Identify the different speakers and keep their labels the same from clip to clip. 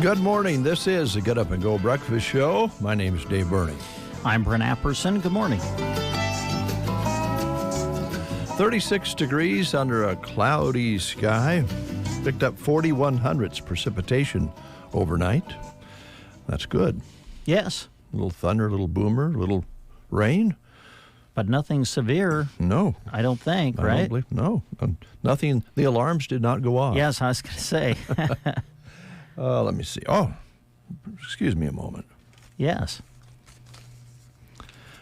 Speaker 1: Good morning. This is the Get Up and Go Breakfast Show. My name is Dave Burney.
Speaker 2: I'm Brent Apperson. Good morning.
Speaker 1: 36 degrees under a cloudy sky. Picked up 41 hundredths precipitation overnight. That's good.
Speaker 2: Yes.
Speaker 1: A little thunder, a little boomer, a little rain.
Speaker 2: But nothing severe.
Speaker 1: No.
Speaker 2: I don't think, right?
Speaker 1: No. Nothing. The alarms did not go off.
Speaker 2: Yes, I was going to say.
Speaker 1: Let me see. Oh, excuse me a moment.
Speaker 2: Yes.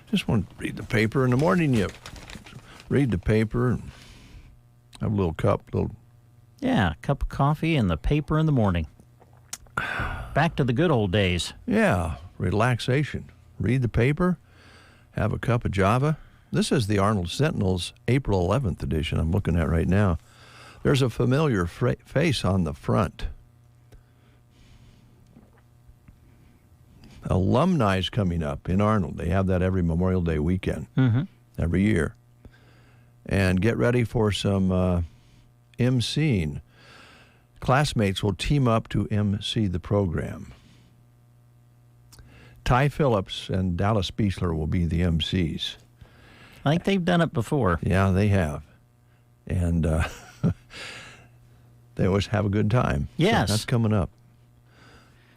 Speaker 1: Just want to read the paper. In the morning, you read the paper, and have a little cup.
Speaker 2: Yeah, a cup of coffee and the paper in the morning. Back to the good old days.
Speaker 1: Yeah, relaxation. Read the paper, have a cup of Java. This is the Arnold Sentinel's April 11th edition I'm looking at right now. There's a familiar face on the front. Alumni's coming up in Arnold. They have that every Memorial Day weekend, every year. And get ready for some emceeing. Classmates will team up to MC the program. Ty Phillips and Dallas Beasler will be the MCs.
Speaker 2: I think they've done it before.
Speaker 1: Yeah, they have. And they always have a good time.
Speaker 2: Yes.
Speaker 1: So that's coming up.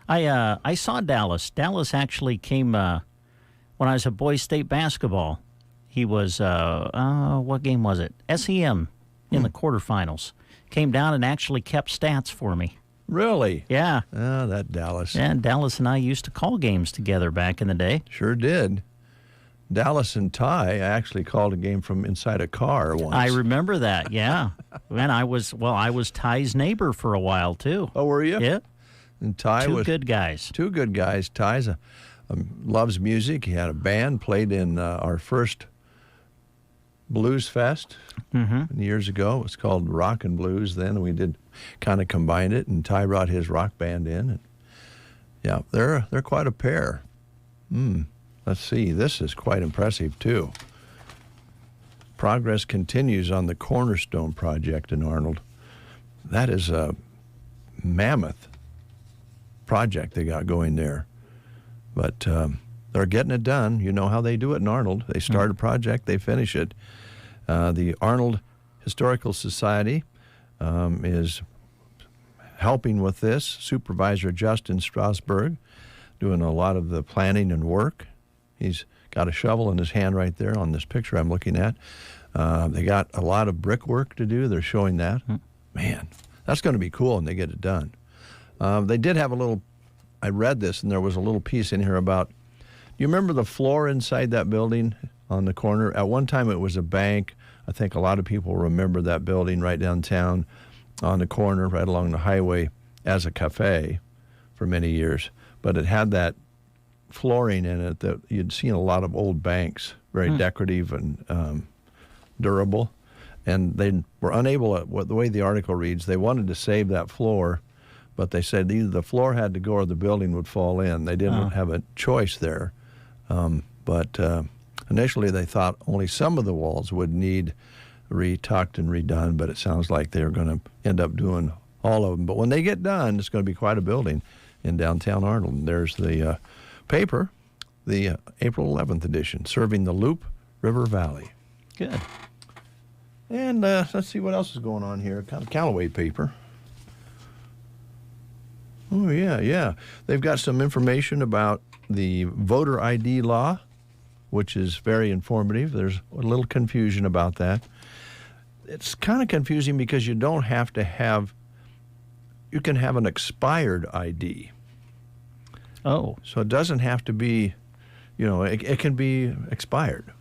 Speaker 2: I saw Dallas. Dallas actually came when I was at Boys State basketball. He was, what game was it? SEM in the quarterfinals. Came down and actually kept stats for me.
Speaker 1: Really?
Speaker 2: Yeah.
Speaker 1: Oh, that Dallas.
Speaker 2: Yeah, and Dallas and I used to call games together back in the day.
Speaker 1: Sure did. Dallas and Ty, I actually called a game from inside a car once.
Speaker 2: I remember that, yeah. And I was Ty's neighbor for a while, too.
Speaker 1: Oh, were you?
Speaker 2: Yeah.
Speaker 1: And Ty was
Speaker 2: good guys.
Speaker 1: Two good guys. Ty's loves music. He had a band, played in our first Blues Fest years ago. It was called Rock and Blues then. We did kind of combine it, and Ty brought his rock band in. And yeah, they're quite a pair. Let's see. This is quite impressive, too. Progress continues on the Cornerstone project in Arnold. That is a mammoth project they got going there. But they're getting it done. You know how they do it in Arnold. They start a project, they finish it. The Arnold Historical Society is helping with this. Supervisor Justin Strasberg doing a lot of the planning and work. He's got a shovel in his hand right there on this picture I'm looking at. They got a lot of brickwork to do. They're showing that. Man, that's going to be cool when they get it done. They did have a little, I read this, and there was a little piece in here about, you remember the floor inside that building on the corner? At one time it was a bank. I think a lot of people remember that building right downtown on the corner, right along the highway, as a cafe for many years. But it had that flooring in it that you'd seen a lot of old banks, very decorative and durable. And they were unable, the way the article reads, they wanted to save that floor, but they said either the floor had to go or the building would fall in. They didn't have a choice there. But initially they thought only some of the walls would need retucked and redone, but it sounds like they're going to end up doing all of them. But when they get done, it's going to be quite a building in downtown Arnold. And there's the paper, the April 11th edition, serving the Loop River Valley.
Speaker 2: Good.
Speaker 1: And let's see what else is going on here. Kind of Callaway paper. Oh, yeah. They've got some information about the voter ID law, which is very informative. There's a little confusion about that. it's kind of confusing because you don't have to have, you can have an expired ID.
Speaker 2: Oh.
Speaker 1: So it doesn't have to be, it can be expired.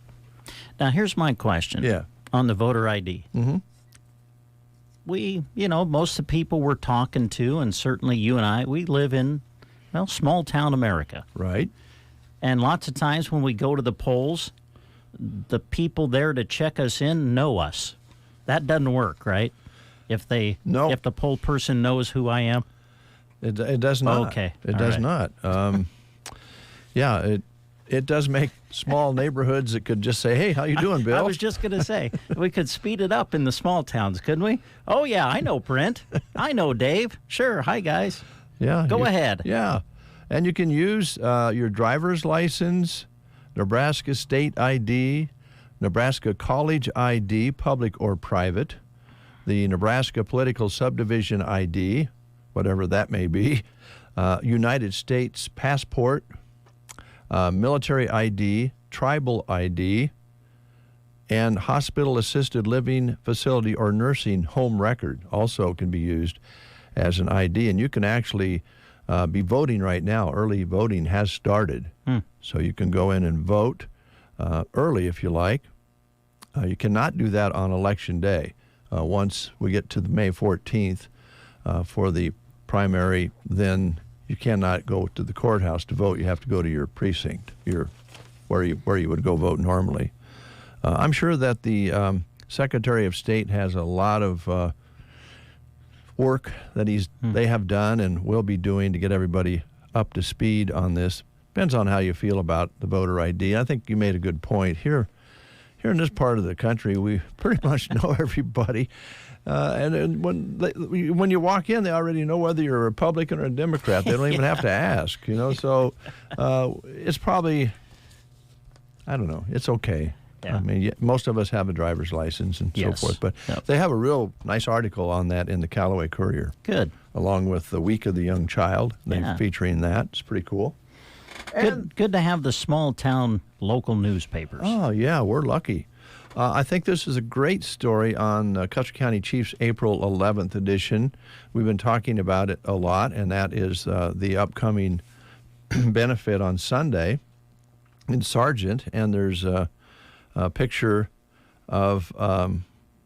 Speaker 2: Now, here's my question.
Speaker 1: Yeah.
Speaker 2: On the voter ID.
Speaker 1: Mm-hmm.
Speaker 2: We, most of the people we're talking to, and certainly you and I, we live in, small town America.
Speaker 1: Right.
Speaker 2: And lots of times when we go to the polls, the people there to check us in know us. That doesn't work, right? If the poll person knows who I am.
Speaker 1: It does not.
Speaker 2: Okay.
Speaker 1: It does not. It does make small neighborhoods that could just say, "Hey, how you doing, Bill?"
Speaker 2: I was just going to say, we could speed it up in the small towns, couldn't we? Oh, yeah, I know Brent. I know Dave. Sure. Hi, guys.
Speaker 1: Yeah.
Speaker 2: Go ahead.
Speaker 1: Yeah. And you can use your driver's license, Nebraska State ID, Nebraska College ID, public or private, the Nebraska Political Subdivision ID, whatever that may be, United States passport, military ID, tribal ID, and hospital assisted living facility or nursing home record also can be used as an ID. And you can actually be voting right now. Early voting has started. So you can go in and vote early if you like. You cannot do that on Election Day. Once we get to the May 14th for the primary, then you cannot go to the courthouse to vote. You have to go to your precinct, where you would go vote normally. I'm sure that the Secretary of State has a lot of work that they have done and will be doing to get everybody up to speed on this. Depends on how you feel about the voter ID. I think you made a good point. Here in this part of the country, we pretty much know everybody. And when you walk in, they already know whether you're a Republican or a Democrat. They don't even have to ask, So it's probably, I don't know, it's okay.
Speaker 2: Yeah.
Speaker 1: I mean, most of us have a driver's license and so forth. But they have a real nice article on that in the Callaway Courier.
Speaker 2: Good.
Speaker 1: Along with the Week of the Young Child. They're featuring that. It's pretty cool.
Speaker 2: Good to have the small town local newspapers.
Speaker 1: Oh, yeah, we're lucky. I think this is a great story on Custer County Chiefs April 11th edition. We've been talking about it a lot, and that is the upcoming benefit on Sunday in Sargent. And there's a picture of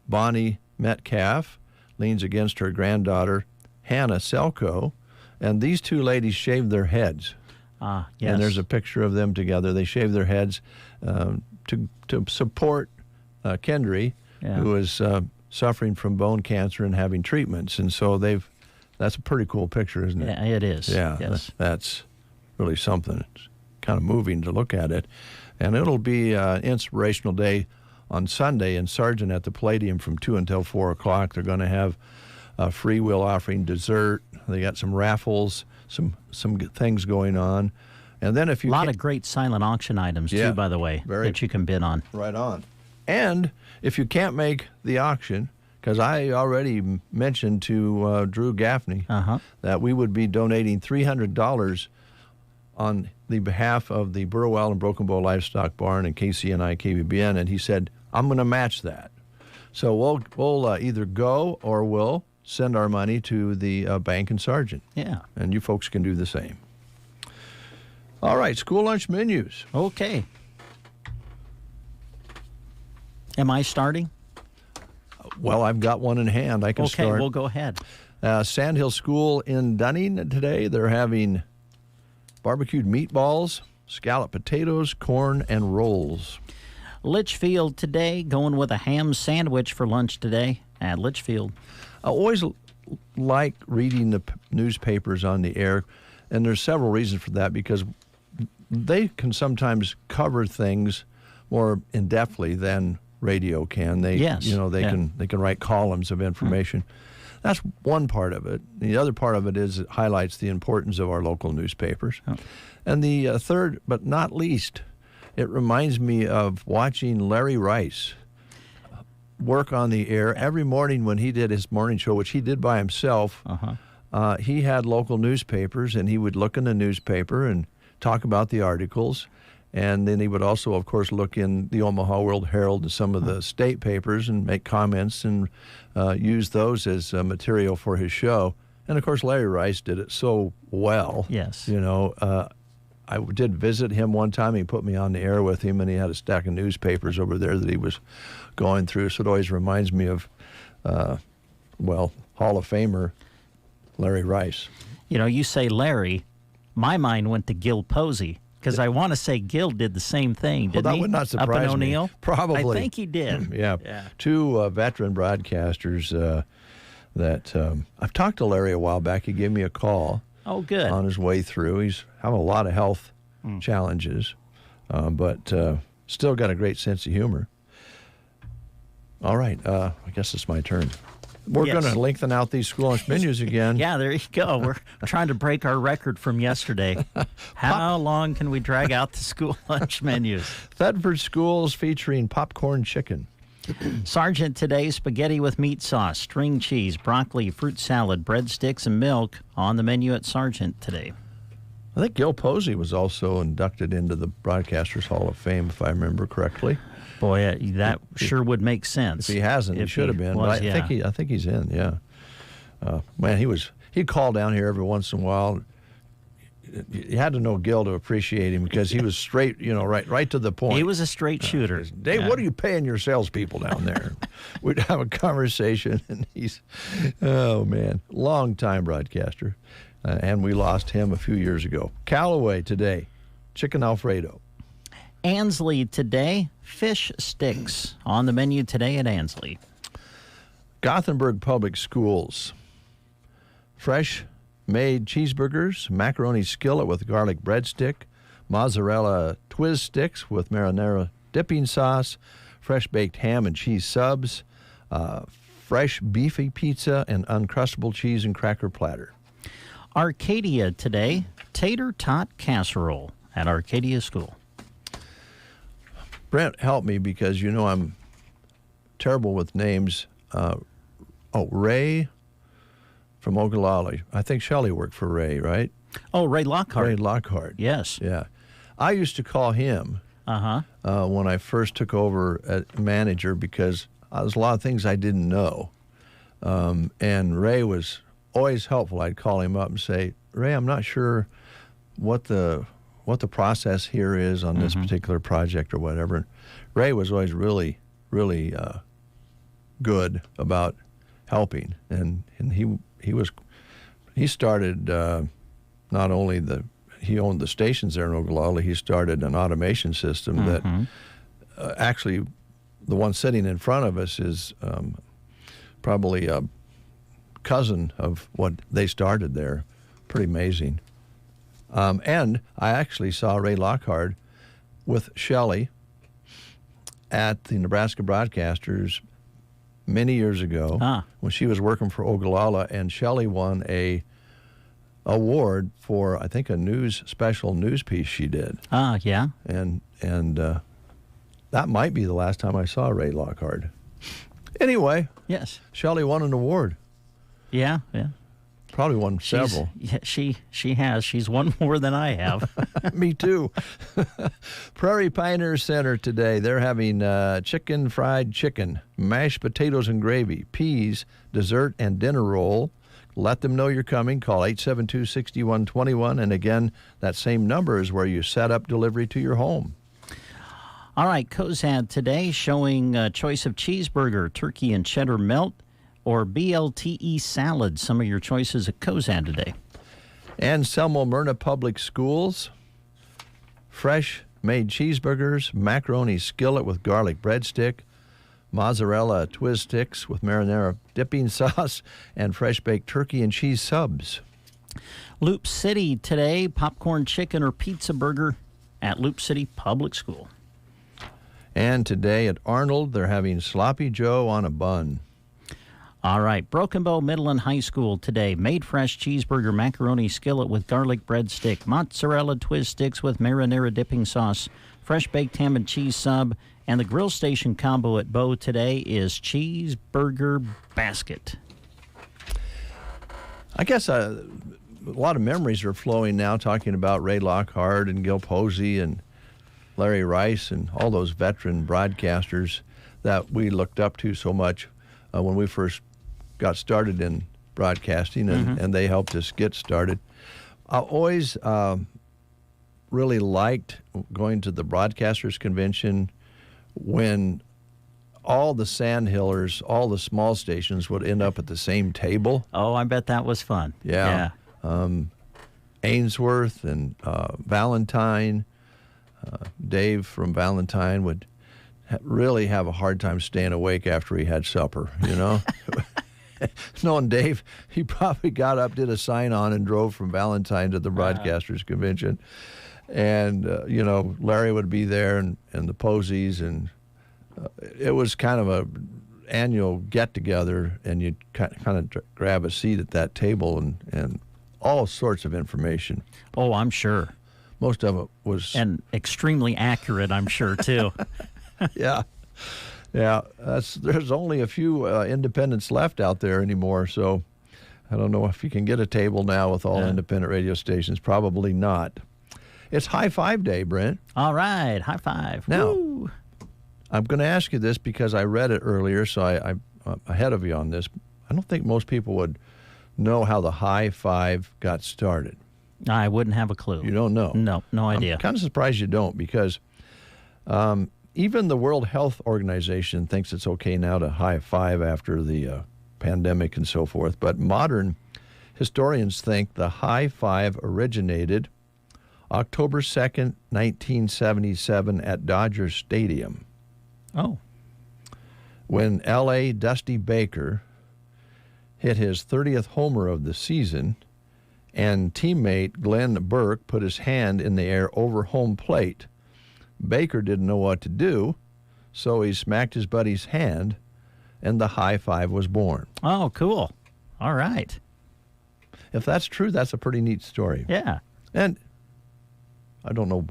Speaker 1: Bonnie Metcalf leans against her granddaughter, Hannah Selko, and these two ladies shaved their heads.
Speaker 2: Yes.
Speaker 1: And there's a picture of them together. They shaved their heads to support Kendry, who is suffering from bone cancer and having treatments. And so that's a pretty cool picture, isn't it?
Speaker 2: Yeah, it is.
Speaker 1: Yeah,
Speaker 2: yes.
Speaker 1: That's really something. It's kind of moving to look at it. And it'll be an inspirational day on Sunday in Sargent at the Palladium from 2 until 4 o'clock. They're going to have a free will offering dessert. They got some raffles, some things going on. And then if you
Speaker 2: a lot of great silent auction items, too, by the way, that you can bid on.
Speaker 1: Right on. And if you can't make the auction, because I already mentioned to Drew Gaffney that we would be donating $300 on the behalf of the Burwell and Broken Bow Livestock Barn and KCNI KBBN, and he said, I'm going to match that. So we'll either go or we'll send our money to the bank in Sargent.
Speaker 2: Yeah.
Speaker 1: And you folks can do the same. All right, school lunch menus.
Speaker 2: Okay. Am I starting?
Speaker 1: Well, I've got one in hand. I can start.
Speaker 2: Okay, well, go ahead.
Speaker 1: Sandhill School in Dunning today, they're having barbecued meatballs, scalloped potatoes, corn, and rolls.
Speaker 2: Litchfield today, going with a ham sandwich for lunch today at Litchfield.
Speaker 1: I always like reading the newspapers on the air, and there's several reasons for that, because they can sometimes cover things more in-depthly than radio can. They can write columns of information. That's one part of it. The other part of it is it highlights the importance of our local newspapers. And the third, but not least, it reminds me of watching Larry Rice work on the air every morning when he did his morning show, which he did by himself. He had local newspapers, and he would look in the newspaper and talk about the articles. And then he would also, of course, look in the Omaha World Herald and some of the state papers and make comments and use those as material for his show. And, of course, Larry Rice did it so well.
Speaker 2: Yes.
Speaker 1: You know, I did visit him one time. He put me on the air with him, and he had a stack of newspapers over there that he was going through. So it always reminds me of, Hall of Famer Larry Rice.
Speaker 2: You know, you say Larry, my mind went to Gil Posey, because I want to say Gil did the same thing, didn't he?
Speaker 1: Well, that would not surprise
Speaker 2: Up in O'Neill?
Speaker 1: me. Probably.
Speaker 2: I think he did.
Speaker 1: Yeah. Two veteran broadcasters that I've talked to Larry a while back. He gave me a call.
Speaker 2: Oh, good.
Speaker 1: On his way through. He's having a lot of health challenges, but still got a great sense of humor. All right. I guess it's my turn. We're going to lengthen out these school lunch menus again.
Speaker 2: Yeah, there you go. We're trying to break our record from yesterday. How long can we drag out the school lunch menus?
Speaker 1: Thetford Schools featuring popcorn chicken.
Speaker 2: Sergeant today, spaghetti with meat sauce, string cheese, broccoli, fruit salad, breadsticks, and milk on the menu at Sergeant today.
Speaker 1: I think Gil Posey was also inducted into the Broadcasters Hall of Fame, if I remember correctly.
Speaker 2: Boy, that sure would make sense.
Speaker 1: If he hasn't, he should have been. But I think he's in. Yeah. Man, he'd call down here every once in a while. You had to know Gil to appreciate him because he was straight, right to the point.
Speaker 2: He was a straight shooter.
Speaker 1: Dave, what are you paying your salespeople down there? We'd have a conversation, and oh man, long-time broadcaster, and we lost him a few years ago. Callaway today, chicken Alfredo.
Speaker 2: Ansley today, fish sticks on the menu today at Ansley.
Speaker 1: Gothenburg Public Schools, fresh made cheeseburgers, macaroni skillet with garlic breadstick, mozzarella Twiz sticks with marinara dipping sauce, fresh baked ham and cheese subs, fresh beefy pizza, and uncrustable cheese and cracker platter.
Speaker 2: Arcadia today, tater tot casserole at Arcadia School.
Speaker 1: Brent, help me because I'm terrible with names. Ray from Ogallala. I think Shelley worked for Ray, right?
Speaker 2: Oh, Ray Lockhart.
Speaker 1: Ray Lockhart.
Speaker 2: Yes.
Speaker 1: Yeah. I used to call him when I first took over as manager because there's a lot of things I didn't know. And Ray was always helpful. I'd call him up and say, Ray, I'm not sure what the process here is on this particular project or whatever. And Ray was always really, really good about helping. And he started not only he owned the stations there in Ogallala, he started an automation system that actually the one sitting in front of us is probably a cousin of what they started there. Pretty amazing. And I actually saw Ray Lockhart with Shelley at the Nebraska Broadcasters many years ago when she was working for Ogallala, and Shelley won a award for, I think, a special news piece she did.
Speaker 2: Yeah.
Speaker 1: And that might be the last time I saw Ray Lockhart. Anyway.
Speaker 2: Yes.
Speaker 1: Shelley won an award.
Speaker 2: Yeah.
Speaker 1: Probably won several.
Speaker 2: She has. She's won more than I have.
Speaker 1: Me too. Prairie Pioneer Center today. They're having fried chicken, mashed potatoes and gravy, peas, dessert, and dinner roll. Let them know you're coming. Call 872-6121. And again, that same number is where you set up delivery to your home.
Speaker 2: All right, Cozad today showing a choice of cheeseburger, turkey and cheddar melt, or BLTE salad. Some of your choices at Cozad today.
Speaker 1: And Selma Myrna Public Schools, fresh made cheeseburgers, macaroni skillet with garlic breadstick, mozzarella Twiz sticks with marinara dipping sauce, and fresh baked turkey and cheese subs.
Speaker 2: Loop City today, popcorn chicken or pizza burger at Loop City Public School.
Speaker 1: And today at Arnold, they're having sloppy Joe on a bun.
Speaker 2: All right, Broken Bow Middle and High School today. Made fresh cheeseburger macaroni skillet with garlic breadstick, mozzarella Twiz sticks with marinara dipping sauce, fresh baked ham and cheese sub, and the grill station combo at Bow today is cheeseburger basket.
Speaker 1: I guess a lot of memories are flowing now talking about Ray Lockhart and Gil Posey, and Larry Rice and all those veteran broadcasters that we looked up to so much when we first got started in broadcasting, and they helped us get started. I always really liked going to the Broadcasters Convention when all the sandhillers, all the small stations would end up at the same table.
Speaker 2: Oh, I bet that was fun.
Speaker 1: Yeah. Ainsworth and Valentine. Dave from Valentine would really have a hard time staying awake after he had supper, you know? Knowing Dave, he probably got up, did a sign-on, and drove from Valentine to the Broadcasters Convention. And, Larry would be there and the Posies, and it was kind of a annual get-together, and you'd kind of grab a seat at that table and all sorts of information.
Speaker 2: Oh, I'm sure.
Speaker 1: Most of it was...
Speaker 2: And extremely accurate, I'm sure, too.
Speaker 1: Yeah. There's only a few independents left out there anymore, so I don't know if you can get a table now with all independent radio stations. Probably not. It's High Five Day, Brent.
Speaker 2: All right, high five.
Speaker 1: Now,
Speaker 2: Woo.
Speaker 1: I'm going to ask you this because I read it earlier, so I'm ahead of you on this. I don't think most people would know how the high five got started.
Speaker 2: I wouldn't have a clue.
Speaker 1: You don't know?
Speaker 2: No idea.
Speaker 1: I'm kind of surprised you don't, because even the World Health Organization thinks it's okay now to high five after the pandemic and so forth. But modern historians think the high five originated October 2nd, 1977 at Dodger Stadium.
Speaker 2: Oh.
Speaker 1: When L.A. Dusty Baker hit his 30th homer of the season, and teammate Glenn Burke put his hand in the air over home plate. Baker didn't know what to do, so he smacked his buddy's hand, and the high five was born.
Speaker 2: Oh, cool. All right.
Speaker 1: If that's true, that's a pretty neat story.
Speaker 2: Yeah.
Speaker 1: And I don't know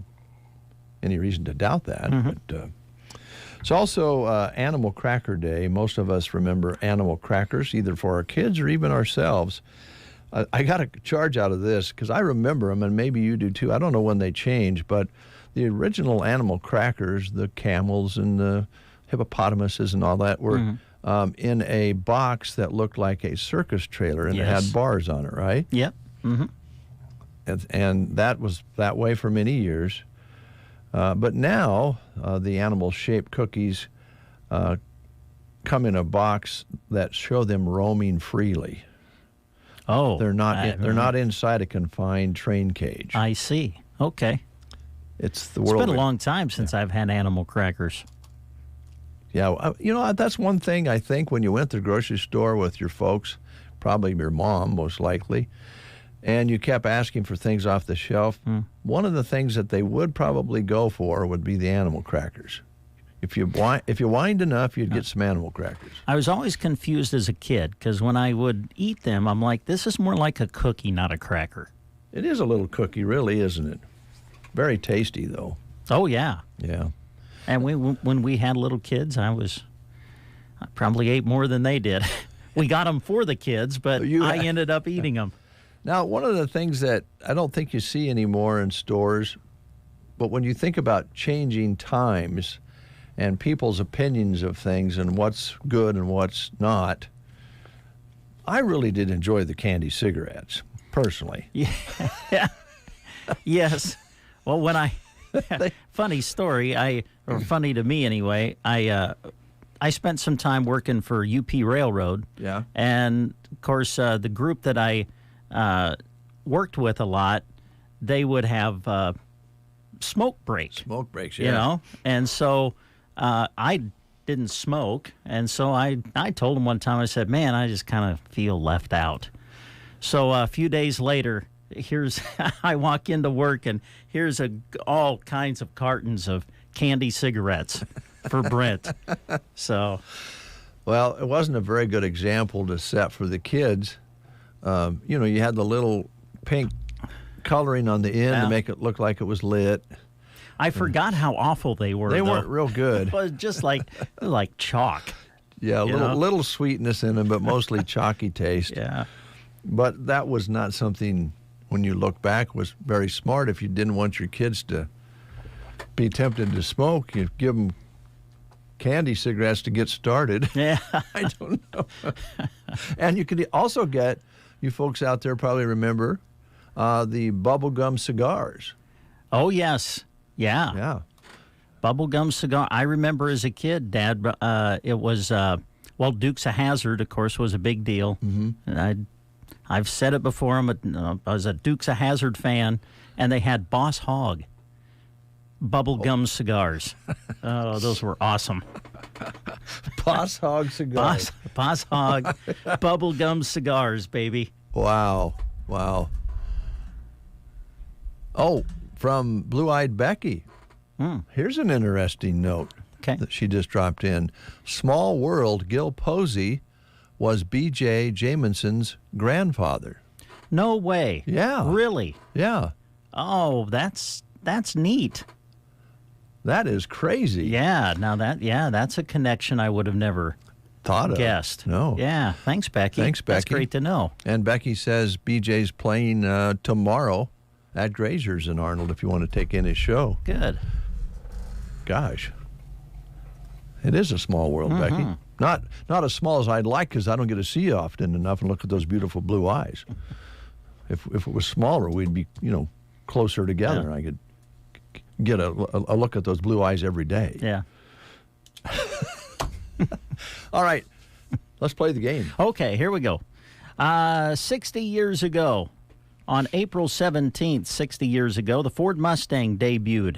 Speaker 1: any reason to doubt that. But it's also Animal Cracker Day. Most of us remember animal crackers, either for our kids or even ourselves. I got a charge out of this because I remember them, and maybe you do too. I don't know when they changed, but the original animal crackers, the camels and the hippopotamuses and all that, were in a box that looked like a circus trailer, and it had bars on it, right?
Speaker 2: Yep.
Speaker 1: And that was that way for many years. But now the animal-shaped cookies come in a box that show them roaming freely.
Speaker 2: Oh.
Speaker 1: They're not inside a confined train cage.
Speaker 2: I see. Okay.
Speaker 1: It's
Speaker 2: been a long time since I've had animal crackers.
Speaker 1: Yeah, that's one thing I think when you went to the grocery store with your folks, probably your mom most likely, and you kept asking for things off the shelf, one of the things that they would probably go for would be the animal crackers. If you whined enough, you'd get some animal crackers.
Speaker 2: I was always confused as a kid because when I would eat them, I'm like, this is more like a cookie, not a cracker.
Speaker 1: It is a little cookie, really, isn't it? Very tasty, though.
Speaker 2: Oh, yeah.
Speaker 1: Yeah.
Speaker 2: And when we had little kids, I probably ate more than they did. We got them for the kids, but I ended up eating them.
Speaker 1: Now, one of the things that I don't think you see anymore in stores, but when you think about changing times and people's opinions of things and what's good and what's not, I really did enjoy the candy cigarettes, personally.
Speaker 2: Yeah. Yes. Well, when funny story, or funny to me anyway, I spent some time working for UP Railroad. Yeah. And, of course, the group that I worked with a lot, they would have smoke breaks.
Speaker 1: Smoke breaks, yeah.
Speaker 2: You know? And so I didn't smoke, and so I told them one time, I said, man, I just kind of feel left out. So a few days later, I walk into work, and here's all kinds of cartons of candy cigarettes for Brent. So,
Speaker 1: well, it wasn't a very good example to set for the kids. You had the little pink coloring on the end to make it look like it was lit.
Speaker 2: I forgot how awful they were.
Speaker 1: They weren't real good.
Speaker 2: It was just like chalk.
Speaker 1: Yeah, little sweetness in them, but mostly chalky taste.
Speaker 2: Yeah.
Speaker 1: But that was not something, when you look back, was very smart if you didn't want your kids to be tempted to smoke. You give them candy cigarettes to get started.
Speaker 2: Yeah.
Speaker 1: I don't know. And you could also get, you folks out there probably remember, the bubblegum cigars.
Speaker 2: Oh, yes. Yeah.
Speaker 1: Yeah.
Speaker 2: Bubblegum cigar. I remember as a kid, Dad, it was, Dukes of Hazzard, of course, was a big deal. Mm-hmm. And I've said it before. I was a Dukes of Hazzard fan, and they had Boss Hogg bubblegum cigars. Oh, those were awesome.
Speaker 1: Boss Hogg cigars.
Speaker 2: Boss Hogg bubblegum cigars, baby.
Speaker 1: Wow. Oh, from Blue-Eyed Becky. Here's an interesting note that she just dropped in. Small world, Gil Posey was B.J. Jamison's grandfather.
Speaker 2: No way.
Speaker 1: Yeah.
Speaker 2: Really?
Speaker 1: Yeah.
Speaker 2: Oh, that's neat.
Speaker 1: That is crazy.
Speaker 2: Yeah. Now that's a connection I would have never
Speaker 1: thought of.
Speaker 2: Guessed.
Speaker 1: No.
Speaker 2: Yeah. Thanks, Becky.
Speaker 1: Thanks, Becky.
Speaker 2: That's great to know.
Speaker 1: And Becky says BJ's playing tomorrow at Grazier's in Arnold if you want to take in his show.
Speaker 2: Good.
Speaker 1: Gosh. It is a small world, Becky. Not as small as I'd like, because I don't get to see you often enough and look at those beautiful blue eyes. If it was smaller, we'd be, closer together. And I could get a look at those blue eyes every day.
Speaker 2: Yeah.
Speaker 1: All right. Let's play the game.
Speaker 2: Okay, here we go. 60 years ago, on April 17th, 60 years ago, the Ford Mustang debuted.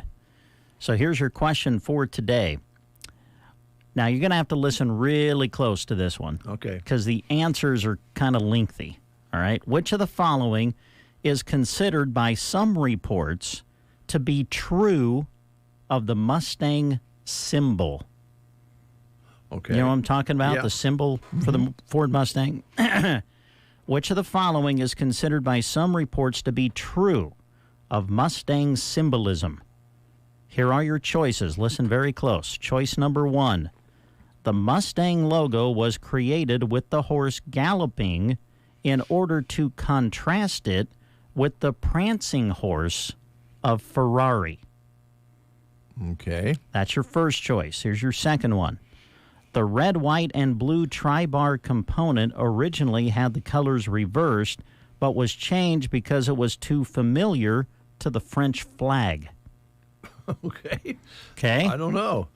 Speaker 2: So here's your question for today. Now, you're going to have to listen really close to this one.
Speaker 1: Okay.
Speaker 2: Because the answers are kind of lengthy. All right. Which of the following is considered by some reports to be true of the Mustang symbol?
Speaker 1: Okay.
Speaker 2: You know what I'm talking about?
Speaker 1: Yeah.
Speaker 2: The symbol for the Ford Mustang? Which of the following is considered by some reports to be true of Mustang symbolism? Here are your choices. Listen very close. Choice number 1. The Mustang logo was created with the horse galloping in order to contrast it with the prancing horse of Ferrari.
Speaker 1: Okay.
Speaker 2: That's your first choice. Here's your second one. The red, white, and blue tri-bar component originally had the colors reversed, but was changed because it was too familiar to the French flag.
Speaker 1: Okay.
Speaker 2: Okay?
Speaker 1: I don't know.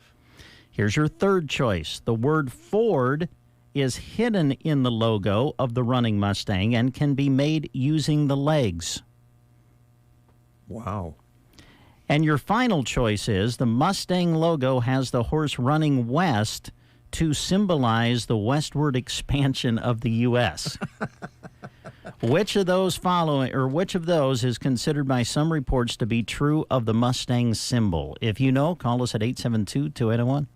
Speaker 2: Here's your third choice. The word Ford is hidden in the logo of the running Mustang and can be made using the legs.
Speaker 1: Wow.
Speaker 2: And your final choice is the Mustang logo has the horse running west to symbolize the westward expansion of the U.S. Which of those is considered by some reports to be true of the Mustang symbol? If you know, call us at 872-2801.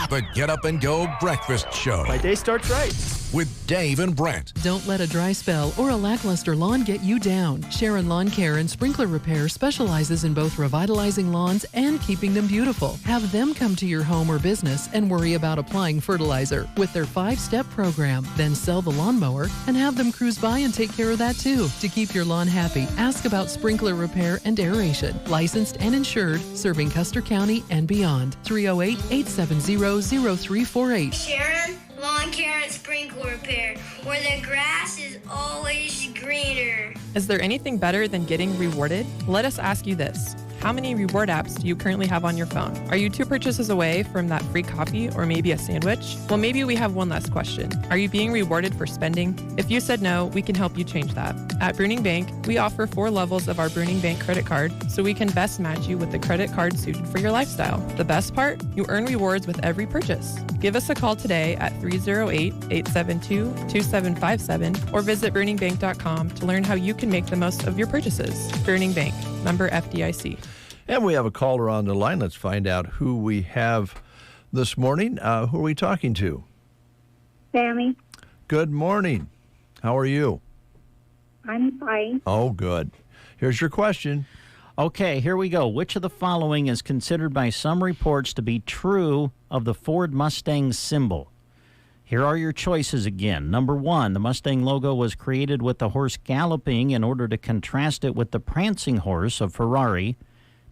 Speaker 3: The Get Up and Go Breakfast Show.
Speaker 4: My day starts right.
Speaker 3: With Dave and Brent.
Speaker 5: Don't let a dry spell or a lackluster lawn get you down. Sharon Lawn Care and Sprinkler Repair specializes in both revitalizing lawns and keeping them beautiful. Have them come to your home or business and worry about applying fertilizer with their 5-step program. Then sell the lawnmower and have them cruise by and take care of that too. To keep your lawn happy, ask about sprinkler repair and aeration. Licensed and insured, serving Custer County and beyond. 308-870-0348.
Speaker 6: Sharon Lawn Care and Sprinkler Repair, where the grass is always greener.
Speaker 7: Is there anything better than getting rewarded? Let us ask you this. How many reward apps do you currently have on your phone? Are you 2 purchases away from that free coffee or maybe a sandwich? Well, maybe we have one last question. Are you being rewarded for spending? If you said no, we can help you change that. At Bruning Bank, we offer 4 levels of our Bruning Bank credit card so we can best match you with the credit card suited for your lifestyle. The best part? You earn rewards with every purchase. Give us a call today at 308-872-2757 or visit BruningBank.com to learn how you can make the most of your purchases. Bruning Bank, member FDIC.
Speaker 1: And we have a caller on the line. Let's find out who we have this morning. Who are we talking to?
Speaker 8: Sammy.
Speaker 1: Good morning. How are you?
Speaker 8: I'm fine.
Speaker 1: Oh, good. Here's your question.
Speaker 2: Okay, here we go. Which of the following is considered by some reports to be true of the Ford Mustang symbol? Here are your choices again. Number 1, the Mustang logo was created with the horse galloping in order to contrast it with the prancing horse of Ferrari.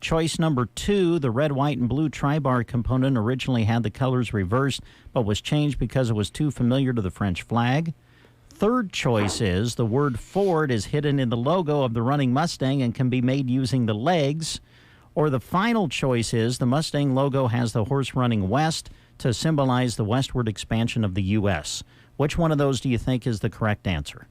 Speaker 2: Choice number 2, the red, white, and blue tri-bar component originally had the colors reversed, but was changed because it was too familiar to the French flag. Third choice is the word Ford is hidden in the logo of the running Mustang and can be made using the legs. Or the final choice is the Mustang logo has the horse running west to symbolize the westward expansion of the U.S. Which one of those do you think is the correct answer?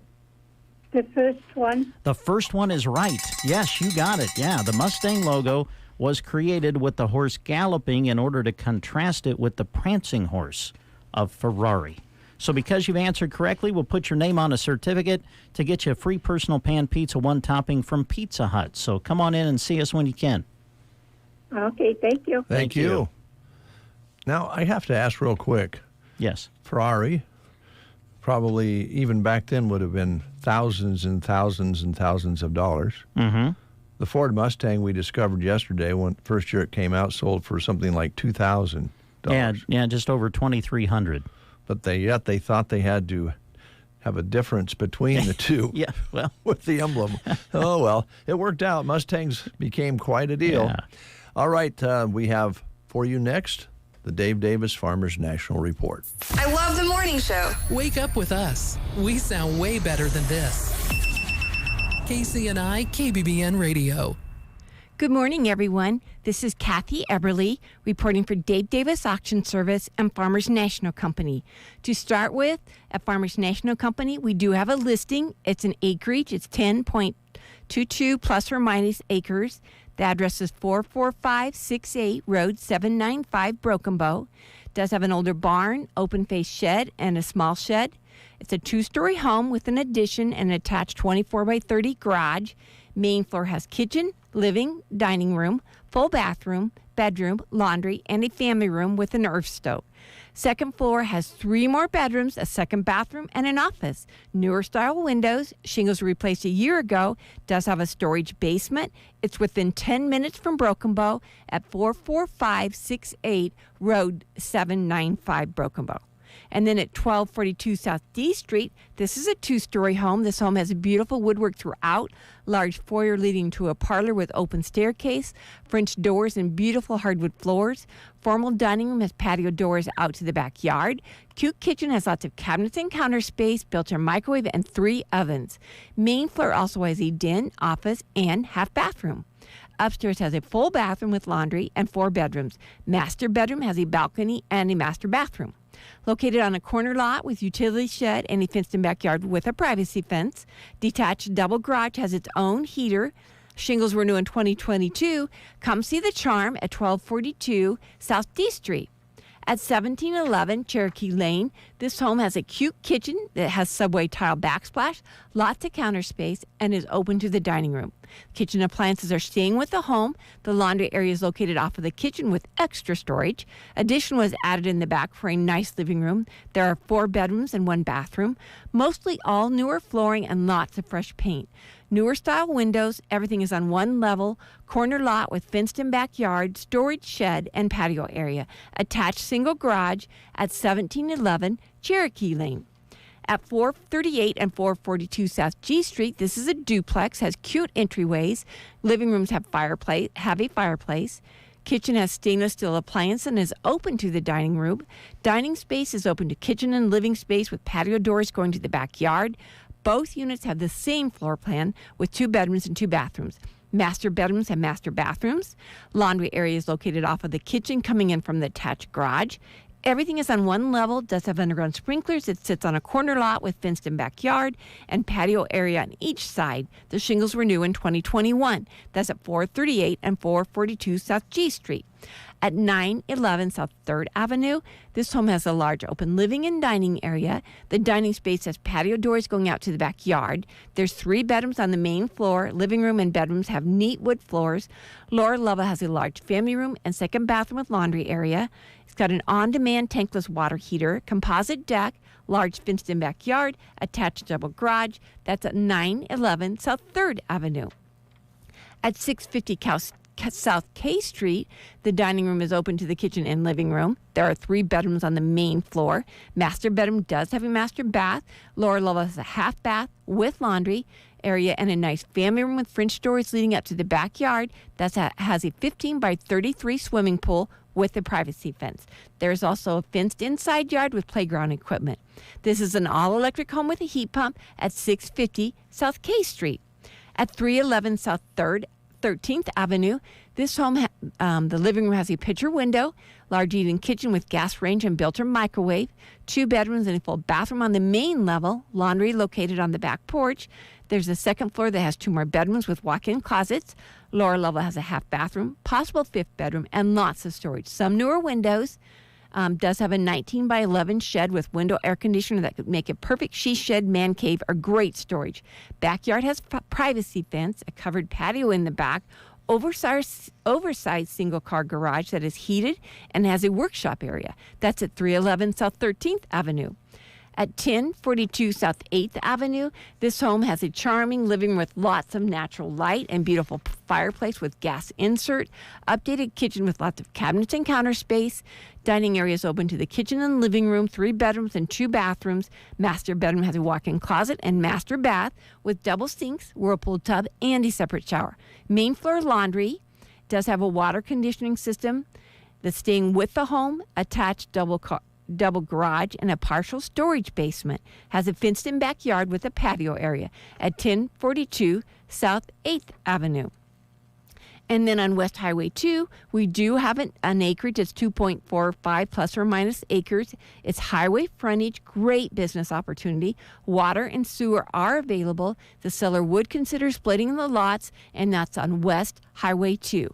Speaker 8: The first one.
Speaker 2: The first one is right. Yes, you got it. Yeah, the Mustang logo was created with the horse galloping in order to contrast it with the prancing horse of Ferrari. So because you've answered correctly, we'll put your name on a certificate to get you a free personal pan pizza, one topping from Pizza Hut. So come on in and see us when you can.
Speaker 8: Okay, thank you.
Speaker 1: Thank you. Now, I have to ask real quick.
Speaker 2: Yes.
Speaker 1: Ferrari, probably even back then would have been thousands and thousands and thousands of dollars.
Speaker 2: Mm-hmm.
Speaker 1: The Ford Mustang we discovered yesterday, when first year it came out, sold for something like $2,000.
Speaker 2: Yeah, just over $2,300.
Speaker 1: But they thought they had to have a difference between the two.
Speaker 2: Yeah, well.
Speaker 1: With the emblem. Oh, well, it worked out. Mustangs became quite a deal.
Speaker 2: Yeah.
Speaker 1: All right, we have for you next the Dave Davis Farmers National Report.
Speaker 4: I love the morning show.
Speaker 5: Wake up with us. We sound way better than this. KCNI KBBN Radio.
Speaker 9: Good morning, everyone. This is Kathy Eberly reporting for Dave Davis Auction Service and Farmers National Company. To start with, at Farmers National Company, we do have a listing. It's an acreage. It's 10.22 plus or minus acres. The address is 44568 Road 795, Broken Bow. It does have an older barn, open-faced shed, and a small shed. It's a 2-story home with an addition and an attached 24 by 30 garage. Main floor has kitchen, living, dining room, full bathroom, bedroom, laundry, and a family room with an earth stove. Second floor has 3 more bedrooms, a second bathroom, and an office. Newer style windows. Shingles were replaced a year ago. Does have a storage basement. It's within 10 minutes from Broken Bow at 44568 Road 795, Broken Bow. And then at 1242 South D Street, this is a 2-story home. This home has beautiful woodwork throughout, large foyer leading to a parlor with open staircase, French doors and beautiful hardwood floors. Formal dining room has patio doors out to the backyard. Cute kitchen has lots of cabinets and counter space, built-in microwave, and 3 ovens. Main floor also has a den, office, and half bathroom. Upstairs has a full bathroom with laundry and 4 bedrooms. Master bedroom has a balcony and a master bathroom. Located on a corner lot with utility shed and a fenced-in backyard with a privacy fence. Detached double garage has its own heater. Shingles were new in 2022. Come see the charm at 1242 South D Street. At 1711 Cherokee Lane, this home has a cute kitchen that has subway tile backsplash, lots of counter space, and is open to the dining room. Kitchen appliances are staying with the home. The laundry area is located off of the kitchen with extra storage. Addition was added in the back for a nice living room. There are 4 bedrooms and 1 bathroom, mostly all newer flooring and lots of fresh paint. Newer style windows, everything is on one level, corner lot with fenced-in backyard, storage shed, and patio area. Attached single garage at 1711 Cherokee Lane. At 438 and 442 South G Street, this is a duplex, has cute entryways. Living rooms have a fireplace. Kitchen has stainless steel appliance and is open to the dining room. Dining space is open to kitchen and living space with patio doors going to the backyard. Both units have the same floor plan with 2 bedrooms and 2 bathrooms. Master bedrooms have master bathrooms. Laundry area is located off of the kitchen coming in from the attached garage. Everything is on one level, does have underground sprinklers. It sits on a corner lot with fenced-in backyard and patio area on each side. The shingles were new in 2021. That's at 438 and 442 South G Street. At 911 South 3rd Avenue, this home has a large open living and dining area. The dining space has patio doors going out to the backyard. There's 3 bedrooms on the main floor. Living room and bedrooms have neat wood floors. Lower level has a large family room and second bathroom with laundry area. It's got an on-demand tankless water heater, composite deck, large fenced-in backyard, attached double garage. That's at 911 South 3rd Avenue. At 650 South K Street. The dining room is open to the kitchen and living room. There are 3 bedrooms on the main floor. Master bedroom does have a master bath. Lower level has a half bath with laundry area and a nice family room with French doors leading up to the backyard. That has a 15 by 33 swimming pool with a privacy fence. There's also a fenced inside yard with playground equipment. This is an all-electric home with a heat pump at 650 South K Street. At 311 South 13th Avenue, this home, the living room has a picture window, large eat-in kitchen with gas range and built-in microwave, 2 bedrooms and a full bathroom on the main level, laundry located on the back porch. There's a second floor that has 2 more bedrooms with walk-in closets. Lower level has a half bathroom, possible 5th bedroom, and lots of storage. Some newer windows. Does have a 19 by 11 shed with window air conditioner that could make a perfect she shed, man cave, or great storage. Backyard has privacy fence, a covered patio in the back, oversized single car garage that is heated and has a workshop area. That's at 311 South 13th Avenue. At 1042 South 8th Avenue, this home has a charming living room with lots of natural light and beautiful fireplace with gas insert, updated kitchen with lots of cabinets and counter space. Dining area is open to the kitchen and living room, 3 bedrooms and 2 bathrooms. Master bedroom has a walk-in closet and master bath with double sinks, whirlpool tub, and a separate shower. Main floor laundry does have a water conditioning system that's staying with the home, attached double garage, and a partial storage basement. Has a fenced-in backyard with a patio area at 1042 South 8th Avenue. And then on West Highway 2, we do have an acreage. It's 2.45 plus or minus acres. It's highway frontage, great business opportunity. Water and sewer are available. The seller would consider splitting the lots, and that's on West Highway 2.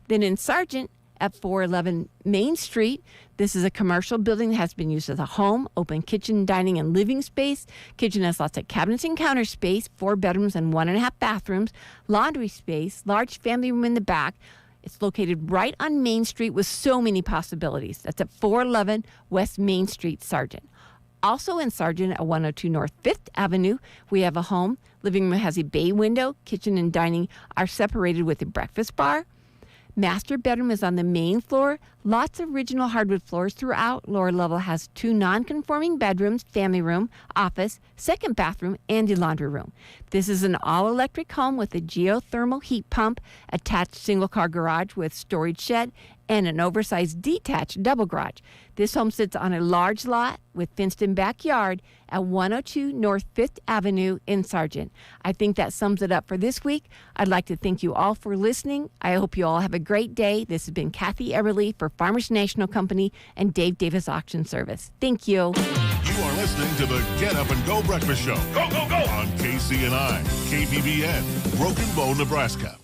Speaker 9: Then in Sargent, at 411 Main Street. This is a commercial building that has been used as a home, open kitchen, dining, and living space. Kitchen has lots of cabinets and counter space, 4 bedrooms and 1.5 bathrooms, laundry space, large family room in the back. It's located right on Main Street with so many possibilities. That's at 411 West Main Street, Sargent. Also in Sargent at 102 North 5th Avenue, we have a home. Living room has a bay window. Kitchen and dining are separated with a breakfast bar. Master bedroom is on the main floor. Lots of original hardwood floors throughout. Lower level has 2 non-conforming bedrooms, family room, office, second bathroom, and a laundry room. This is an all-electric home with a geothermal heat pump, attached single-car garage with storage shed, and an oversized detached double garage. This home sits on a large lot with fenced-in backyard at 102 North 5th Avenue in Sargent. I think that sums it up for this week. I'd like to thank you all for listening. I hope you all have a great day. This has been Kathy Eberly for Farmers National Company and Dave Davis Auction Service. Thank you.
Speaker 10: You are listening to the Get Up and Go Breakfast Show. Go, go, go! On KCNI, KBBN, Broken Bow, Nebraska.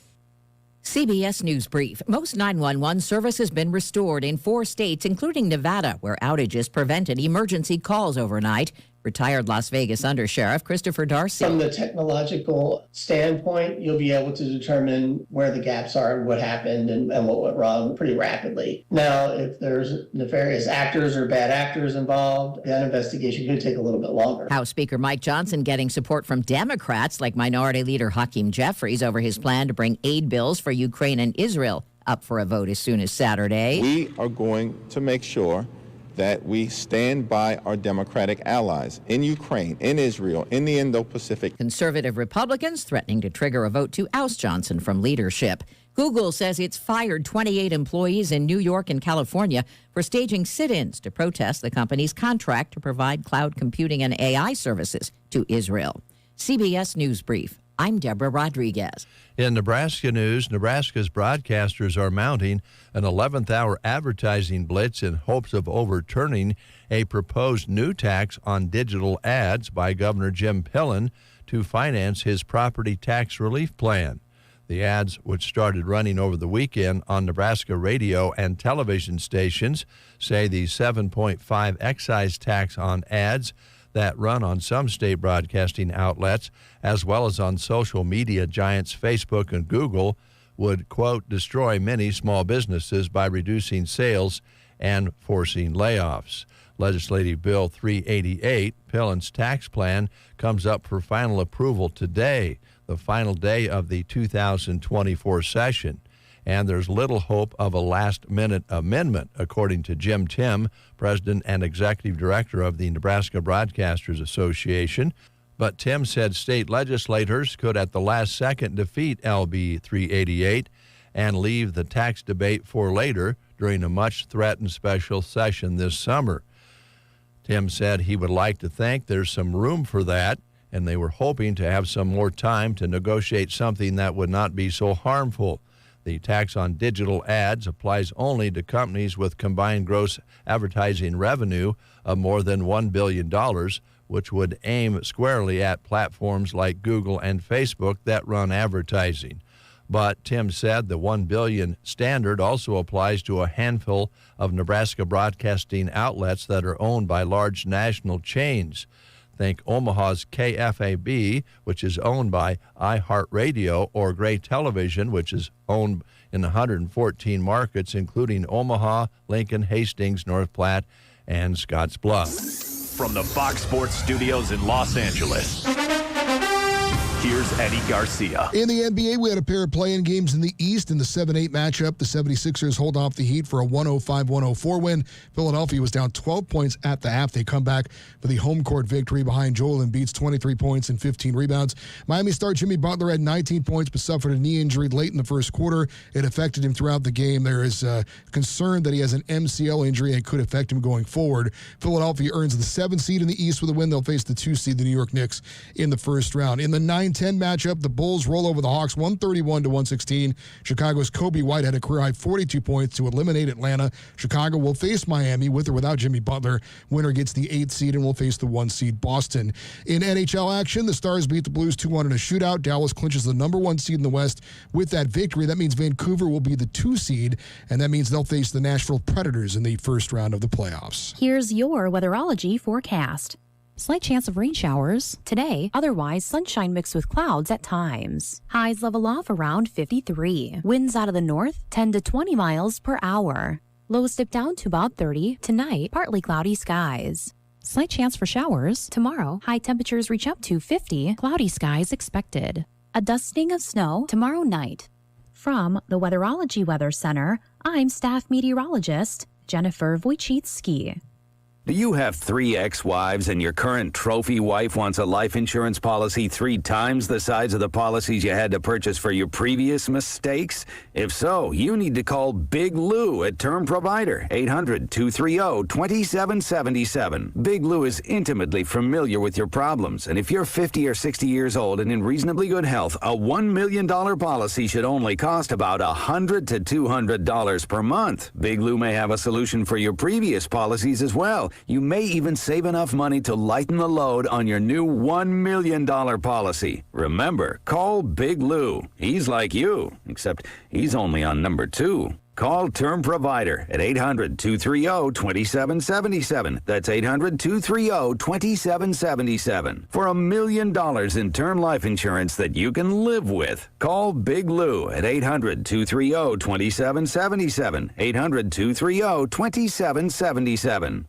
Speaker 11: CBS News Brief. Most 911 service has been restored in 4 states, including Nevada, where outages prevented emergency calls overnight. Retired Las Vegas Undersheriff Christopher Darcy.
Speaker 12: From the technological standpoint, you'll be able to determine where the gaps are and what happened and what went wrong pretty rapidly. Now, if there's nefarious actors or bad actors involved, that investigation could take a little bit longer.
Speaker 11: House Speaker Mike Johnson getting support from Democrats like Minority Leader Hakeem Jeffries over his plan to bring aid bills for Ukraine and Israel up for a vote as soon as Saturday.
Speaker 13: We are going to make sure that we stand by our Democratic allies in Ukraine, in Israel, in the Indo-Pacific.
Speaker 11: Conservative Republicans threatening to trigger a vote to oust Johnson from leadership. Google says it's fired 28 employees in New York and California for staging sit-ins to protest the company's contract to provide cloud computing and AI services to Israel. CBS News Brief. I'm Deborah Rodriguez.
Speaker 1: In Nebraska news, Nebraska's broadcasters are mounting an 11th-hour advertising blitz in hopes of overturning a proposed new tax on digital ads by Governor Jim Pillen to finance his property tax relief plan. The ads, which started running over the weekend on Nebraska radio and television stations, say the 7.5 excise tax on ads that run on some state broadcasting outlets, as well as on social media giants Facebook and Google, would, quote, destroy many small businesses by reducing sales and forcing layoffs. Legislative Bill 388, Pillen's tax plan, comes up for final approval today, the final day of the 2024 session. and there's little hope of a last-minute amendment, according to Jim Timm, President and Executive Director of the Nebraska Broadcasters Association. But Timm said state legislators could at the last second defeat LB 388 and leave the tax debate for later during a much-threatened special session this summer. Timm said he would like to think there's some room for that, and they were hoping to have some more time to negotiate something that would not be so harmful. The tax on digital ads applies only to companies with combined gross advertising revenue of more than $1 billion, which would aim squarely at platforms like Google and Facebook that run advertising. But Timm said the $1 billion standard also applies to a handful of Nebraska broadcasting outlets that are owned by large national chains. Think Omaha's KFAB, which is owned by iHeartRadio, or Gray Television, which is owned in 114 markets, including Omaha, Lincoln, Hastings, North Platte, and Scottsbluff.
Speaker 14: From the Fox Sports Studios in Los Angeles, here's Eddie Garcia.
Speaker 15: In the NBA, we had a pair of play-in games in the East. In the 7-8 matchup, the 76ers hold off the Heat for a 105-104 win. Philadelphia was down 12 points at the half. They come back for the home court victory behind Joel Embiid's 23 points and 15 rebounds. Miami star Jimmy Butler had 19 points but suffered a knee injury late in the first quarter. It affected him throughout the game. There is concern that he has an MCL injury and could affect him going forward. Philadelphia earns the 7th seed in the East with a win. They'll face the 2 seed, the New York Knicks, in the first round. In the 9-10 matchup, the Bulls roll over the Hawks 131-116. Chicago's Kobe White had a career-high 42 points to eliminate Atlanta. Chicago will face Miami with or without Jimmy Butler. Winner gets the 8th seed and will face the 1 seed Boston. In NHL action, the Stars beat the Blues 2-1 in a shootout. Dallas clinches the number 1 seed in the West with that victory. That means Vancouver will be the 2 seed, and that means they'll face the Nashville Predators in the first round of the playoffs.
Speaker 16: Here's your weatherology forecast. Slight chance of rain showers today, otherwise sunshine mixed with clouds at times. Highs level off around 53. Winds out of the north 10 to 20 miles per hour. Lows dip down to about 30. Tonight, partly cloudy skies. Slight chance for showers tomorrow. High temperatures reach up to 50. Cloudy skies expected. A dusting of snow tomorrow night. From the Weatherology Weather Center, I'm staff meteorologist Jennifer Wojcicki.
Speaker 17: Do you have 3 ex-wives and your current trophy wife wants a life insurance policy 3 times the size of the policies you had to purchase for your previous mistakes? If so, you need to call Big Lou at Term Provider, 800-230-2777. Big Lou is intimately familiar with your problems, and if you're 50 or 60 years old and in reasonably good health, a $1 million policy should only cost about $100 to $200 per month. Big Lou may have a solution for your previous policies as well. You may even save enough money to lighten the load on your new $1 million policy. Remember, call Big Lou. He's like you, except he's only on number 2. Call Term Provider at 800-230-2777. That's 800-230-2777. For $1 million in term life insurance that you can live with. Call Big Lou at 800-230-2777. 800-230-2777.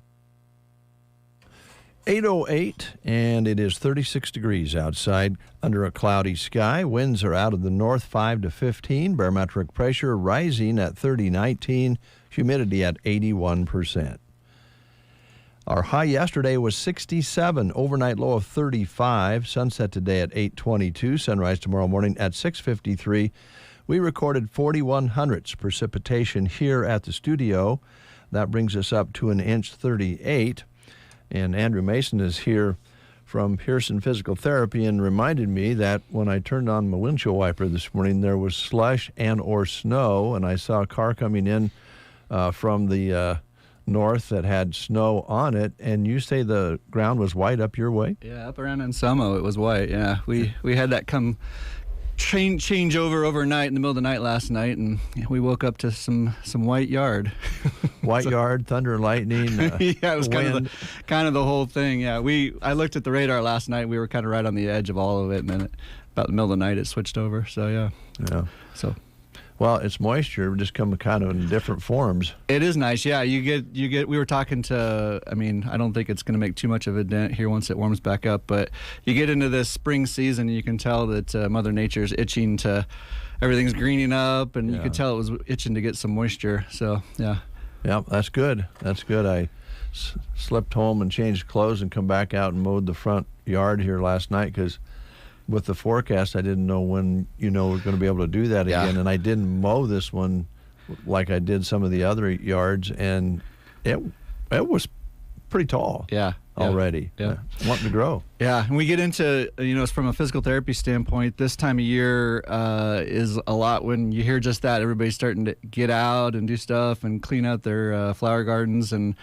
Speaker 1: 8:08, and it is 36 degrees outside under a cloudy sky. Winds are out of the north 5 to 15. Barometric pressure rising at 3019. Humidity at 81%. Our high yesterday was 67. Overnight low of 35. Sunset today at 8:22. Sunrise tomorrow morning at 6:53. We recorded 41 hundredths precipitation here at the studio. That brings us up to 1 inch 38. And Andrew Mason is here from Pearson Physical Therapy and reminded me that when I turned on my windshield wiper this morning, there was slush and or snow, and I saw a car coming in from the north that had snow on it, and you say the ground was white up your way?
Speaker 18: Yeah, up around Anselmo, it was white, yeah. We had that change over overnight in the middle of the night last night, and we woke up to some white yard.
Speaker 1: White yard, thunder and lightning.
Speaker 18: Yeah, it was kind of the whole thing. Yeah, I looked at the radar last night. We were kind of right on the edge of all of it, and then about the middle of the night it switched over. So yeah.
Speaker 1: So Well, it's moisture just come kind of in different forms.
Speaker 18: It is nice, yeah. You get. We were talking to. I mean, I don't think it's going to make too much of a dent here once it warms back up. But you get into this spring season, and you can tell that Mother Nature's itching to. Everything's greening up, and you could tell it was itching to get some moisture. So yeah.
Speaker 1: Yeah, that's good. That's good. I slipped home and changed clothes and come back out and mowed the front yard here last night because. With the forecast, I didn't know when, we're going to be able to do that again. And I didn't mow this one like I did some of the other yards, and it was pretty tall already.
Speaker 18: Yeah.
Speaker 1: Wanting to grow.
Speaker 18: Yeah, and we get into, from a physical therapy standpoint, this time of year is a lot when you hear just that. Everybody's starting to get out and do stuff and clean out their flower gardens and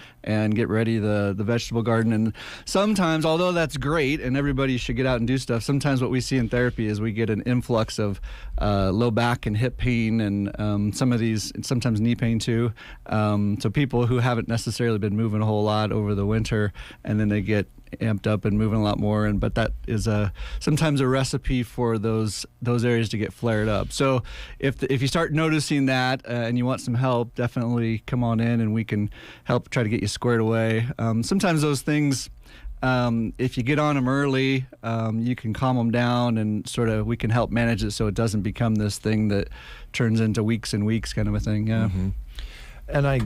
Speaker 18: get ready the vegetable garden. And sometimes, although that's great and everybody should get out and do stuff, sometimes what we see in therapy is we get an influx of low back and hip pain and sometimes knee pain too. So people who haven't necessarily been moving a whole lot over the winter, and then they get amped up and moving a lot more, but that is sometimes a recipe for those areas to get flared up. So if you start noticing that and you want some help, definitely come on in and we can help try to get you squared away. Sometimes those things, if you get on them early, you can calm them down and we can help manage it so it doesn't become this thing that turns into weeks and weeks kind of a thing. Yeah.
Speaker 1: Mm-hmm. And I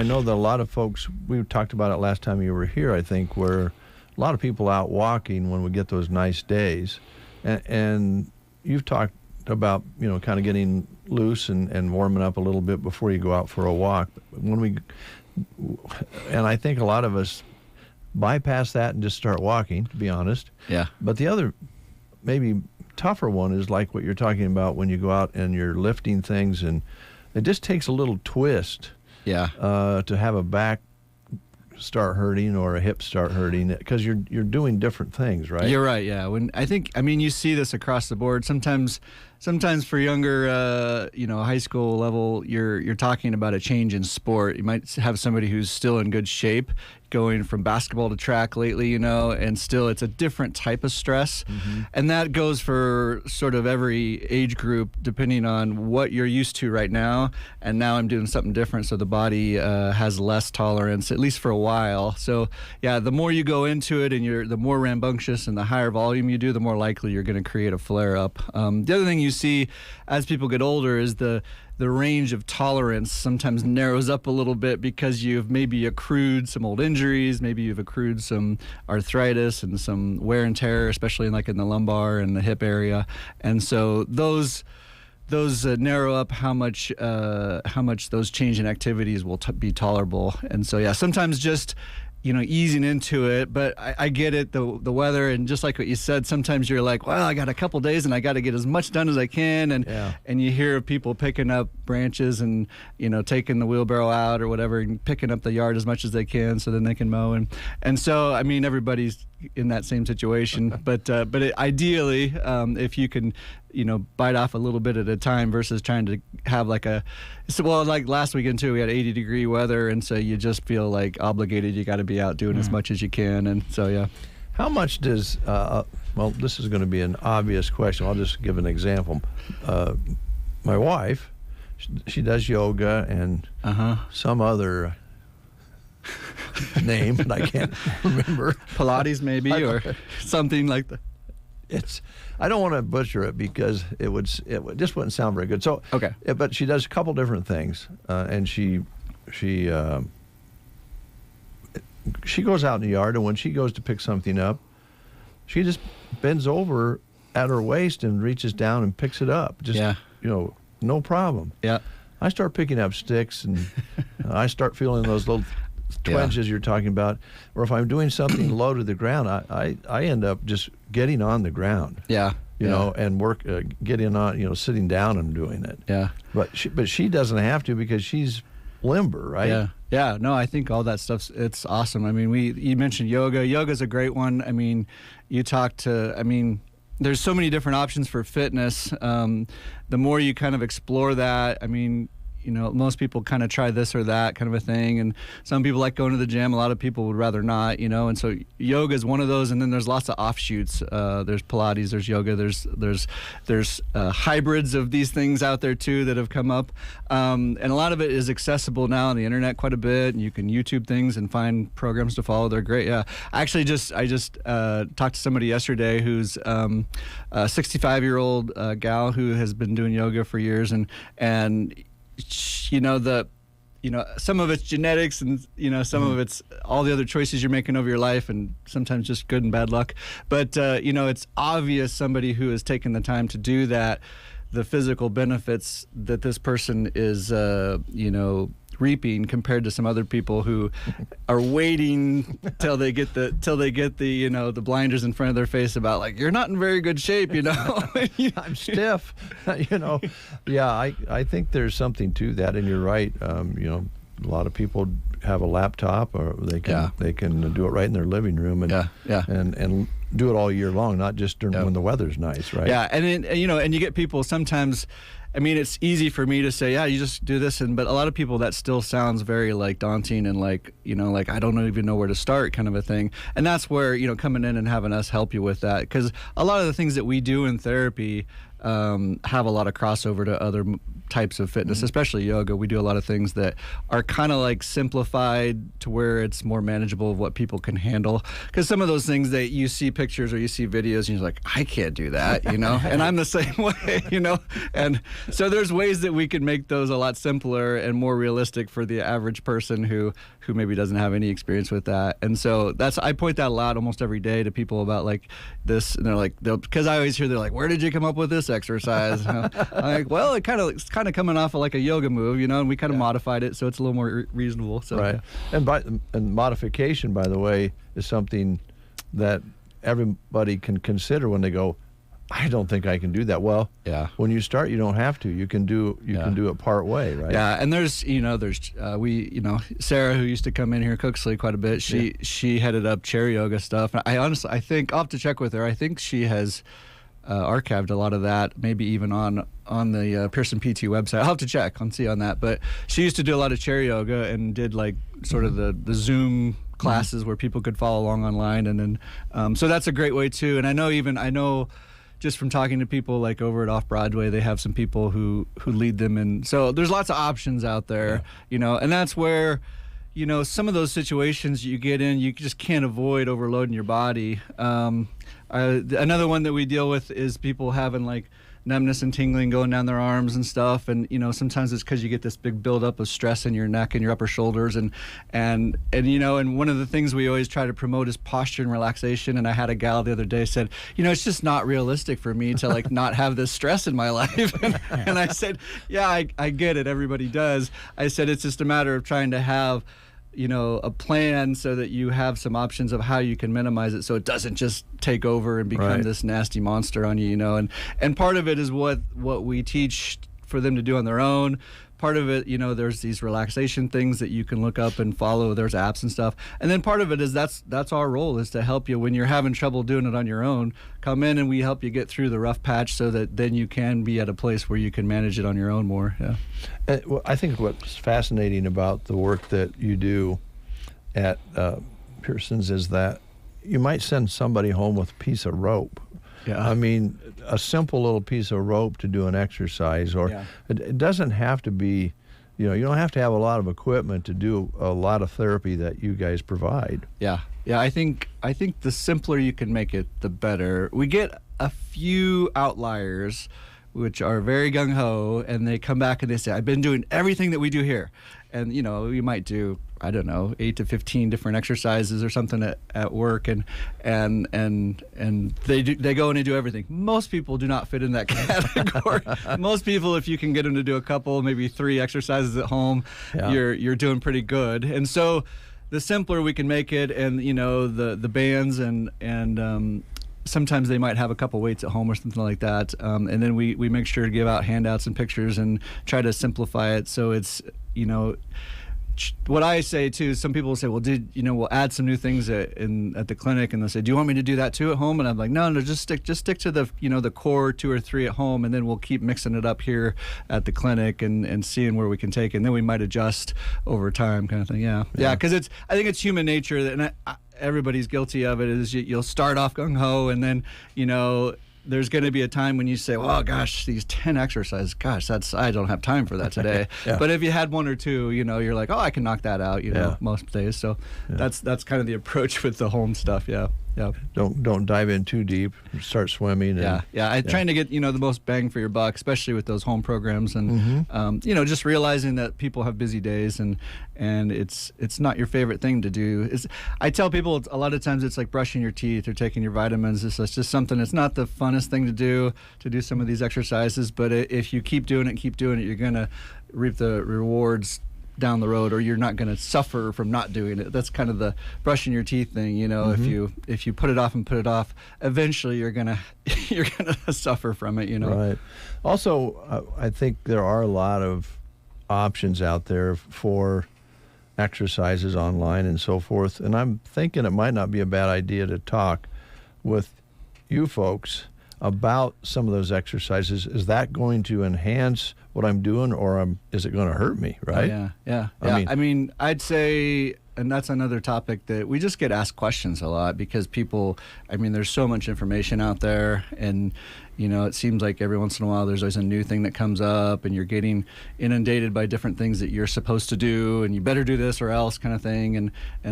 Speaker 1: know that a lot of folks, we talked about it last time you were here, I think, where a lot of people out walking when we get those nice days. And you've talked about, kind of getting loose and warming up a little bit before you go out for a walk. And I think a lot of us bypass that and just start walking, to be honest.
Speaker 18: Yeah.
Speaker 1: But the other maybe tougher one is like what you're talking about when you go out and you're lifting things, and it just takes a little twist.
Speaker 18: Yeah.
Speaker 1: To have a back start hurting or a hip start hurting because you're doing different things, right?
Speaker 18: You're right. Yeah. You see this across the board. Sometimes for younger, high school level, you're talking about a change in sport. You might have somebody who's still in good shape, going from basketball to track lately, and still it's a different type of stress. Mm-hmm. And that goes for sort of every age group, depending on what you're used to right now. And now I'm doing something different, so the body has less tolerance, at least for a while. So yeah, the more you go into it and the more rambunctious and the higher volume you do, the more likely you're going to create a flare up. The other thing you see as people get older is the range of tolerance sometimes narrows up a little bit because you've maybe accrued some old injuries, maybe you've accrued some arthritis and some wear and tear, especially in the lumbar and the hip area. And so those narrow up how much those change in activities will be tolerable. And so yeah, sometimes just easing into it, but I get it, the weather, and just like what you said, sometimes you're like, well, I got a couple days and I got to get as much done as I can, and you hear people picking up branches and taking the wheelbarrow out or whatever and picking up the yard as much as they can so then they can mow, and so everybody's in that same situation, but ideally, if you can bite off a little bit at a time versus trying to have like last weekend too, we had 80-degree weather, and so you just feel like obligated. You got to be out doing as much as you can, and so yeah.
Speaker 1: How much does this is going to be an obvious question. I'll just give an example. My wife, she does yoga and some other name, and I can't remember.
Speaker 18: Pilates maybe, or something like that.
Speaker 1: I don't want to butcher it because it just wouldn't sound very good. So
Speaker 18: okay,
Speaker 1: but she does a couple different things, and she goes out in the yard, and when she goes to pick something up, she just bends over at her waist and reaches down and picks it up. No problem.
Speaker 18: Yeah.
Speaker 1: I start picking up sticks, and I start feeling those little twinges you're talking about, or if I'm doing something low to the ground, I end up just getting on the ground.
Speaker 18: Yeah.
Speaker 1: And getting on, sitting down and doing it.
Speaker 18: Yeah.
Speaker 1: But she doesn't have to because she's limber, right?
Speaker 18: Yeah. Yeah. No, I think all that stuff's, it's awesome. You mentioned yoga. Yoga's a great one. You talk to, there's so many different options for fitness. The more you kind of explore that, most people kind of try this or that kind of a thing, and some people like going to the gym. A lot of people would rather not, and so yoga is one of those. And then there's lots of offshoots. There's Pilates, there's yoga, there's hybrids of these things out there too that have come up, and a lot of it is accessible now on the internet quite a bit. And you can YouTube things and find programs to follow. They're great. Yeah, actually, I just talked to somebody yesterday who's a 65-year-old gal who has been doing yoga for years, and some of it's genetics, and some of it's all the other choices you're making over your life, and sometimes just good and bad luck. But it's obvious somebody who has taken the time to do that, the physical benefits that this person is reaping compared to some other people who are waiting till they get the blinders in front of their face about, like, you're not in very good shape,
Speaker 1: I'm stiff. Yeah, I think there's something to that, and you're right. A lot of people have a laptop, or they can do it right in their living room, and do it all year long, not just during when the weather's nice, right?
Speaker 18: Yeah, and you get people sometimes. I mean, it's easy for me to say, yeah, you just do this, but a lot of people that still sounds very like daunting and like I don't even know where to start kind of a thing. And that's where, coming in and having us help you with that, because a lot of the things that we do in therapy have a lot of crossover to other types of fitness, especially yoga. We do a lot of things that are kind of like simplified to where it's more manageable of what people can handle. Because some of those things that you see pictures or you see videos and you're like, I can't do that, and I'm the same way, And so there's ways that we can make those a lot simpler and more realistic for the average person who maybe doesn't have any experience with that. And so I point that a lot almost every day to people about like this, and they're like, because I always hear, they're like, where did you come up with this exercise? I'm like, well, it's kind of coming off of like a yoga move, and we kind of modified it so it's a little more reasonable. So.
Speaker 1: Right. And modification, by the way, is something that everybody can consider when they go, I don't think I can do that. Well, when you start, you don't have to. You can do it part way, right?
Speaker 18: Yeah, and there's Sarah, who used to come in here at Cooksley quite a bit. She headed up chair yoga stuff. I think I'll have to check with her. I think she has archived a lot of that, maybe even on the Pearson PT website. I'll have to check and see on that. But she used to do a lot of chair yoga and did like sort of the Zoom classes where people could follow along online, and then so that's a great way too. And I know just from talking to people like over at Off Broadway, they have some people who lead them, and so there's lots of options out there, and that's where some of those situations you get in, you just can't avoid overloading your body. Another one that we deal with is people having like numbness and tingling going down their arms and stuff, and sometimes it's because you get this big buildup of stress in your neck and your upper shoulders, and one of the things we always try to promote is posture and relaxation. And I had a gal the other day said, it's just not realistic for me to like not have this stress in my life, and I said, yeah, I get it, everybody does. I said it's just a matter of trying to have a plan so that you have some options of how you can minimize it so it doesn't just take over and become this nasty monster on you, and part of it is what we teach for them to do on their own. Part of it, there's these relaxation things that you can look up and follow. There's apps and stuff. And then part of it is that's our role, is to help you when you're having trouble doing it on your own. Come in and we help you get through the rough patch so that then you can be at a place where you can manage it on your own more. Yeah.
Speaker 1: I think what's fascinating about the work that you do at Pearson's is that you might send somebody home with a piece of rope. Yeah. I mean, a simple little piece of rope to do an exercise, or it doesn't have to be, you don't have to have a lot of equipment to do a lot of therapy that you guys provide.
Speaker 18: Yeah. I think the simpler you can make it, the better. We get a few outliers which are very gung-ho, and they come back and they say, I've been doing everything that we do here. And, we might do, 8 to 15 different exercises or something at work, and they go in and do everything. Most people do not fit in that category. Most people, if you can get them to do a couple, maybe 3 exercises at home, you're doing pretty good. And so the simpler we can make it, and the bands and sometimes they might have a couple weights at home or something like that, and then we make sure to give out handouts and pictures and try to simplify it so it's what I say too, some people will say, well, we'll add some new things at the clinic, and they'll say, do you want me to do that too at home? And I'm like, no, just stick to the the core 2 or 3 at home, and then we'll keep mixing it up here at the clinic and seeing where we can take it, and then we might adjust over time, kind of thing. Yeah, because I think it's human nature, and everybody's guilty of it. Is you'll start off gung ho, and then there's going to be a time when you say, well, gosh, these 10 exercises, gosh, I don't have time for that today. But if you had 1 or 2, you're like, oh, I can knock that out, most days. So that's kind of the approach with the home stuff. Yeah.
Speaker 1: Don't dive in too deep. Start swimming.
Speaker 18: I'm trying to get the most bang for your buck, especially with those home programs, and just realizing that people have busy days, and it's not your favorite thing to do. I tell people a lot of times it's like brushing your teeth or taking your vitamins. It's just something. It's not the funnest thing to do some of these exercises, but if you keep doing it, you're gonna reap the rewards down the road, or you're not going to suffer from not doing it. That's kind of the brushing your teeth thing, if you put it off, eventually you're going to suffer from it,
Speaker 1: Right. Also, I think there are a lot of options out there for exercises online and so forth, and I'm thinking it might not be a bad idea to talk with you folks about some of those exercises. Is that going to enhance what I'm doing, or is it going to hurt me, right?
Speaker 18: Yeah. I mean, I'd say, and that's another topic that we just get asked questions a lot, because people, there's so much information out there, and it seems like every once in a while there's always a new thing that comes up, and you're getting inundated by different things that you're supposed to do, and you better do this or else kind of thing, and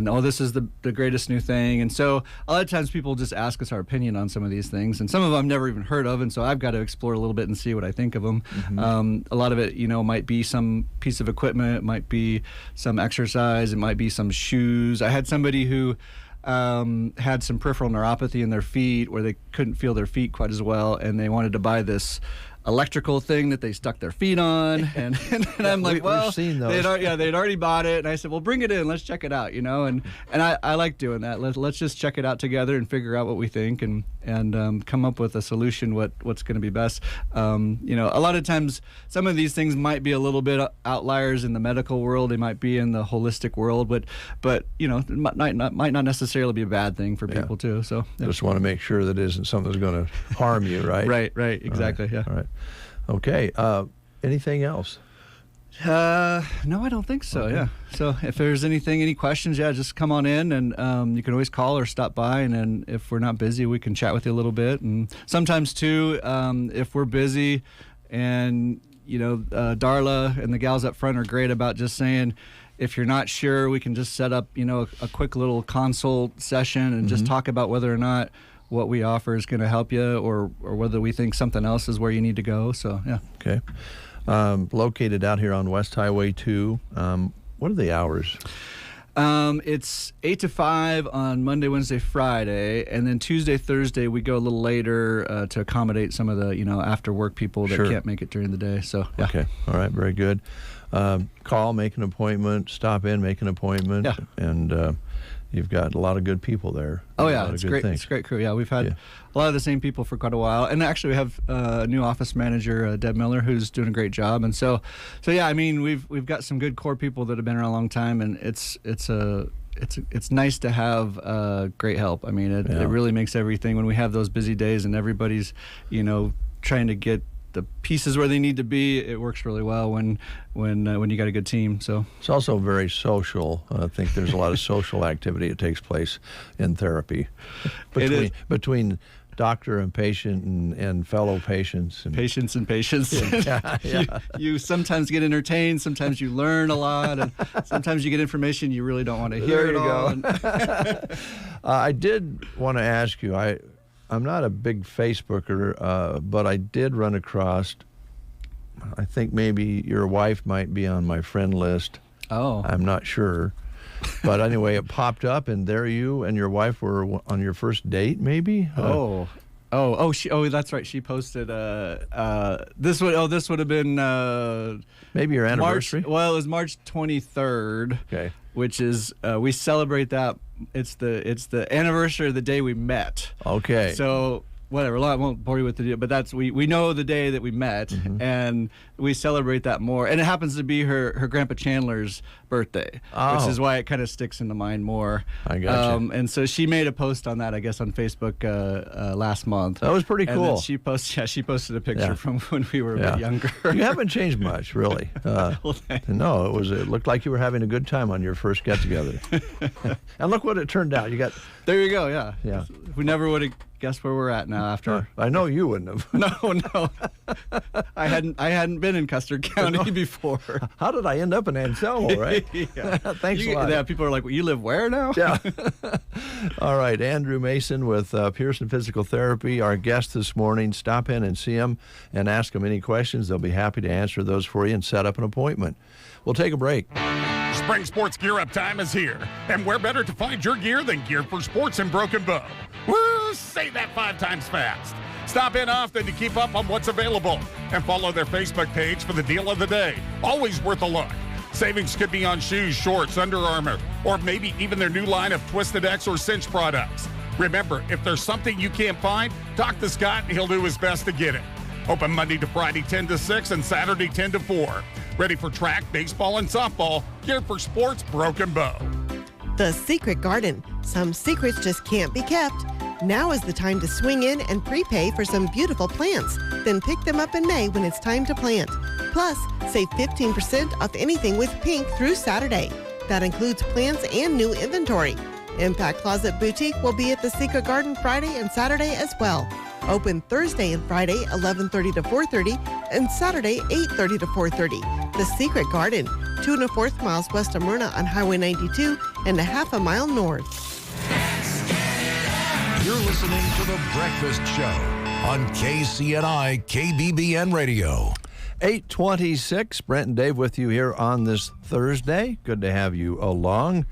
Speaker 18: oh, this is the greatest new thing. And so a lot of times people just ask us our opinion on some of these things, and some of them I've never even heard of, and so I've got to explore a little bit and see what I think of them. A lot of it, might be some piece of equipment, it might be some exercise, it might be some shoes. I had somebody who had some peripheral neuropathy in their feet, where they couldn't feel their feet quite as well, and they wanted to buy this electrical thing that they stuck their feet on, and I'm like, well,
Speaker 1: we've seen those.
Speaker 18: they'd already bought it, and I said, well, bring it in, let's check it out, and I like doing that. Let's just check it out together and figure out what we think, and come up with a solution, what's going to be best. A lot of times some of these things might be a little bit outliers in the medical world, they might be in the holistic world, but it might not necessarily be a bad thing for people too. So
Speaker 1: just want to make sure that it isn't something that's going to harm you, right?
Speaker 18: Right, exactly.
Speaker 1: All right. Okay. Anything else?
Speaker 18: No, I don't think so.
Speaker 1: Okay.
Speaker 18: Yeah. So if there's any questions, just come on in, and you can always call or stop by, and then if we're not busy, we can chat with you a little bit. And sometimes too, if we're busy, and Darla and the gals up front are great about just saying, if you're not sure, we can just set up a quick little consult session and just talk about whether or not what we offer is going to help you, or whether we think something else is where you need to go. So yeah.
Speaker 1: Okay. Located out here on West Highway 2. What are the hours?
Speaker 18: It's 8 to 5 on Monday, Wednesday, Friday, and then Tuesday, Thursday we go a little later to accommodate some of the after work people that can't make it during the day. So yeah.
Speaker 1: Okay. All right. Very good. Call, make an appointment, stop in, make an appointment, and you've got a lot of good people there.
Speaker 18: Oh yeah, it's great. It's a great crew. Yeah, we've had a lot of the same people for quite a while, and actually we have a new office manager, Deb Miller, who's doing a great job. And so yeah, we've got some good core people that have been around a long time, and it's nice to have great help. It really makes everything, when we have those busy days and everybody's trying to get the pieces where they need to be, it works really well when you got a good team. So
Speaker 1: it's also very social. I think there's a lot of social activity that takes place in therapy between doctor and patient and fellow patients.
Speaker 18: Patients. You sometimes get entertained, sometimes you learn a lot, and sometimes you get information you really don't want to hear at all.
Speaker 1: I did want to ask you, I'm not a big Facebooker, but I did run across, I think maybe your wife might be on my friend list.
Speaker 18: Oh.
Speaker 1: I'm not sure. But anyway, it popped up, and there you and your wife were on your first date, maybe?
Speaker 18: That's right. She posted this would have been
Speaker 1: maybe your anniversary.
Speaker 18: It was March 23rd.
Speaker 1: Okay.
Speaker 18: Which is we celebrate that. It's the anniversary of the day we met.
Speaker 1: Okay.
Speaker 18: So whatever. I won't bore you with the deal, but that's we know the day that we met, and we celebrate that more. And it happens to be her Grandpa Chandler's birthday, which is why it kind of sticks in the mind more.
Speaker 1: I got you.
Speaker 18: And so she made a post on that, I guess, on Facebook last month.
Speaker 1: That was pretty cool.
Speaker 18: And then she posted a picture from when we were a bit younger.
Speaker 1: You haven't changed much, really. No, it looked like you were having a good time on your first get together. And look what it turned out.
Speaker 18: There you go. Yeah.
Speaker 1: Yeah.
Speaker 18: We never would have guessed where we're at now after.
Speaker 1: I know you wouldn't have.
Speaker 18: No. I hadn't been in Custer County before.
Speaker 1: How did I end up in Anselmo, right? Thanks a lot.
Speaker 18: Yeah, people are like, well, you live where now?
Speaker 1: Yeah. All right, Andrew Mason with Pearson Physical Therapy, our guest this morning. Stop in and see him and ask them any questions. They'll be happy to answer those for you and set up an appointment. We'll take a break.
Speaker 19: Spring Sports Gear Up time is here, and where better to find your gear than Gear for Sports in Broken Bow? Woo! Say that 5 times fast. Stop in often to keep up on what's available, and follow their Facebook page for the deal of the day. Always worth a look. Savings could be on shoes, shorts, Under Armour, or maybe even their new line of Twisted X or Cinch products. Remember, if there's something you can't find, talk to Scott and he'll do his best to get it. Open Monday to Friday 10 to 6 and Saturday 10 to 4. Ready for track, baseball, and softball. Gear for Sports, Broken Bow.
Speaker 20: The Secret Garden. Some secrets just can't be kept. Now is the time to swing in and prepay for some beautiful plants. Then pick them up in May when it's time to plant. Plus, save 15% off anything with pink through Saturday. That includes plants and new inventory. Impact Closet Boutique will be at the Secret Garden Friday and Saturday as well. Open Thursday and Friday, 11:30 to 4:30, and Saturday, 8:30 to 4:30. The Secret Garden, 2 1/4 miles west of Myrna on Highway 92 and a half a mile north.
Speaker 3: You're listening to The Breakfast Show on KCNI KBBN Radio.
Speaker 1: 8:26, Brent and Dave with you here on this Thursday. Good to have you along.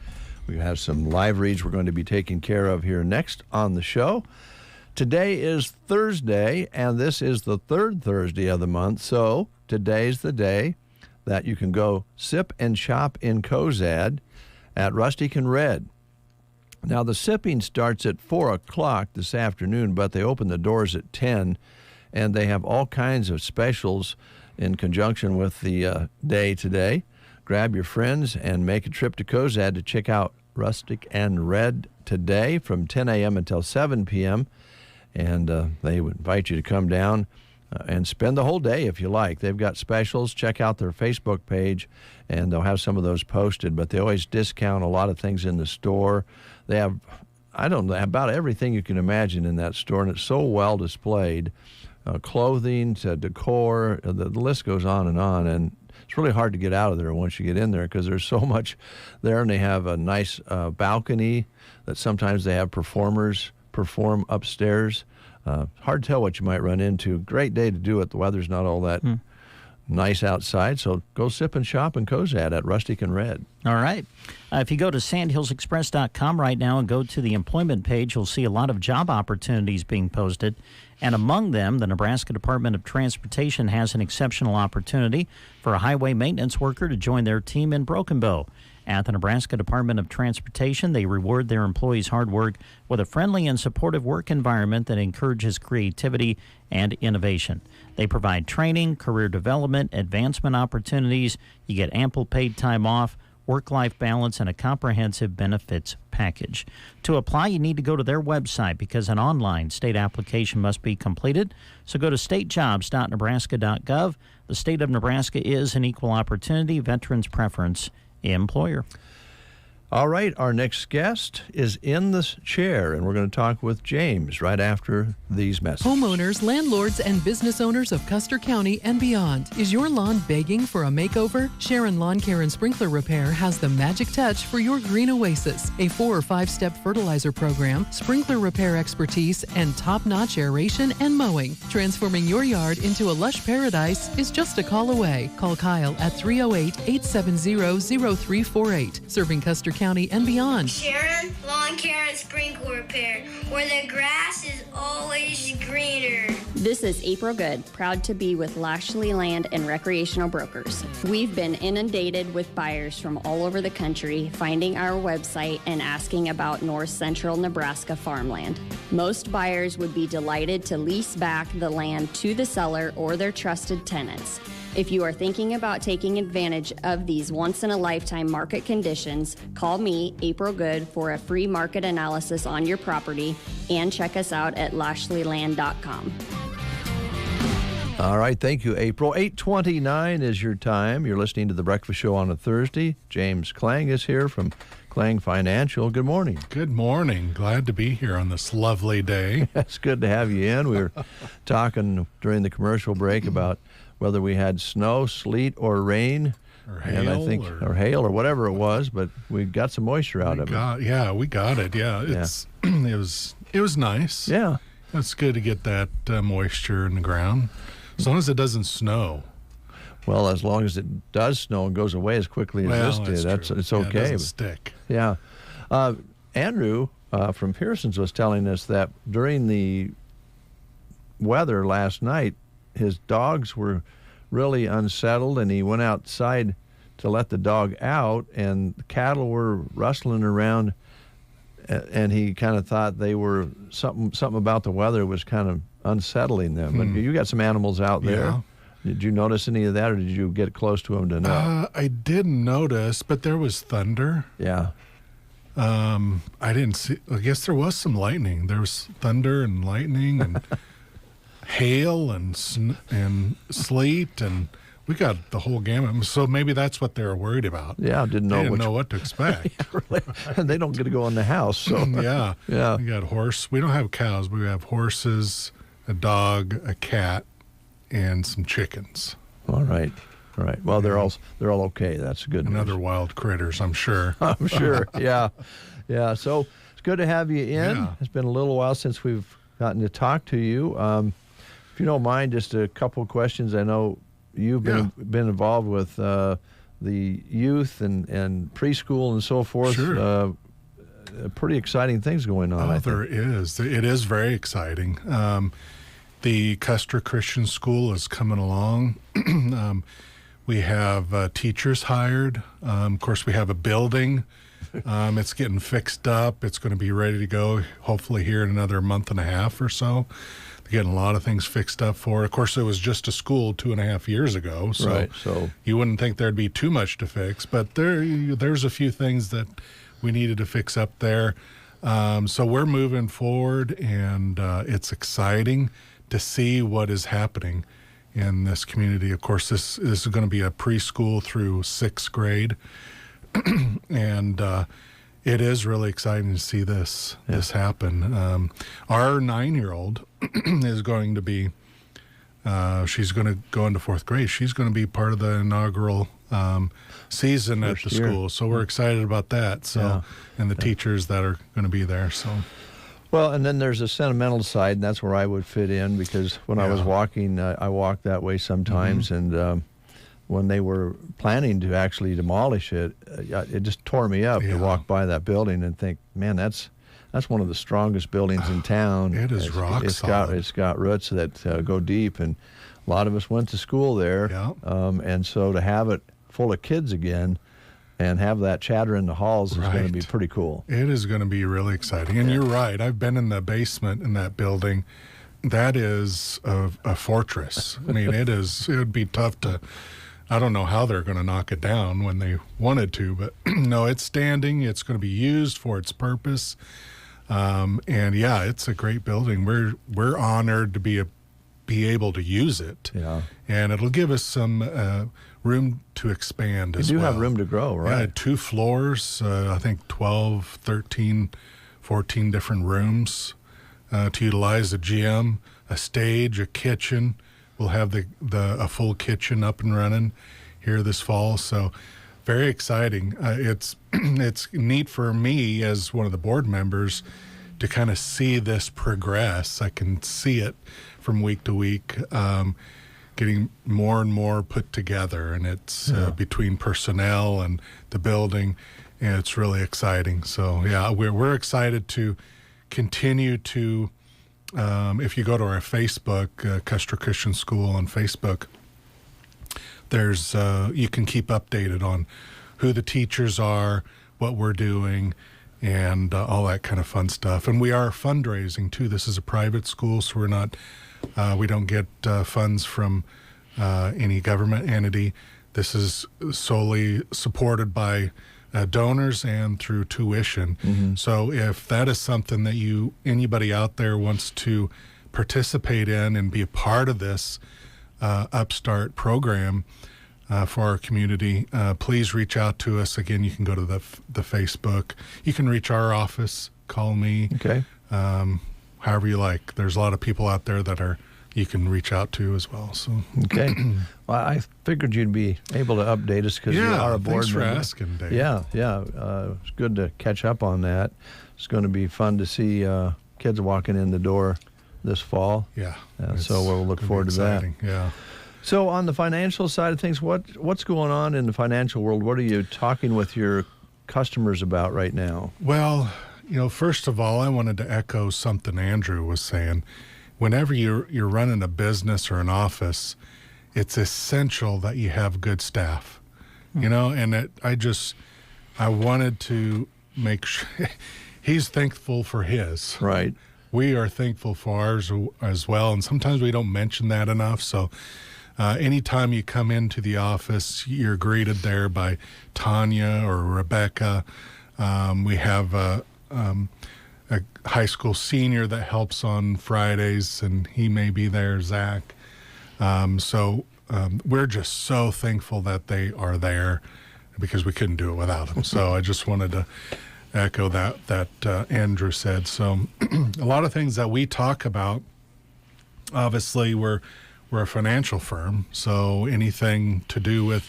Speaker 1: We have some live reads we're going to be taking care of here next on the show. Today is Thursday, and this is the third Thursday of the month, so today's the day that you can go sip and shop in Cozad at Rustic and Red. Now, the sipping starts at 4 o'clock this afternoon, but they open the doors at 10, and they have all kinds of specials in conjunction with the day today. Grab your friends and make a trip to Cozad to check out Rustic and Red today from 10 a.m. until 7 p.m., and they would invite you to come down and spend the whole day if you like. They've got specials. Check out their Facebook page, and they'll have some of those posted, but they always discount a lot of things in the store. They have, about everything you can imagine in that store, and it's so well displayed. Clothing to decor, the list goes on, and it's really hard to get out of there once you get in there because there's so much there, and they have a nice balcony that sometimes they have performers perform upstairs. Hard to tell what you might run into. Great day to do it. The weather's not all that nice outside, so go sip and shop in Cozad at Rustic and Red.
Speaker 2: All right. If you go to sandhillsexpress.com right now and go to the employment page, you'll see a lot of job opportunities being posted. And among them, the Nebraska Department of Transportation has an exceptional opportunity for a highway maintenance worker to join their team in Broken Bow. At the Nebraska Department of Transportation, they reward their employees' hard work with a friendly and supportive work environment that encourages creativity and innovation. They provide training, career development, advancement opportunities. You get ample paid time off, work-life balance, and a comprehensive benefits package. To apply, you need to go to their website because an online state application must be completed. So go to statejobs.nebraska.gov. The state of Nebraska is an equal opportunity, veterans preference employer.
Speaker 1: All right, our next guest is in this chair, and we're going to talk with James right after these messages.
Speaker 5: Homeowners, landlords, and business owners of Custer County and beyond. Is your lawn begging for a makeover? Sharon Lawn Care and Sprinkler Repair has the magic touch for your green oasis. A 4 or 5-step fertilizer program, sprinkler repair expertise, and top-notch aeration and mowing. Transforming your yard into a lush paradise is just a call away. Call Kyle at 308-870-0348. Serving Custer County and beyond.
Speaker 6: Sharon Lawn Care and Sprinkler Repair, where the grass is always greener.
Speaker 21: This is April Good, proud to be with Lashley Land and Recreational Brokers. We've been inundated with buyers from all over the country finding our website and asking about north central Nebraska farmland. Most buyers would be delighted to lease back the land to the seller or their trusted tenants. If you are thinking about taking advantage of these once-in-a-lifetime market conditions, call me, April Good, for a free market analysis on your property and check us out at lashleyland.com.
Speaker 1: All right, thank you, April. 8:29 is your time. You're listening to The Breakfast Show on a Thursday. James Klang is here from Klang Financial. Good morning.
Speaker 22: Good morning. Glad to be here on this lovely day.
Speaker 1: It's good to have you in. We were talking during the commercial break about whether we had snow, sleet, or rain,
Speaker 22: or
Speaker 1: and I think or hail or whatever it was, but we got some moisture out of it.
Speaker 22: Yeah, we got it. Yeah, it's it was nice.
Speaker 1: Yeah,
Speaker 22: it's good to get that moisture in the ground, as long as it doesn't snow.
Speaker 1: Well, as long as it does snow and goes away as quickly as this did, it's okay.
Speaker 22: It doesn't stick.
Speaker 1: Yeah, Andrew from Pearson's was telling us that during the weather last night, his dogs were really unsettled, and he went outside to let the dog out, and the cattle were rustling around, and he kind of thought they were something about the weather was kind of unsettling them. But you got some animals out there.
Speaker 22: Yeah.
Speaker 1: Did you notice any of that, or did you get close to them to know?
Speaker 22: I didn't notice, but there was thunder.
Speaker 1: Yeah.
Speaker 22: I didn't see. I guess there was some lightning. There was thunder and lightning and hail and sleet, and we got the whole gamut. So maybe that's what they were worried about.
Speaker 1: Yeah,
Speaker 22: didn't know what to expect.
Speaker 1: Yeah, really. And they don't get to go in the house. So
Speaker 22: yeah.
Speaker 1: Yeah.
Speaker 22: We got horse. We don't have cows, but we have horses, a dog, a cat, and some chickens.
Speaker 1: All right. Well, they're all okay. That's good.
Speaker 22: And other wild critters, I'm sure.
Speaker 1: I'm sure. Yeah. So it's good to have you in.
Speaker 22: Yeah.
Speaker 1: It's been a little while since we've gotten to talk to you. If you don't mind, just a couple of questions. I know you've been involved with the youth and preschool and so forth.
Speaker 22: Sure.
Speaker 1: Pretty exciting things going on.
Speaker 22: Oh, there is. It is very exciting. The Custer Christian School is coming along. We have teachers hired. Of course, we have a building. It's getting fixed up. It's going to be ready to go, hopefully here in another month and a half or so. They're getting a lot of things fixed up for it. Of course, it was just a school 2.5 years ago, so you wouldn't think there'd be too much to fix. But there's a few things that we needed to fix up there. So we're moving forward, and it's exciting to see what is happening in this community. Of course, this is going to be a preschool through 6th grade. And it is really exciting to see this happen. Our 9-year-old is going to be, she's going to go into 4th grade. She's going to be part of the inaugural season at the school. So we're excited about that. So, and the teachers that are going to be there. So.
Speaker 1: Well, and then there's a sentimental side, and that's where I would fit in, because when I was walking, I walked that way sometimes, and when they were planning to actually demolish it, it just tore me up to walk by that building and think, man, that's one of the strongest buildings in town.
Speaker 22: It is rock solid.
Speaker 1: It's got roots that go deep, and a lot of us went to school there, and so to have it full of kids again and have that chatter in the halls is going to be pretty cool.
Speaker 22: It is going to be really exciting. And you're right. I've been in the basement in that building. That is a fortress. I mean, it would be tough to, I don't know how they're going to knock it down when they wanted to, but no, it's standing. It's going to be used for its purpose. And it's a great building. We're honored to be able to use it.
Speaker 1: Yeah.
Speaker 22: And it'll give us some room to expand as well.
Speaker 1: You do have room to grow, right?
Speaker 22: Yeah, 2 floors, I think 12, 13, 14 different rooms to utilize: a gym, a stage, a kitchen. We'll have a full kitchen up and running here this fall. So very exciting. It's neat for me as one of the board members to kind of see this progress. I can see it from week to week, getting more and more put together, and it's between personnel and the building, and it's really exciting. So we're excited to continue to if you go to our Facebook, Custer Christian School on Facebook, there's you can keep updated on who the teachers are, what we're doing, and all that kind of fun stuff. And we are fundraising too. This is a private school, so we're not, we don't get funds from any government entity. This is solely supported by donors and through tuition.
Speaker 1: Mm-hmm.
Speaker 22: So if that is something that anybody out there wants to participate in and be a part of this upstart program for our community, please reach out to us. Again, you can go to the Facebook. You can reach our office, call me.
Speaker 1: Okay.
Speaker 22: However you like. There's a lot of people out there that you can reach out to as well. So
Speaker 1: okay. Well, I figured you'd be able to update us because you are a board member.
Speaker 22: Thanks for asking, Dave.
Speaker 1: Yeah. It's good to catch up on that. It's going to be fun to see kids walking in the door this fall.
Speaker 22: Yeah.
Speaker 1: So we'll look forward to that.
Speaker 22: Yeah.
Speaker 1: So on the financial side of things, what's going on in the financial world? What are you talking with your customers about right now?
Speaker 22: Well, first of all, I wanted to echo something Andrew was saying. Whenever you're running a business or an office, it's essential that you have good staff, and I wanted to make sure he's thankful for his.
Speaker 1: Right.
Speaker 22: We are thankful for ours as well, and sometimes we don't mention that enough. So anytime you come into the office, you're greeted there by Tanya or Rebecca. We have a high school senior that helps on Fridays, and he may be there, Zach. So we're just so thankful that they are there because we couldn't do it without them. So I just wanted to echo that Andrew said. So a lot of things that we talk about, obviously we're a financial firm, so anything to do with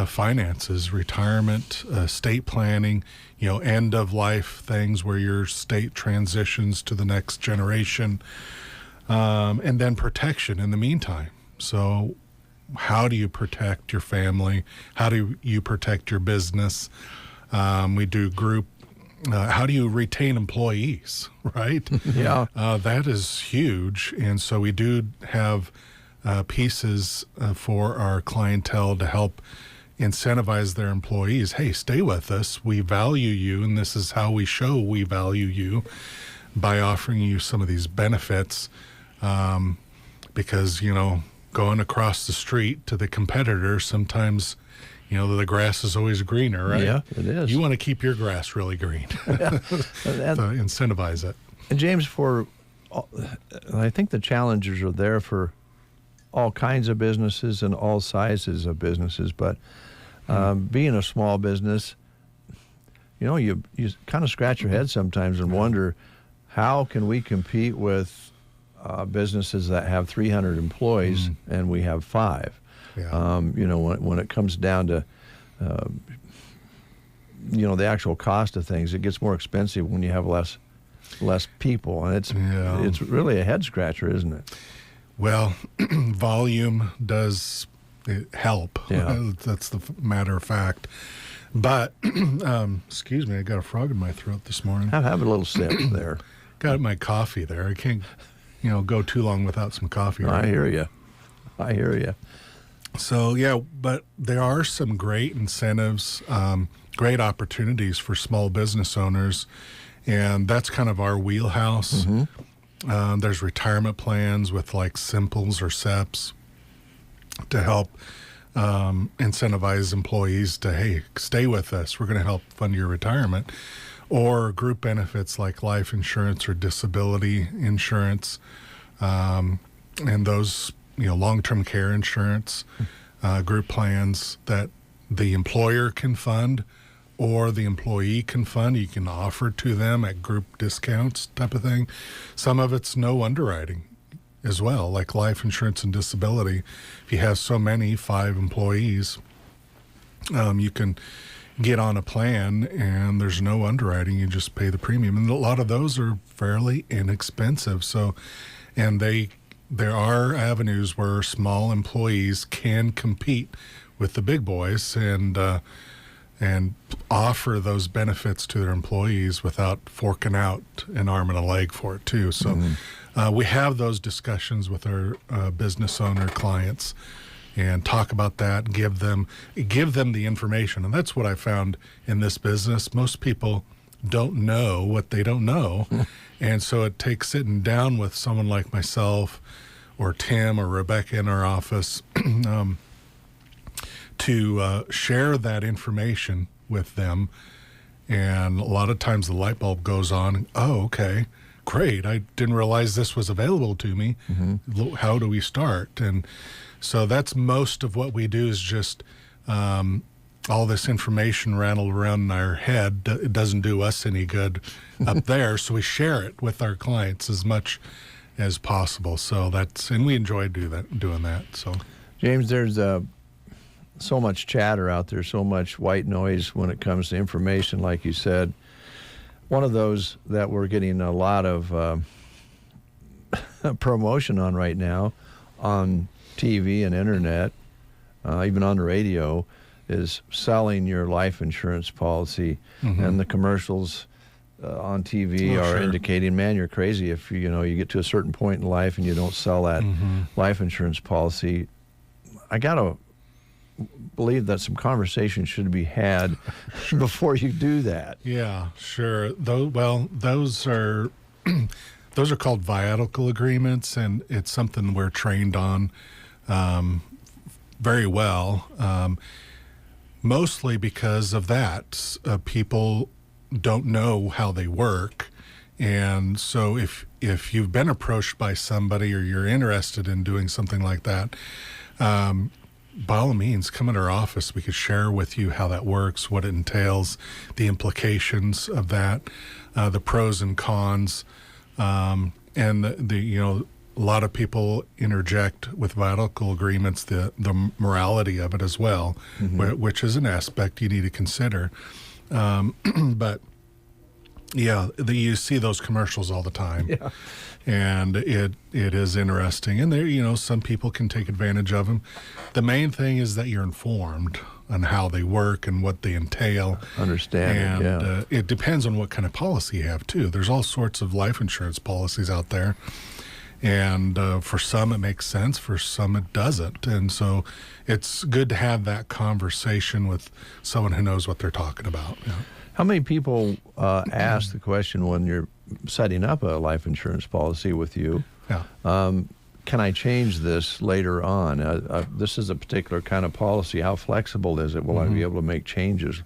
Speaker 22: finances, retirement, estate planning, end of life things where your state transitions to the next generation, and then protection in the meantime. So how do you protect your family? How do you protect your business? We do group. How do you retain employees, right?
Speaker 1: Yeah.
Speaker 22: That is huge. And so we do have pieces for our clientele to help incentivize their employees. Hey, stay with us. We value you, and this is how we show we value you by offering you some of these benefits. Because, going across the street to the competitor, sometimes, the grass is always greener, right?
Speaker 1: Yeah, it is.
Speaker 22: You want to keep your grass really green.
Speaker 1: Yeah.
Speaker 22: So incentivize it.
Speaker 1: And James, I think the challenges are there for all kinds of businesses and all sizes of businesses, but being a small business, you kind of scratch your head sometimes and wonder, how can we compete with businesses that have 300 employees and we have 5?
Speaker 22: Yeah.
Speaker 1: When it comes down to the actual cost of things, it gets more expensive when you have less people, and it's really a head scratcher, isn't it?
Speaker 22: Well, volume does help.
Speaker 1: Yeah.
Speaker 22: That's the matter of fact. But, excuse me, I got a frog in my throat this morning.
Speaker 1: Have a little sip there.
Speaker 22: Got my coffee there. I can't, go too long without some coffee.
Speaker 1: Right? I hear you.
Speaker 22: So, but there are some great incentives, great opportunities for small business owners, and that's kind of our wheelhouse.
Speaker 1: Mm-hmm.
Speaker 22: There's retirement plans with like Simples or SEPs to help incentivize employees to, hey, stay with us. We're going to help fund your retirement. Or group benefits like life insurance or disability insurance, and those, long-term care insurance, group plans that the employer can fund or the employee can fund. You can offer to them at group discounts type of thing. Some of it's no underwriting as well, like life insurance and disability. If you have so many, 5 employees, you can get on a plan and there's no underwriting. You just pay the premium. And a lot of those are fairly inexpensive. So, and there are avenues where small employees can compete with the big boys and offer those benefits to their employees without forking out an arm and a leg for it too. So we have those discussions with our business owner clients and talk about that, give them the information. And that's what I found in this business. Most people don't know what they don't know. And so it takes sitting down with someone like myself or Tim or Rebecca in our office to share that information with them. And a lot of times the light bulb goes on. Oh, okay, great. I didn't realize this was available to me. Mm-hmm. How do we start? And so that's most of what we do is just all this information rattled around in our head. It doesn't do us any good up there. So we share it with our clients as much as possible. So and we enjoy doing that. So,
Speaker 1: James, there's so much chatter out there, so much white noise when it comes to information, like you said. One of those that we're getting a lot of promotion on right now on TV and internet, even on the radio, is selling your life insurance policy. Mm-hmm. And the commercials on TV are indicating, man, you're crazy if you get to a certain point in life and you don't sell that life insurance policy. I gotta believe that some conversation should be had before you do that.
Speaker 22: Yeah, sure. Those are called viatical agreements, and it's something we're trained on very well. Mostly because of that, people don't know how they work, and so if you've been approached by somebody or you're interested in doing something like that, by all means, come in our office. We could share with you how that works, what it entails, the implications of that, the pros and cons, and a lot of people interject with viatical agreements the morality of it as well, which is an aspect you need to consider. But yeah, you see those commercials all the time. Yeah. And it is interesting. And there, some people can take advantage of them. The main thing is that you're informed on how they work and what they entail.
Speaker 1: Understand
Speaker 22: and it depends on what kind of policy you have, too. There's all sorts of life insurance policies out there. And for some it makes sense, for some it doesn't. And so it's good to have that conversation with someone who knows what they're talking about. Yeah.
Speaker 1: How many people ask the question when you're setting up a life insurance policy with you, can I change this later on? This is a particular kind of policy. How flexible is it? Will I be able to make changes?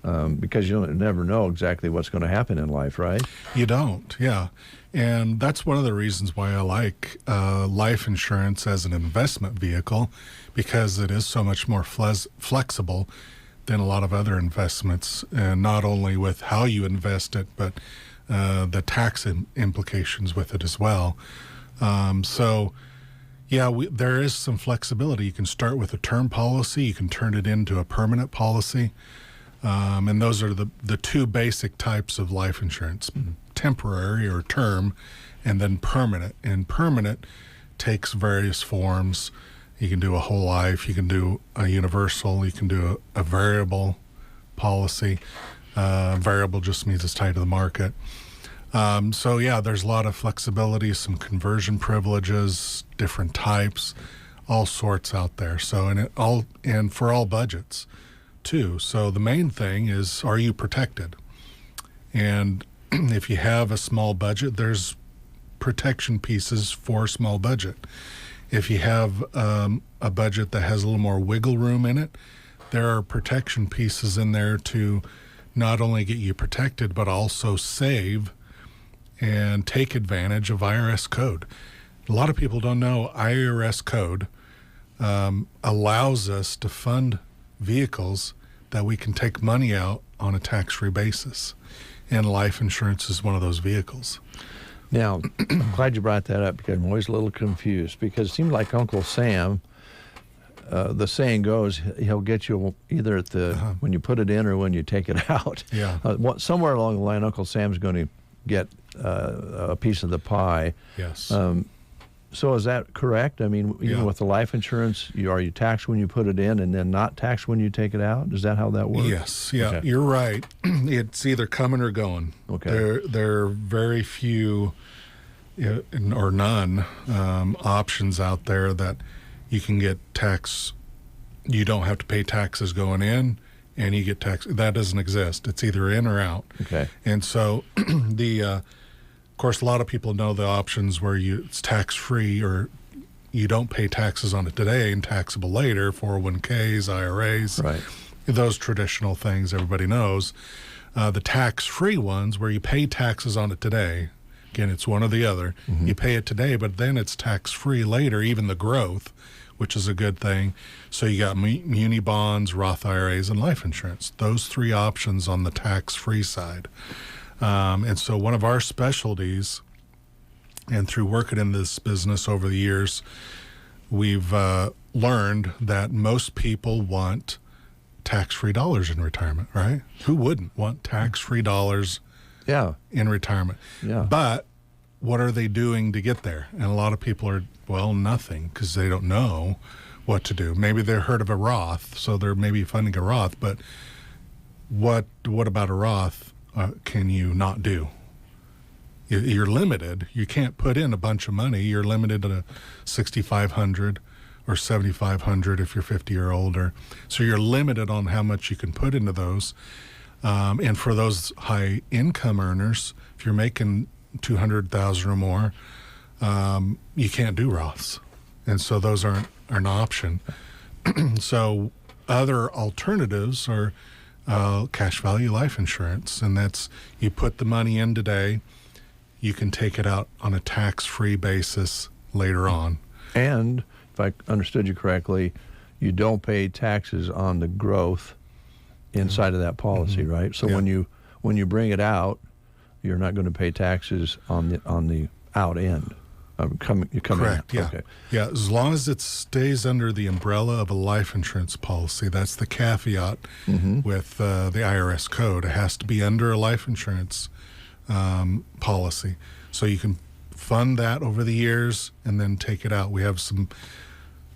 Speaker 1: Because you'll never know exactly what's going to happen in life, right?
Speaker 22: You don't, yeah. And that's one of the reasons why I like life insurance as an investment vehicle, because it is so much more flexible than a lot of other investments, and not only with how you invest it, but the tax implications with it as well. There is some flexibility. You can start with a term policy. You can turn it into a permanent policy. And those are the two basic types of life insurance, temporary or term, and then permanent. And permanent takes various forms. You can do a whole life, you can do a universal, you can do a variable policy. Variable just means it's tied to the market. There's a lot of flexibility, some conversion privileges, different types, all sorts out there. So, and for all budgets too. So the main thing is, are you protected? And if you have a small budget, there's protection pieces for a small budget. If you have a budget that has a little more wiggle room in it, there are protection pieces in there to not only get you protected, but also save and take advantage of IRS code. A lot of people don't know IRS code allows us to fund vehicles that we can take money out on a tax-free basis. And life insurance is one of those vehicles.
Speaker 1: Now, I'm glad you brought that up, because I'm always a little confused, because it seems like Uncle Sam, the saying goes, he'll get you either at the when you put it in or when you take it out.
Speaker 22: Yeah.
Speaker 1: Somewhere along the line, Uncle Sam's going to get a piece of the pie.
Speaker 22: Yes.
Speaker 1: So is that correct? I mean, even with the life insurance, are you taxed when you put it in and then not taxed when you take it out? Is that how that works?
Speaker 22: Yes. Yeah, okay. You're right. It's either coming or going.
Speaker 1: Okay.
Speaker 22: There are very few or none options out there that you can get tax. You don't have to pay taxes going in, and you get tax. That doesn't exist. It's either in or out.
Speaker 1: Okay.
Speaker 22: And so of course, a lot of people know the options where it's tax-free or you don't pay taxes on it today and taxable later, 401ks, IRAs,
Speaker 1: right?
Speaker 22: Those traditional things everybody knows. The tax-free ones where you pay taxes on it today, again, it's one or the other.
Speaker 1: Mm-hmm.
Speaker 22: You pay it today, but then it's tax-free later, even the growth, which is a good thing. So you got muni bonds, Roth IRAs, and life insurance. Those three options on the tax-free side. And so one of our specialties, and through working in this business over the years, we've learned that most people want tax-free dollars in retirement, right? Who wouldn't want tax-free dollars in retirement?
Speaker 1: Yeah.
Speaker 22: But what are they doing to get there? And a lot of people are, nothing, because they don't know what to do. Maybe they've heard of a Roth, so they're maybe funding a Roth, but what about a Roth can you not do? You're limited. You can't put in a bunch of money. You're limited to $6,500 or $7,500 if you're 50 or older. So you're limited on how much you can put into those. And for those high income earners, if you're making $200,000 or more, you can't do Roths, and so those aren't an option. So other alternatives are cash value life insurance, and that's you put the money in today. You can take it out on a tax-free basis later on.
Speaker 1: And if I understood you correctly, you don't pay taxes on the growth inside of that policy,
Speaker 22: Mm-hmm.
Speaker 1: right? So when you bring it out, you're not going to pay taxes on the out end. You're coming
Speaker 22: Correct.
Speaker 1: out.
Speaker 22: Yeah.
Speaker 1: Okay.
Speaker 22: Yeah. As long as it stays under the umbrella of a life insurance policy, that's the caveat with the IRS code. It has to be under a life insurance policy, so you can fund that over the years and then take it out. We have some,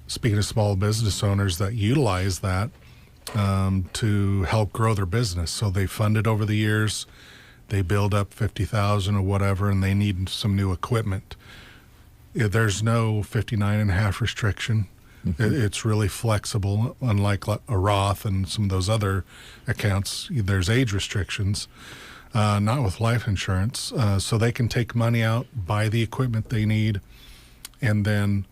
Speaker 22: speaking of small business owners, that utilize that to help grow their business. So they fund it over the years. They build up $50,000 or whatever, and they need some new equipment. There's no 59.5 restriction. It's really flexible, unlike a Roth and some of those other accounts. There's age restrictions, not with life insurance. So they can take money out, buy the equipment they need, and then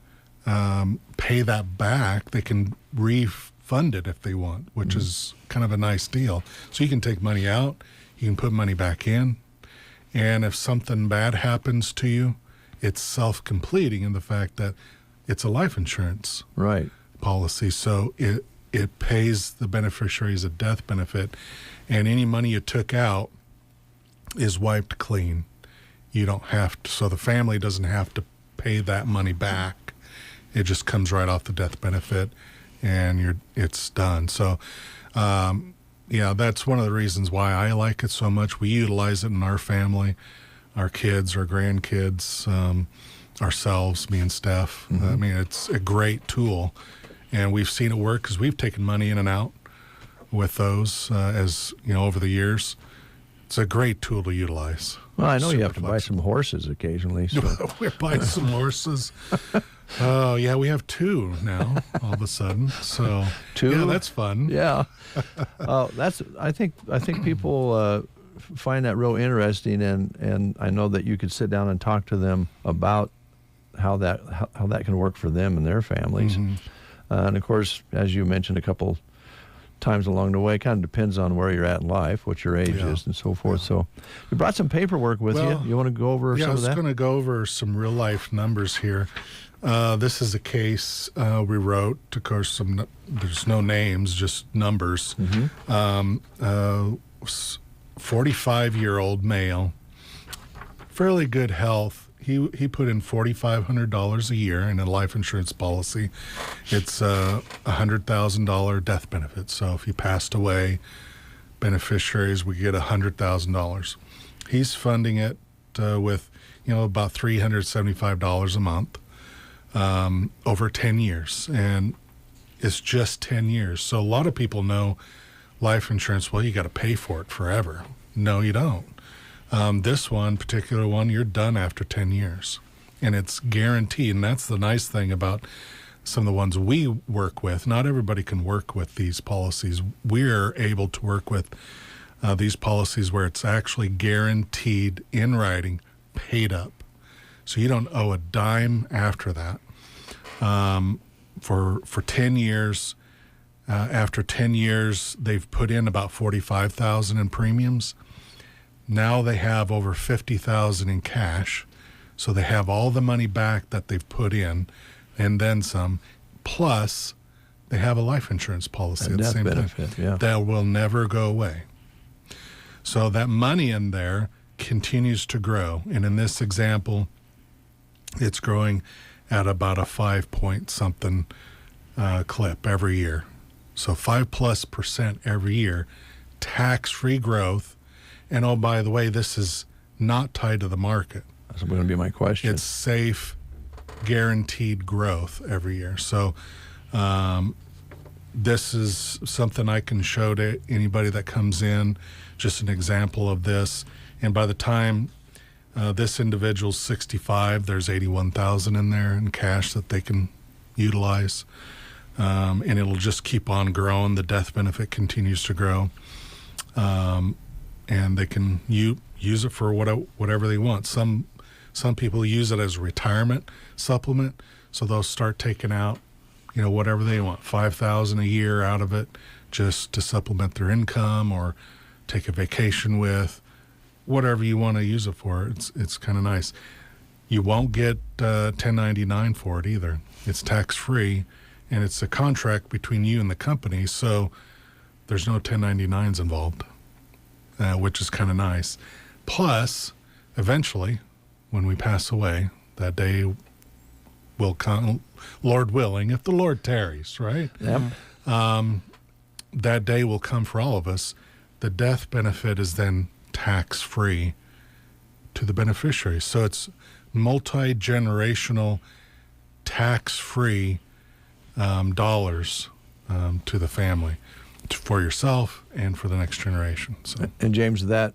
Speaker 22: pay that back. They can refund it if they want, which is kind of a nice deal. So you can take money out, you can put money back in, and if something bad happens to you, it's self-completing in the fact that it's a life insurance policy. So it pays the beneficiaries a death benefit, and any money you took out is wiped clean. You don't have to, so the family doesn't have to pay that money back. It just comes right off the death benefit, and it's done. So, that's one of the reasons why I like it so much. We utilize it in our family, our kids, our grandkids, ourselves, me and Steph. I mean, it's a great tool, and we've seen it work because we've taken money in and out with those over the years. It's a great tool to utilize.
Speaker 1: Well, I know you have to buy some horses occasionally. So.
Speaker 22: We're buying some horses. Oh, yeah, we have 2 now, all of a sudden. So
Speaker 1: 2?
Speaker 22: Yeah, that's fun.
Speaker 1: Yeah. I think people find that real interesting, and I know that you could sit down and talk to them about how that can work for them and their families. And of course, as you mentioned a couple times along the way, it kind of depends on where you're at in life, what your age is, and so forth. So you brought some paperwork with you. You want to go over some of that?
Speaker 22: I was going to go over some real life numbers here. This is a case we wrote. Of course, there's no names, just numbers. 45-year-old male, fairly good health. He put in $4,500 a year in a life insurance policy. It's a $100,000 death benefit. So if he passed away, beneficiaries would get $100,000. He's funding it with about $375 a month over 10 years, and it's just 10 years. So a lot of people know life insurance. Well, you got to pay for it forever. No, you don't. This particular one, you're done after 10 years. And it's guaranteed. And that's the nice thing about some of the ones we work with. Not everybody can work with these policies. We're able to work with these policies where it's actually guaranteed in writing, paid up. So you don't owe a dime after that. For 10 years, after 10 years, they've put in about $45,000 in premiums. Now they have over $50,000 in cash. So they have all the money back that they've put in and then some. Plus, they have a life insurance policy at the same
Speaker 1: benefit,
Speaker 22: time.
Speaker 1: yeah.
Speaker 22: That will never go away. So that money in there continues to grow. And in this example, it's growing at about a 5-point-something clip every year. So 5+% every year, tax-free growth. And oh, by the way, this is not tied to the market.
Speaker 1: That's going to be my question.
Speaker 22: It's safe, guaranteed growth every year. So this is something I can show to anybody that comes in, just an example of this. And by the time this individual's 65, there's $81,000 in there in cash that they can utilize. And it'll just keep on growing. The death benefit continues to grow. And they can use it for whatever they want. Some people use it as a retirement supplement, so they'll start taking out, whatever they want, $5,000 a year out of it, just to supplement their income or take a vacation with, whatever you want to use it for. It's kind of nice. You won't get 1099 for it either. It's tax-free, and it's a contract between you and the company, so there's no 1099s involved, which is kind of nice. Plus, eventually, when we pass away, that day will come, Lord willing, if the Lord tarries, right?
Speaker 1: Yep.
Speaker 22: That day will come for all of us. The death benefit is then tax-free to the beneficiary. So it's multi-generational, tax-free dollars to the family, for yourself and for the next generation. So.
Speaker 1: And James, that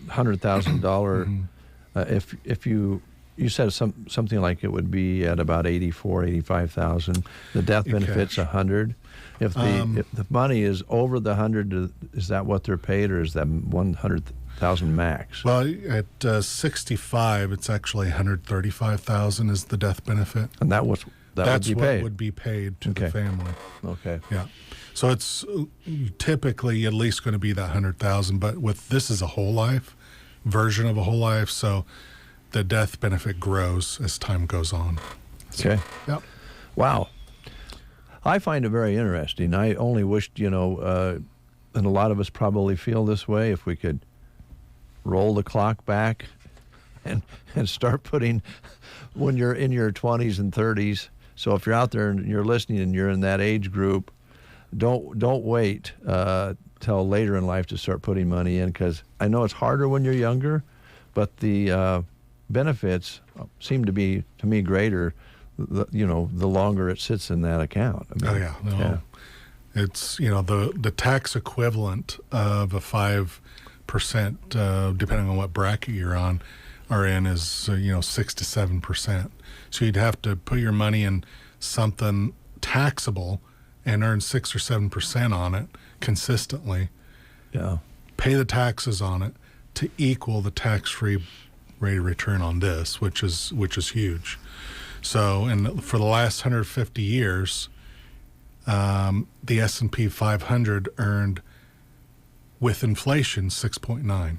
Speaker 1: $100,000, if you said something like it would be at about $85,000, the death benefit's $100. If the money is over the $100, is that what they're paid, or is that $100,000 max?
Speaker 22: Well, at 65, it's actually $135,000 is the death benefit,
Speaker 1: and that's
Speaker 22: what would be paid to the family.
Speaker 1: Okay.
Speaker 22: Yeah. So it's typically at least going to be that $100,000, but this is a whole life version of a whole life, so the death benefit grows as time goes on.
Speaker 1: Okay.
Speaker 22: Yep.
Speaker 1: Wow. I find it very interesting. I only wished, and a lot of us probably feel this way, if we could roll the clock back and start putting, when you're in your 20s and 30s. So if you're out there and you're listening and you're in that age group, don't wait till later in life to start putting money in, because I know it's harder when you're younger, but the benefits seem to be, to me, greater the longer it sits in that account. I mean,
Speaker 22: yeah. It's, the tax equivalent of a 5%, depending on what bracket you're on, are in, is 6 to 7%. So you'd have to put your money in something taxable and earn 6 or 7% on it consistently.
Speaker 1: Yeah.
Speaker 22: Pay the taxes on it to equal the tax-free rate of return on this, which is huge. So, and for the last 150 years, the S&P 500 earned, with inflation, 6.9.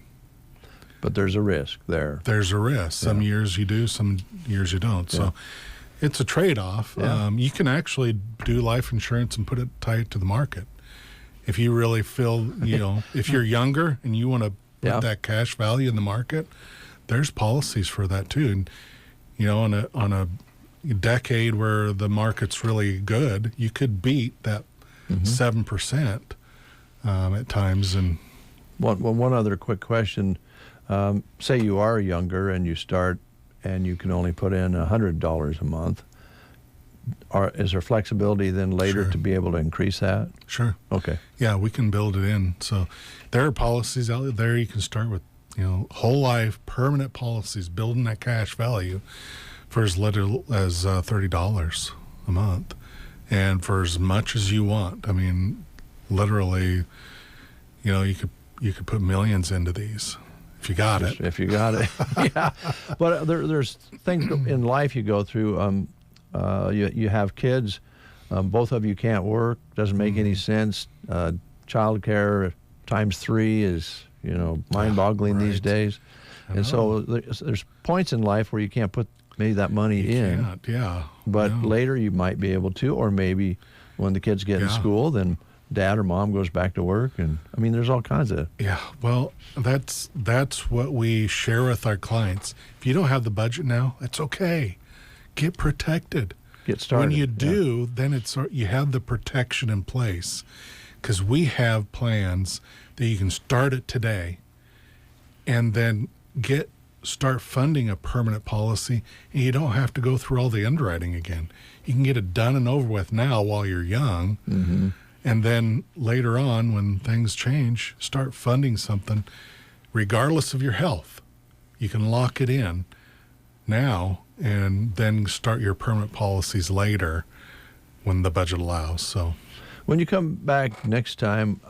Speaker 1: But there's a risk there.
Speaker 22: There's a risk. Some years you do, some years you don't. So it's a trade-off.
Speaker 1: Yeah.
Speaker 22: You can actually do life insurance and put it tight to the market. If you really feel, if you're younger and you want to put that cash value in the market, there's policies for that too. And, on a decade where the market's really good, you could beat that 7% at times. And
Speaker 1: one other quick question. Say you are younger and you start and you can only put in $100 a month. Is there flexibility then later to be able to increase that?
Speaker 22: Sure.
Speaker 1: Okay.
Speaker 22: Yeah, we can build it in. So there are policies out there. You can start with whole life, permanent policies, building that cash value for as little as $30 a month, and for as much as you want. I mean, literally, you could put millions into these if you got it.
Speaker 1: If you got it, yeah. But there's things in life you go through. You have kids. Both of you can't work. Doesn't make any sense. Child care times 3 is mind-boggling these days. And so there's points in life where you can't put maybe that money in.
Speaker 22: Can't, yeah.
Speaker 1: But later you might be able to, or maybe when the kids get in school, then dad or mom goes back to work. And I mean, there's all kinds of.
Speaker 22: Yeah. Well, that's what we share with our clients. If you don't have the budget now, it's okay. Get protected.
Speaker 1: Get started.
Speaker 22: When you do, then you have the protection in place, because we have plans that you can start it today and then start funding a permanent policy, and you don't have to go through all the underwriting again. You can get it done and over with now while you're young, and then later on when things change, start funding something regardless of your health. You can lock it in now and then start your permanent policies later when the budget allows. So
Speaker 1: when you come back next time,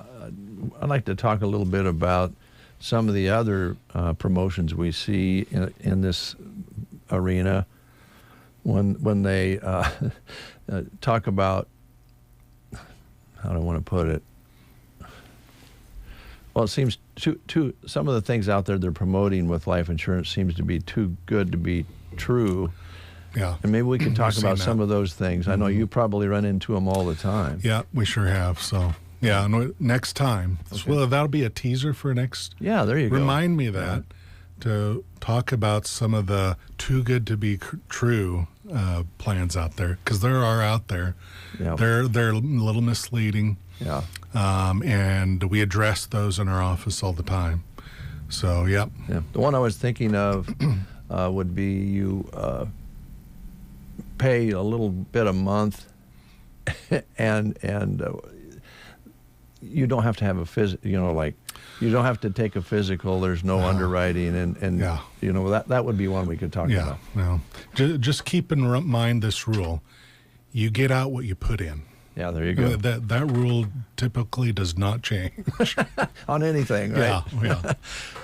Speaker 1: I'd like to talk a little bit about some of the other promotions we see in this arena when they talk about, how do I want to put it? Well, it seems some of the things out there they're promoting with life insurance seems to be too good to be true.
Speaker 22: Yeah.
Speaker 1: And maybe we can talk about some of those things. I know you probably run into them all the time.
Speaker 22: Yeah, we sure have. So, yeah, next time. Okay. Well, that'll be a teaser for next.
Speaker 1: Yeah, there you go.
Speaker 22: Remind me that to talk about some of the too good to be true plans out there, because there are out there. Yeah. They're a little misleading.
Speaker 1: Yeah.
Speaker 22: And we address those in our office all the time. So, yep.
Speaker 1: Yeah. The one I was thinking of would be you pay a little bit a month, and you don't have to have a you don't have to take a physical. There's no underwriting, and that would be one we could talk about.
Speaker 22: Yeah. Just keep in mind this rule: you get out what you put in.
Speaker 1: Yeah, there you go.
Speaker 22: That rule typically does not change
Speaker 1: on anything, right?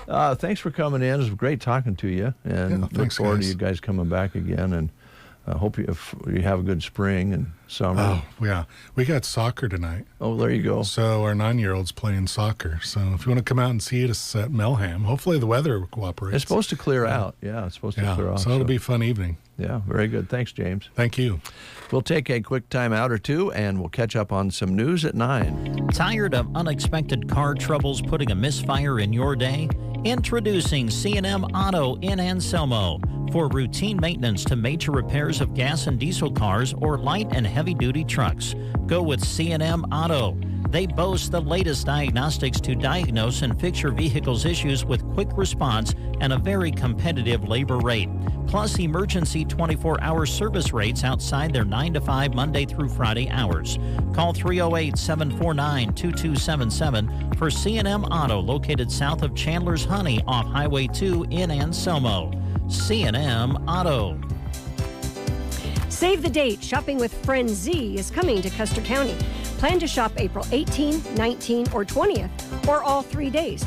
Speaker 22: Yeah.
Speaker 1: Thanks for coming in. It was great talking to you, and look forward to you guys coming back again. And I hope you have a good spring and summer.
Speaker 22: Oh, yeah. We got soccer tonight.
Speaker 1: Oh, there you go.
Speaker 22: So our 9-year-old's playing soccer. So if you want to come out and see us at Melham, hopefully the weather cooperates.
Speaker 1: It's supposed to clear out. Yeah, it's supposed to clear out.
Speaker 22: So it'll be a fun evening.
Speaker 1: Yeah, very good. Thanks, James.
Speaker 22: Thank you.
Speaker 1: We'll take a quick time out or two, and we'll catch up on some news at 9.
Speaker 2: Tired of unexpected car troubles putting a misfire in your day? Introducing C&M Auto in Anselmo. For routine maintenance to major repairs of gas and diesel cars or light and heavy-duty trucks, go with C&M Auto. They boast the latest diagnostics to diagnose and fix your vehicle's issues with quick response and a very competitive labor rate. Plus emergency 24-hour service rates outside their 9 to 5 Monday through Friday hours. Call 308-749-2277 for C&M Auto, located south of Chandler's Honey off Highway 2 in Anselmo. C&M Auto.
Speaker 7: Save the date. Shopping with Friend Z is coming to Custer County. Plan to shop April 18, 19, or 20th, or all 3 days.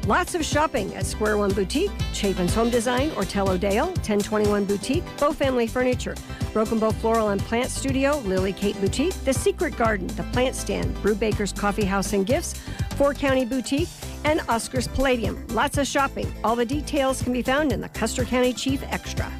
Speaker 7: Lots of shopping at Square One Boutique, Chapin's Home Design, Ortello Dale, 1021 Boutique, Bow Family Furniture, Broken Bow Floral and Plant Studio, Lily Kate Boutique, The Secret Garden, The Plant Stand, Brubaker's Coffee House and Gifts, Four County Boutique, and Oscar's Palladium. Lots of shopping. All the details can be found in the Custer County Chief Extra.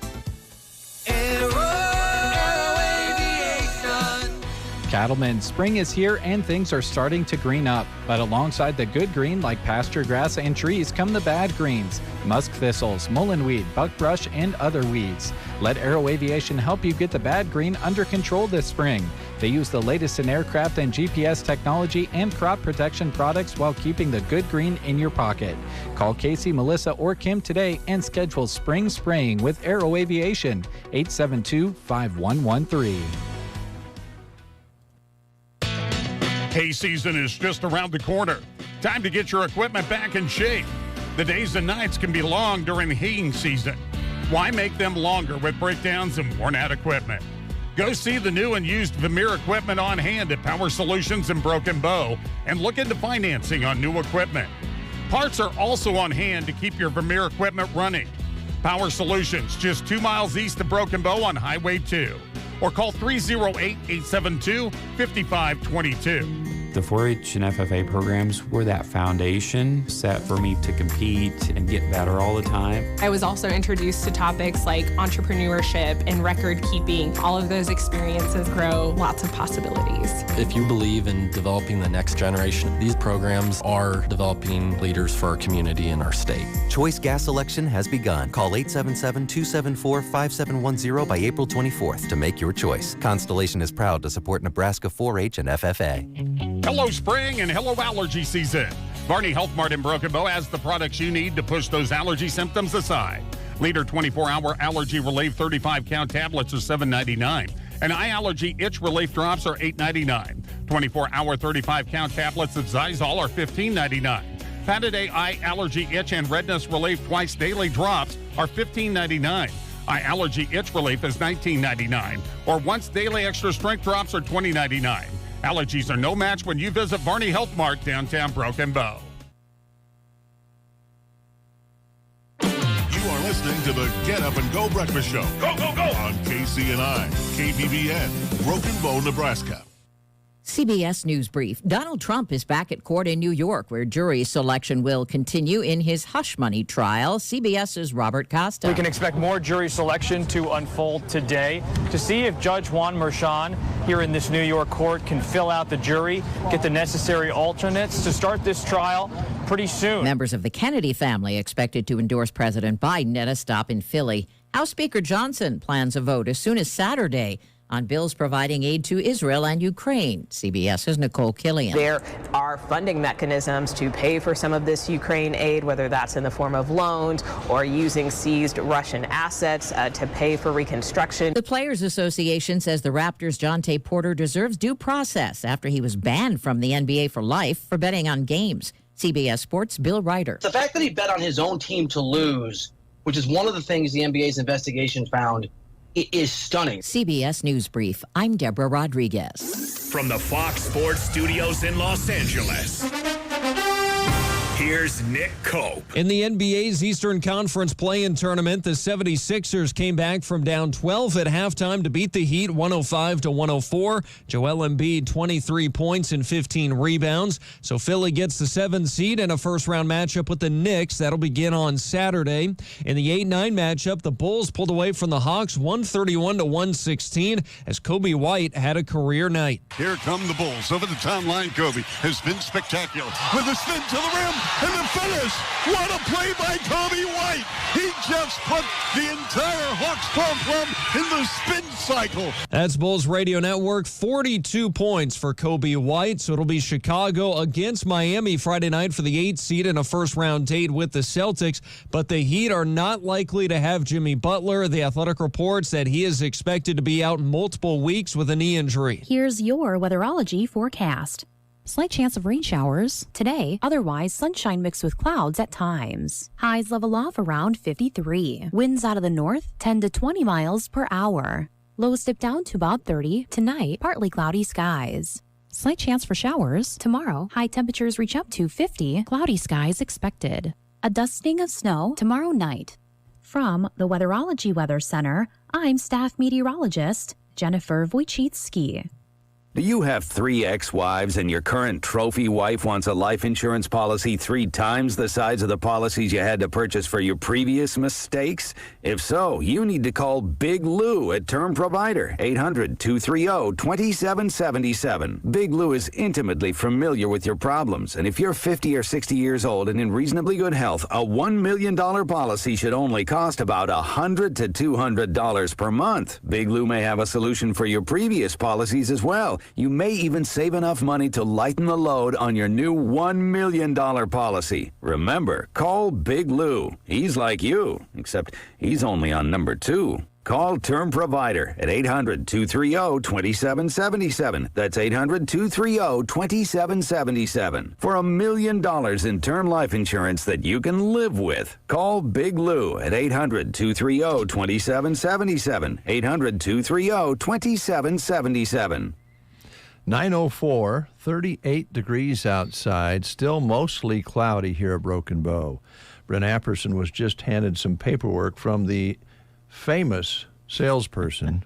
Speaker 8: Cattlemen, spring is here and things are starting to green up. But alongside the good green like pasture grass and trees come the bad greens, musk thistles, mullenweed, buckbrush, and other weeds. Let Aero Aviation help you get the bad green under control this spring. They use the latest in aircraft and GPS technology and crop protection products while keeping the good green in your pocket. Call Casey, Melissa, or Kim today and schedule spring spraying with Aero Aviation, 872-5113.
Speaker 19: Hay season is just around the corner. Time to get your equipment back in shape. The days and nights can be long during the heating season. Why make them longer with breakdowns and worn-out equipment? Go see the new and used Vermeer equipment on hand at Power Solutions in Broken Bow and look into financing on new equipment. Parts are also on hand to keep your Vermeer equipment running. Power Solutions, just 2 miles east of Broken Bow on Highway 2. Or call 308-872-5522.
Speaker 4: The 4-H and FFA programs were that foundation set for me to compete and get better all the time.
Speaker 9: I was also introduced to topics like entrepreneurship and record keeping. All of those experiences grow lots of possibilities.
Speaker 23: If you believe in developing the next generation, these programs are developing leaders for our community and our state.
Speaker 24: Choice gas election has begun. Call 877-274-5710 by April 24th to make your choice. Constellation is proud to support Nebraska 4-H and FFA.
Speaker 19: Hello, spring, and hello, allergy season. Varney Health Mart in Broken Bow has the products you need to push those allergy symptoms aside. Leader 24-hour allergy relief 35-count tablets are $7.99. And eye allergy itch relief drops are $8.99. 24-hour 35-count tablets of Zyzol are $15.99. Pataday eye allergy itch and redness relief twice daily drops are $15.99. Eye allergy itch relief is $19.99. Or once daily extra strength drops are $20.99. Allergies are no match when you visit Varney Health Mart, downtown Broken Bow.
Speaker 10: You are listening to the Get Up and Go Breakfast Show. Go, go, go! On KCNI, KBBN, Broken Bow, Nebraska.
Speaker 11: CBS News Brief. Donald Trump is back at court in New York, where jury selection will continue in his hush money trial. CBS's Robert Costa.
Speaker 25: We can expect more jury selection to unfold today to see if Judge Juan Merchan here in this New York court can fill out the jury, get the necessary alternates to start this trial pretty soon.
Speaker 11: Members of the Kennedy family expected to endorse President Biden at a stop in Philly. House Speaker Johnson plans a vote as soon as Saturday on bills providing aid to Israel and Ukraine. CBS's Nicole Killian.
Speaker 26: There are funding mechanisms to pay for some of this Ukraine aid, whether that's in the form of loans or using seized Russian assets to pay for reconstruction.
Speaker 11: The Players Association says the Raptors' Jonte Porter deserves due process after he was banned from the NBA for life for betting on games. CBS Sports' Bill Ryder.
Speaker 27: The fact that he bet on his own team to lose, which is one of the things the NBA's investigation found, it is stunning.
Speaker 11: CBS News Brief. I'm Deborah Rodriguez.
Speaker 14: From the Fox Sports Studios in Los Angeles, here's Nick Cope.
Speaker 28: In the NBA's Eastern Conference play-in tournament, the 76ers came back from down 12 at halftime to beat the Heat 105-104. Joel Embiid, 23 points and 15 rebounds. So Philly gets the 7th seed and a first-round matchup with the Knicks. That'll begin on Saturday. In the 8-9 matchup, the Bulls pulled away from the Hawks 131-116 as Kobe White had a career night.
Speaker 29: Here come the Bulls over the town line. Kobe has been spectacular with a spin to the rim. And the finish! What a play by Kobe White! He just put the entire Hawks program in the spin cycle.
Speaker 28: That's Bulls Radio Network. 42 points for Kobe White. So it'll be Chicago against Miami Friday night for the 8th seed in a first-round date with the Celtics. But the Heat are not likely to have Jimmy Butler. The Athletic reports that he is expected to be out multiple weeks with a knee injury.
Speaker 16: Here's your weatherology forecast. Slight chance of rain showers today, otherwise sunshine mixed with clouds at times. Highs level off around 53. Winds out of the north 10 to 20 miles per hour. Lows dip down to about 30. Tonight, partly cloudy skies. Slight chance for showers tomorrow. High temperatures reach up to 50. Cloudy skies expected. A dusting of snow tomorrow night. From the Weatherology Weather Center, I'm staff meteorologist Jennifer Wojcicki.
Speaker 17: Do you have 3 ex-wives and your current trophy wife wants a life insurance policy 3 times the size of the policies you had to purchase for your previous mistakes? If so, you need to call Big Lou at Term Provider, 800-230-2777. Big Lou is intimately familiar with your problems, and if you're 50 or 60 years old and in reasonably good health, a $1 million policy should only cost about $100 to $200 per month. Big Lou may have a solution for your previous policies as well. You may even save enough money to lighten the load on your new $1 million policy. Remember, call Big Lou. He's like you, except he's only on number 2. Call Term Provider at 800-230-2777. That's 800-230-2777 for $1 million in term life insurance that you can live with. Call Big Lou at 800-230-2777. 800-230-2777.
Speaker 1: 9:04, 38 degrees outside, still mostly cloudy here at Broken Bow. Brent Apperson was just handed some paperwork from the famous salesperson,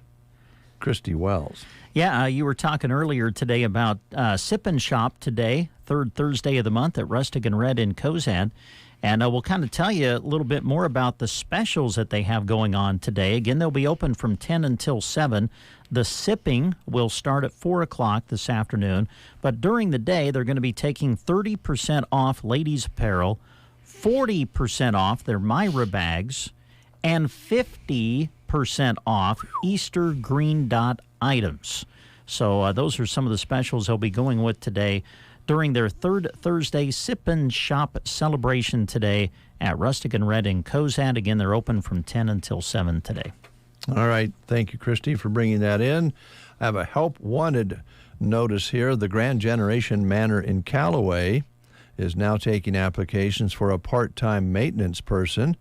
Speaker 1: Christy Wells.
Speaker 2: Yeah, you were talking earlier today about Sip and Shop today, third Thursday of the month at Rustic and Red in Cozad. And we'll kind of tell you a little bit more about the specials that they have going on today. Again, they'll be open from 10 until 7. The sipping will start at 4 o'clock this afternoon. But during the day, they're going to be taking 30% off ladies' apparel, 40% off their Myra bags, and 50% off Easter Green Dot items. So those are some of the specials they'll be going with today during their third Thursday Sip and Shop celebration today at Rustic and Red in Cozad. Again, they're open from 10 until 7 today.
Speaker 1: All right. Thank you, Christy, for bringing that in. I have a help wanted notice here. The Grand Generation Manor in Callaway is now taking applications for a part-time maintenance person.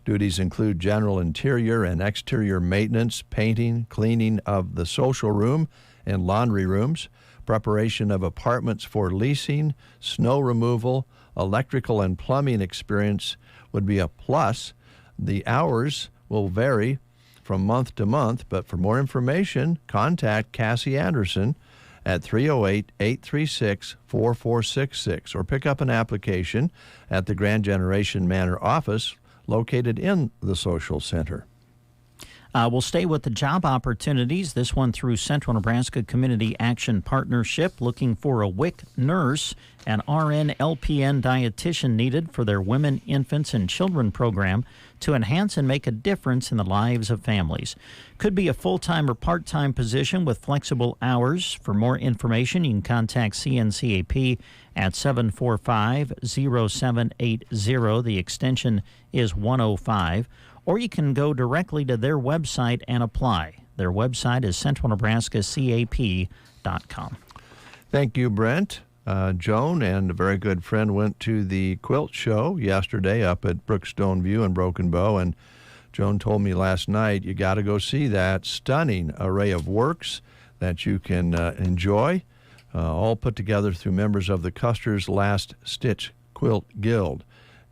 Speaker 1: Duties include general interior and exterior maintenance, painting, cleaning of the social room and laundry rooms, preparation of apartments for leasing, snow removal, electrical and plumbing experience would be a plus. The hours will vary from month to month, but for more information, contact Cassie Anderson at 308-836-4466 or pick up an application at the Grand Generation Manor office located in the social center.
Speaker 2: We'll stay with the job opportunities, this one through Central Nebraska Community Action Partnership, looking for a WIC nurse, an RN, LPN dietitian needed for their Women, Infants, and Children program to enhance and make a difference in the lives of families. Could be a full-time or part-time position with flexible hours. For more information, you can contact CNCAP at 745-0780. The extension is 105. Or you can go directly to their website and apply. Their website is centralnebraskacap.com.
Speaker 1: Thank you, Brent. Joan and a very good friend went to the quilt show yesterday up at Brookstone View in Broken Bow, and Joan told me last night, you got to go see that stunning array of works that you can enjoy, all put together through members of the Custer's Last Stitch Quilt Guild.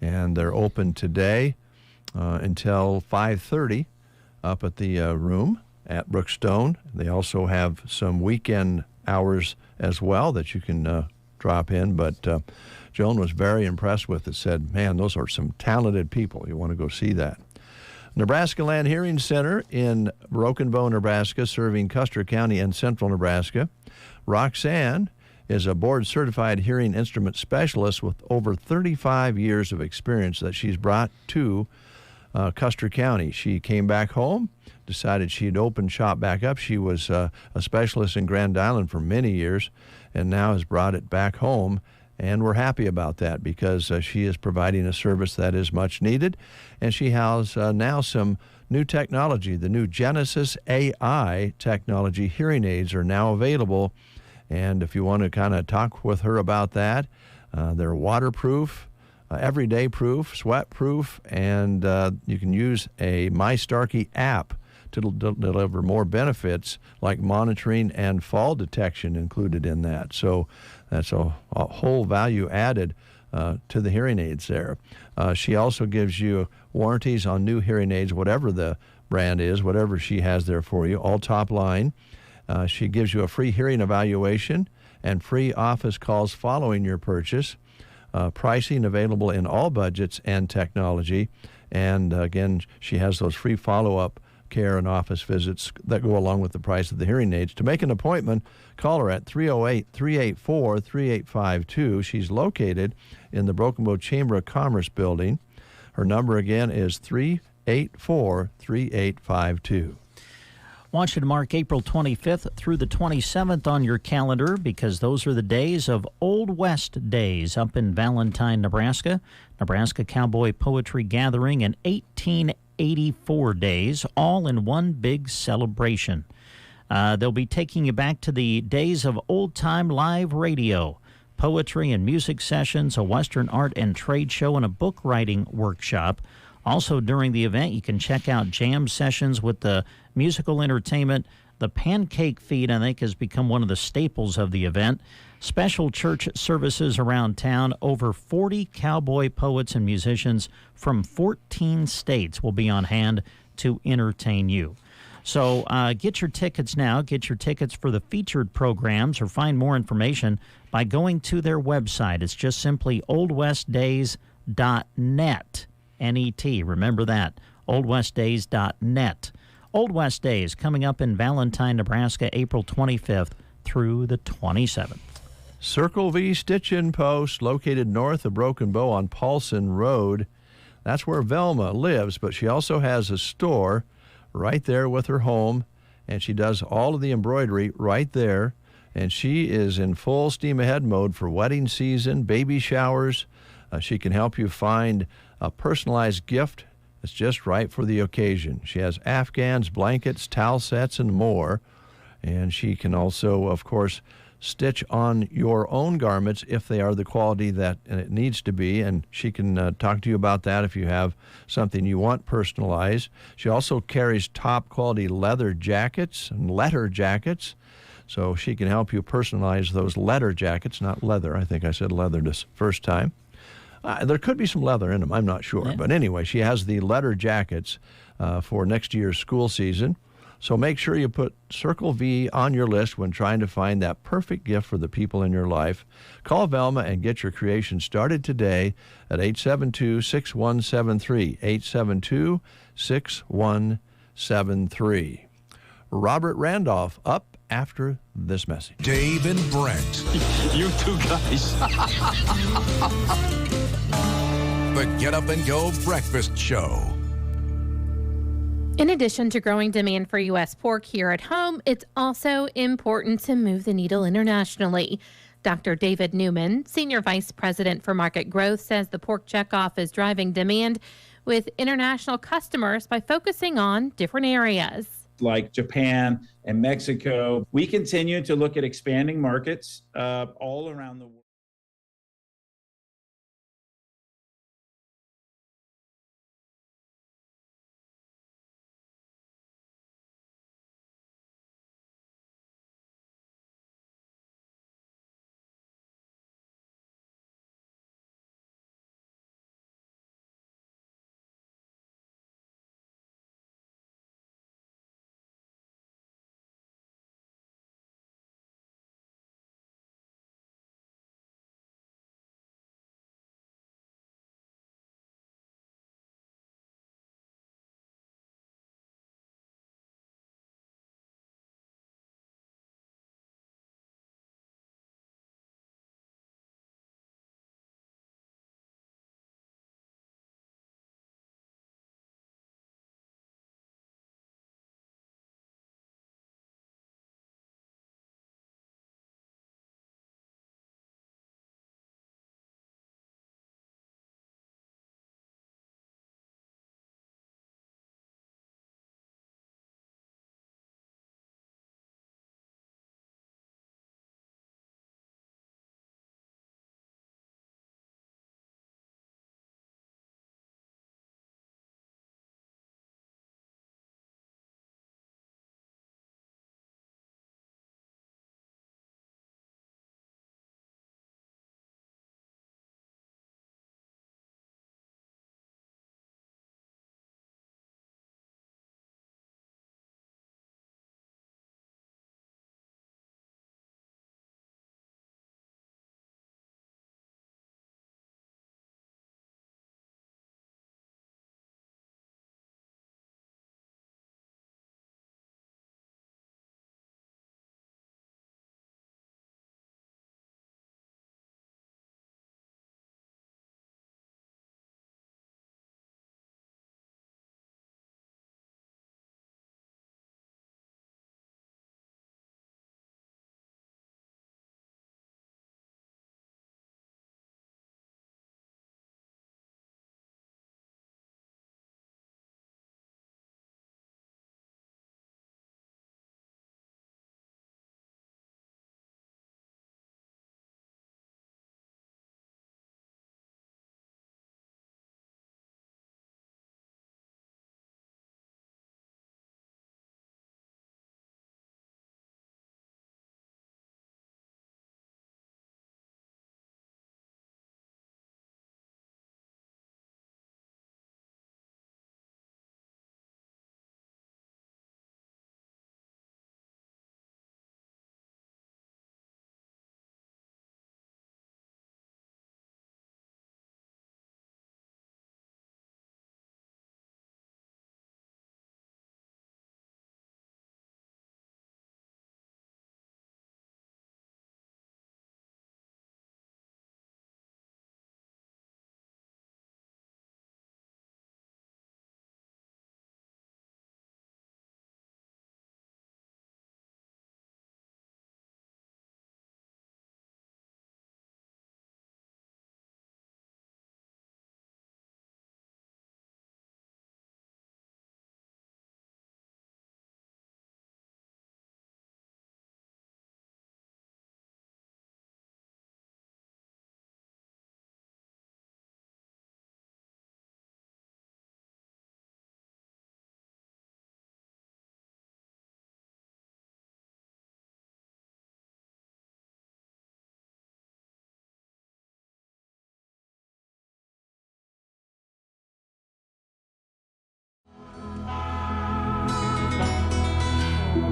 Speaker 1: And they're open today until 5:30 up at the room at Brookstone. They also have some weekend hours as well that you can drop in. But Joan was very impressed with it, said, man, those are some talented people. You want to go see that. Nebraska Land Hearing Center in Broken Bow, Nebraska, serving Custer County and Central Nebraska. Roxanne is a board-certified hearing instrument specialist with over 35 years of experience that she's brought to Custer County. She came back home, decided she'd open shop back up. She was a specialist in Grand Island for many years and now has brought it back home. And we're happy about that because she is providing a service that is much needed. And she has now some new technology. The new Genesis AI technology hearing aids are now available. And if you want to kind of talk with her about that, they're waterproof, everyday proof, sweat proof, and you can use a MyStarkey app to deliver more benefits like monitoring and fall detection included in that. So that's a whole value added to the hearing aids there. She also gives you warranties on new hearing aids, whatever the brand is, whatever she has there for you, all top line. She gives you a free hearing evaluation and free office calls following your purchase. Pricing available in all budgets and technology. And again, she has those free follow-up care and office visits that go along with the price of the hearing aids. To make an appointment, call her at 308-384-3852. She's located in the Broken Bow Chamber of Commerce building. Her number again is 384-3852.
Speaker 2: Want you to mark April 25th through the 27th on your calendar because those are the days of Old West Days up in Valentine, Nebraska. Nebraska Cowboy Poetry Gathering, an 18 84 days, all in one big celebration. They'll be taking you back to the days of old-time live radio, poetry and music sessions, a Western art and trade show, and a book writing workshop. Also, during the event, you can check out jam sessions with the musical entertainment. The pancake feed, I think, has become one of the staples of the event. Special church services around town. Over 40 cowboy poets and musicians from 14 states will be on hand to entertain you. So get your tickets now. Get your tickets for the featured programs or find more information by going to their website. It's just simply oldwestdays.net. N-E-T. Remember that. oldwestdays.net. Old West Days coming up in Valentine, Nebraska, April 25th through the 27th.
Speaker 1: Circle V Stitch-In Post, located north of Broken Bow on Paulson Road. That's where Velma lives, but she also has a store right there with her home, and she does all of the embroidery right there, and she is in full steam ahead mode for wedding season, baby showers. She can help you find a personalized gift that's just right for the occasion. She has afghans, blankets, towel sets, and more, and she can also, of course, stitch on your own garments if they are the quality that it needs to be, and she can talk to you about that if you have something you want personalized. She also carries top quality leather jackets and letter jackets, so she can help you personalize those letter jackets, not leather. I think I said leather this first time. There could be some leather in them, I'm not sure. Yeah. But anyway, she has the letter jackets for next year's school season. So make sure you put Circle V on your list when trying to find that perfect gift for the people in your life. Call Velma and get your creation started today at 872-6173. 872-6173. Robert Randolph up after this message.
Speaker 10: Dave and Brent.
Speaker 3: You two guys.
Speaker 10: The Get Up and Go Breakfast Show.
Speaker 5: In addition to growing demand for U.S. pork here at home, it's also important to move the needle internationally. Dr. David Newman, Senior Vice President for Market Growth, says the pork checkoff is driving demand with international customers by focusing on different areas.
Speaker 6: Like Japan and Mexico. We continue to look at expanding markets all around the world.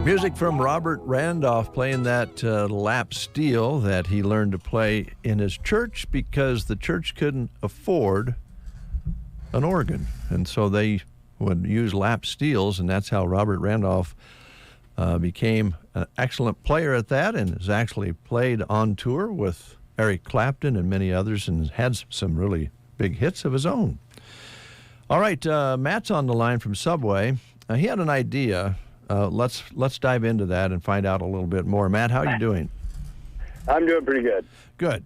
Speaker 1: Music from Robert Randolph playing that lap steel that he learned to play in his church because the church couldn't afford an organ. And so they would use lap steels, and that's how Robert Randolph became an excellent player at that and has actually played on tour with Eric Clapton and many others and had some really big hits of his own. All right, Matt's on the line from Subway. He had an idea. Let's dive into that and find out a little bit more. Matt, how are you doing?
Speaker 3: I'm doing pretty good.
Speaker 1: Good.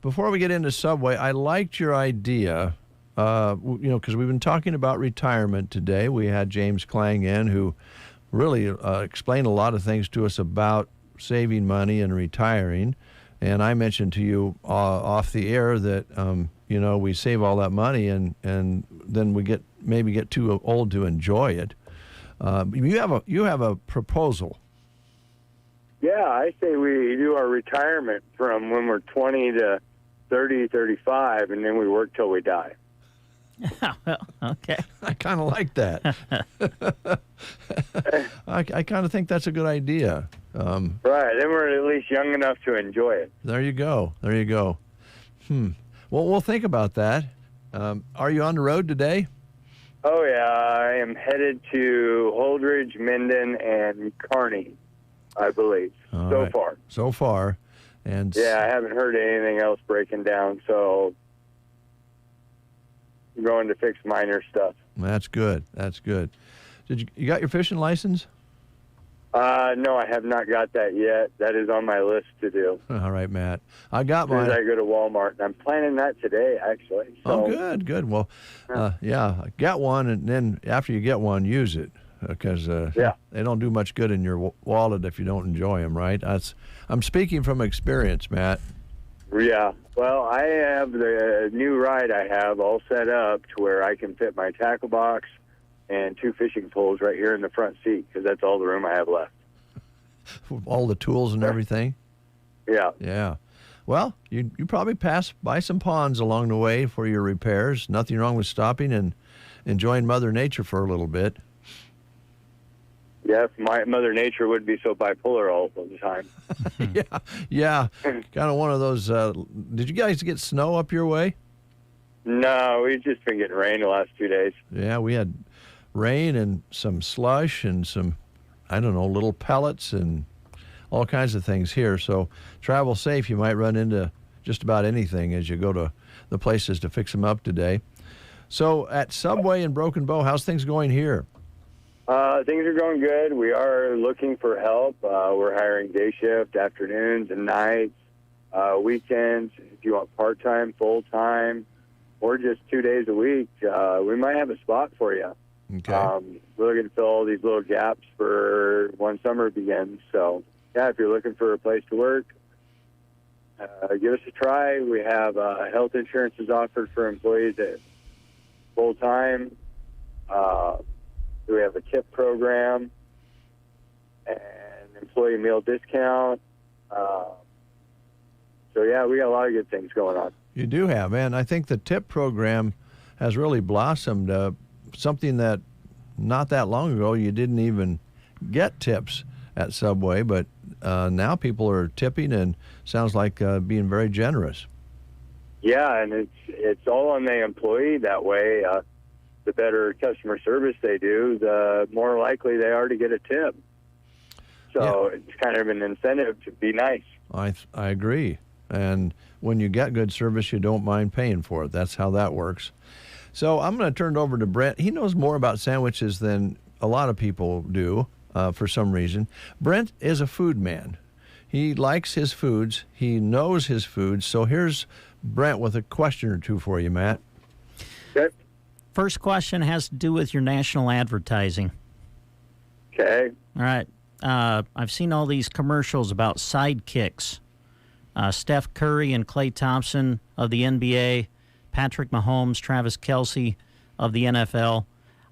Speaker 1: Before we get into Subway, I liked your idea, because we've been talking about retirement today. We had James Klang in who really explained a lot of things to us about saving money and retiring. And I mentioned to you off the air that, we save all that money and then we maybe get too old to enjoy it. You have a proposal.
Speaker 3: Yeah, I say we do our retirement from when we're 20 to 30, 35, and then we work till we die.
Speaker 2: Okay.
Speaker 1: I kind of like that. I kind of think that's a good idea.
Speaker 3: Right, then we're at least young enough to enjoy it.
Speaker 1: There you go. Well, we'll think about that. Are you on the road today?
Speaker 3: Oh, yeah, I am headed to Holdridge, Minden, and Kearney, I believe, so far. And yeah, I haven't heard anything else breaking down, so I'm going to fix minor stuff.
Speaker 1: That's good. Did you got your fishing license?
Speaker 3: No, I have not got that yet. That is on my list to do.
Speaker 1: All right, Matt. I got mine.
Speaker 3: As soon as I go to Walmart, and I'm planning that today, actually. So.
Speaker 1: Oh, good. Well, get one, and then after you get one, use it, because they don't do much good in your wallet if you don't enjoy them, right? I'm speaking from experience, Matt.
Speaker 3: Yeah. Well, I have the new ride I have all set up to where I can fit my tackle box and 2 fishing poles right here in the front seat, because that's all the room I have left.
Speaker 1: All the tools and everything?
Speaker 3: Yeah.
Speaker 1: Yeah. Well, you probably pass by some ponds along the way for your repairs. Nothing wrong with stopping and enjoying Mother Nature for a little bit.
Speaker 3: Yes, my Mother Nature would be so bipolar all the time.
Speaker 1: Yeah. Kind of one of those. Did you guys get snow up your way?
Speaker 3: No, we've just been getting rain the last 2 days.
Speaker 1: Yeah, we had rain and some slush and some, little pellets and all kinds of things here. So travel safe. You might run into just about anything as you go to the places to fix them up today. So at Subway in Broken Bow, how's things going here?
Speaker 3: Things are going good. We are looking for help. We're hiring day shift, afternoons and nights, weekends. If you want part-time, full-time, or just 2 days a week, we might have a spot for you.
Speaker 1: Okay.
Speaker 3: We're looking to fill all these little gaps for when summer begins. So, if you're looking for a place to work, give us a try. We have health insurance is offered for employees at full-time. We have a tip program and employee meal discount. We got a lot of good things going on.
Speaker 1: You do have, man. I think the tip program has really blossomed. Something that not that long ago you didn't even get tips at Subway, but now people are tipping and sounds like being very generous.
Speaker 3: Yeah, and it's all on the employee that way. The better customer service they do, the more likely they are to get a tip. So It's kind of an incentive to be nice.
Speaker 1: I agree. And when you get good service, you don't mind paying for it. That's how that works. So I'm going to turn it over to Brent. He knows more about sandwiches than a lot of people do for some reason. Brent is a food man. He likes his foods. He knows his foods. So here's Brent with a question or two for you, Matt.
Speaker 3: Okay.
Speaker 2: First question has to do with your national advertising.
Speaker 3: Okay.
Speaker 2: All right. I've seen all these commercials about sidekicks. Steph Curry and Klay Thompson of the NBA, Patrick Mahomes, Travis Kelce of the NFL.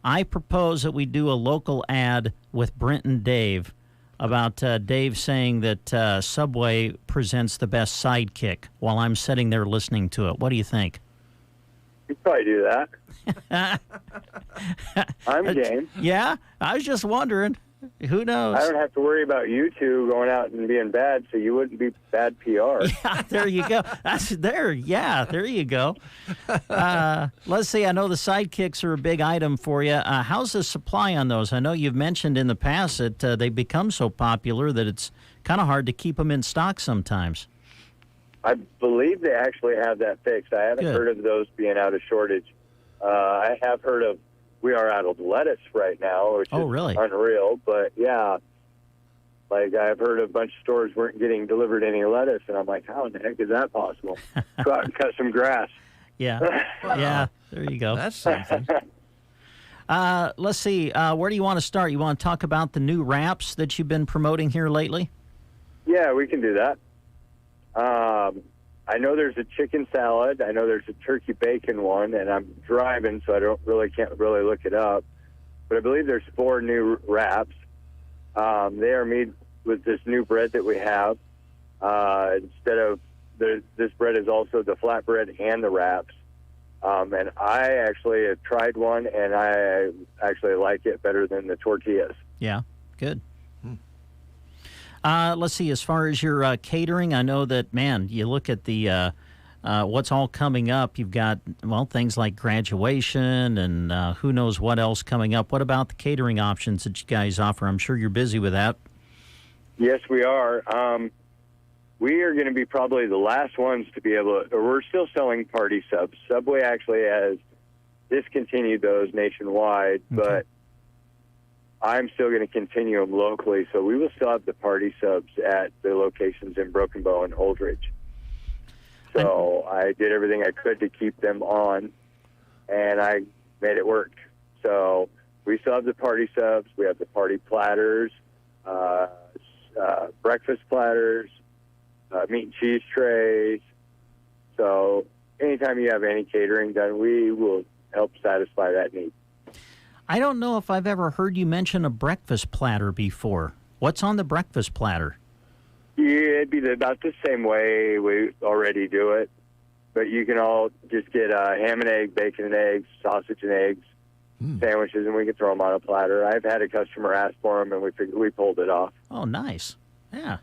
Speaker 2: I propose that we do a local ad with Brent and Dave about Dave saying that Subway presents the best sidekick while I'm sitting there listening to it. What do you think?
Speaker 3: You'd probably do that. I'm game.
Speaker 2: Yeah? I was just wondering. Who knows?
Speaker 3: I don't have to worry about you two going out and being bad, so you wouldn't be bad PR.
Speaker 2: Yeah, there you go. There you go. Let's see. I know the sidekicks are a big item for you. How's the supply on those? I know you've mentioned in the past that they've become so popular that it's kind of hard to keep them in stock sometimes.
Speaker 3: I believe they actually have that fixed. I haven't heard of those being out of shortage. I have heard of we are out of lettuce right now, which is
Speaker 2: really?
Speaker 3: Unreal. But, yeah, like I've heard a bunch of stores weren't getting delivered any lettuce, and I'm like, how in the heck is that possible? Go out and cut some grass.
Speaker 2: Yeah. Yeah, there you go.
Speaker 1: That's something.
Speaker 2: Let's see. Where do you want to start? You want to talk about the new wraps that you've been promoting here lately?
Speaker 3: Yeah, we can do that. I know there's a chicken salad. I know there's a turkey bacon one, and I'm driving, so I can't really look it up. But I believe there's 4 new wraps. They are made with this new bread that we have. This bread is also the flatbread and the wraps. And I actually have tried one, and I actually like it better than the tortillas.
Speaker 2: Yeah, good. Let's see, as far as your catering, I know that, man, you look at the what's all coming up. You've got, things like graduation and who knows what else coming up. What about the catering options that you guys offer? I'm sure you're busy with that.
Speaker 3: Yes, we are. We are going to be probably the last ones to be able to, or we're still selling party subs. Subway actually has discontinued those nationwide, but I'm still going to continue them locally, so we will still have the party subs at the locations in Broken Bow and Holdridge. So I did everything I could to keep them on, and I made it work. So we still have the party subs. We have the party platters, breakfast platters, meat and cheese trays. So anytime you have any catering done, we will help satisfy that need.
Speaker 2: I don't know if I've ever heard you mention a breakfast platter before. What's on the breakfast platter?
Speaker 3: Yeah, it'd be about the same way we already do it. But you can all just get ham and egg, bacon and eggs, sausage and eggs, sandwiches, and we can throw them on a platter. I've had a customer ask for them, and we pulled it off.
Speaker 2: Oh, nice. Yeah.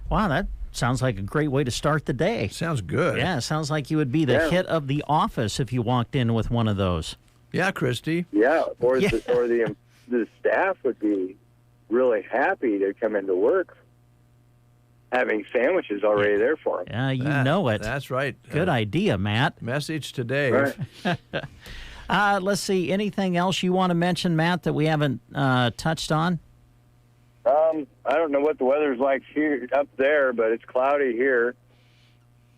Speaker 2: Wow, that sounds like a great way to start the day.
Speaker 1: Sounds good.
Speaker 2: Yeah, sounds like you would be the hit of the office if you walked in with one of those.
Speaker 1: Yeah, Christy.
Speaker 3: Yeah, or the staff would be really happy to come into work having sandwiches already there for them.
Speaker 2: Yeah, you know it.
Speaker 1: That's right.
Speaker 2: Good idea, Matt.
Speaker 1: Message to Dave.
Speaker 3: Right.
Speaker 2: Let's see. Anything else you want to mention, Matt, that we haven't touched on?
Speaker 3: I don't know what the weather's like here up there, but it's cloudy here.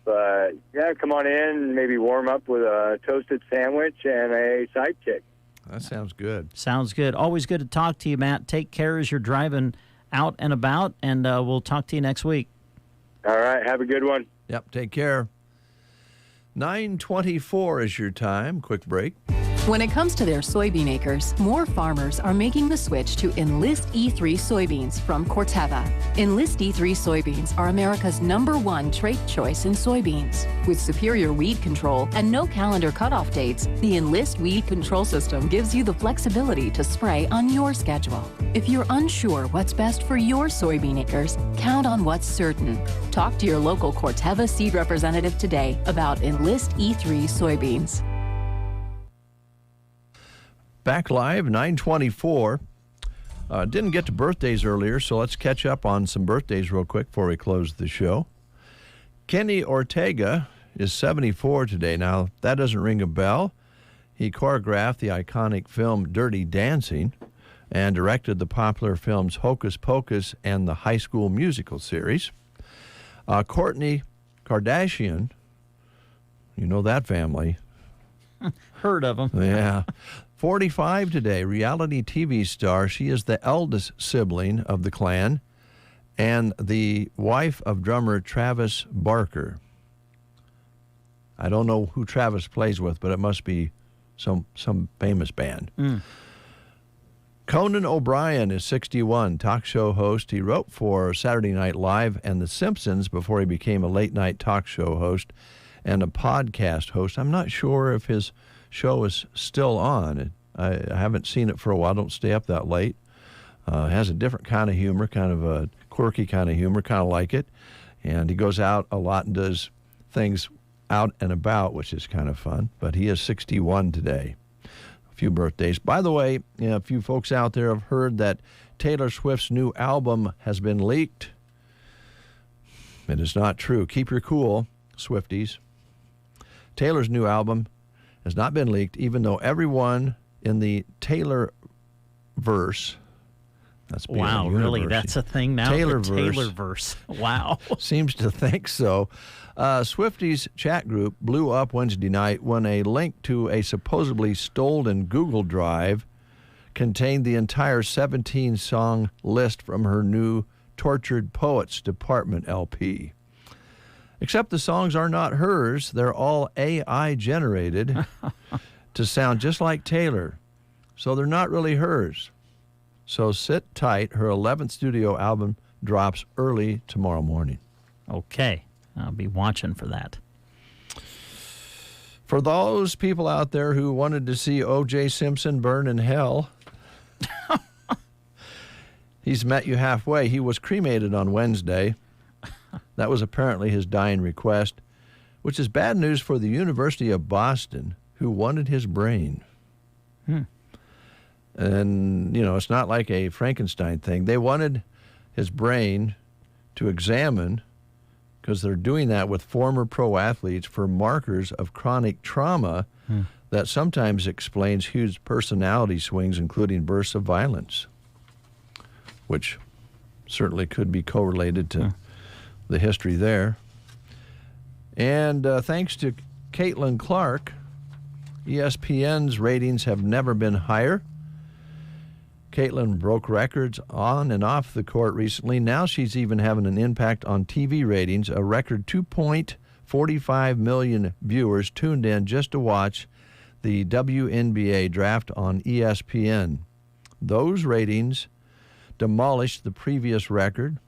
Speaker 3: But, yeah, come on in, maybe warm up with a toasted sandwich and a sidekick.
Speaker 1: That sounds good.
Speaker 2: Sounds good. Always good to talk to you, Matt. Take care as you're driving out and about, and we'll talk to you next week.
Speaker 3: All right. Have a good one.
Speaker 1: Yep. Take care. 9:24 is your time. Quick break.
Speaker 7: When it comes to their soybean acres, more farmers are making the switch to Enlist E3 soybeans from Corteva. Enlist E3 soybeans are America's #1 trait choice in soybeans. With superior weed control and no calendar cutoff dates, the Enlist weed control system gives you the flexibility to spray on your schedule. If you're unsure what's best for your soybean acres, count on what's certain. Talk to your local Corteva seed representative today about Enlist E3 soybeans.
Speaker 1: Back live, 9:24. Didn't get to birthdays earlier, so let's catch up on some birthdays real quick before we close the show. Kenny Ortega is 74 today. Now, that doesn't ring a bell. He choreographed the iconic film Dirty Dancing and directed the popular films Hocus Pocus and the High School Musical series. Kourtney Kardashian, you know that family.
Speaker 2: Heard of them.
Speaker 1: Yeah. 45 today, reality TV star. She is the eldest sibling of the clan and the wife of drummer Travis Barker. I don't know who Travis plays with, but it must be some famous band. Conan O'Brien is 61, talk show host. He wrote for Saturday Night Live and The Simpsons before he became a late-night talk show host and a podcast host. I'm not sure if his show is still on. I haven't seen it for a while. I don't stay up that late. Has a different kind of humor, kind of a quirky kind of humor, kind of like it. And he goes out a lot and does things out and about, which is kind of fun. But he is 61 today. A few birthdays. By the way, a few folks out there have heard that Taylor Swift's new album has been leaked. It is not true. Keep your cool, Swifties. Taylor's new album has not been leaked, even though everyone in the Taylor verse.
Speaker 2: Wow, really? That's a thing now? Taylorverse. Wow.
Speaker 1: Seems to think so. Swifties chat group blew up Wednesday night when a link to a supposedly stolen Google Drive contained the entire 17-song list from her new Tortured Poets Department LP. Except the songs are not hers. They're all AI generated to sound just like Taylor. So they're not really hers. So sit tight. Her 11th studio album drops early tomorrow morning.
Speaker 2: Okay. I'll be watching for that.
Speaker 1: For those people out there who wanted to see O.J. Simpson burn in hell, he's met you halfway. He was cremated on Wednesday. That was apparently his dying request, which is bad news for the University of Boston, who wanted his brain. And, it's not like a Frankenstein thing. They wanted his brain to examine, because they're doing that with former pro athletes for markers of chronic trauma that sometimes explains huge personality swings, including bursts of violence, which certainly could be correlated to the history there. And thanks to Caitlin Clark, ESPN's ratings have never been higher. Caitlin broke records on and off the court recently. Now she's even having an impact on TV ratings. A record 2.45 million viewers tuned in just to watch the WNBA draft on ESPN. Those ratings demolished the previous record.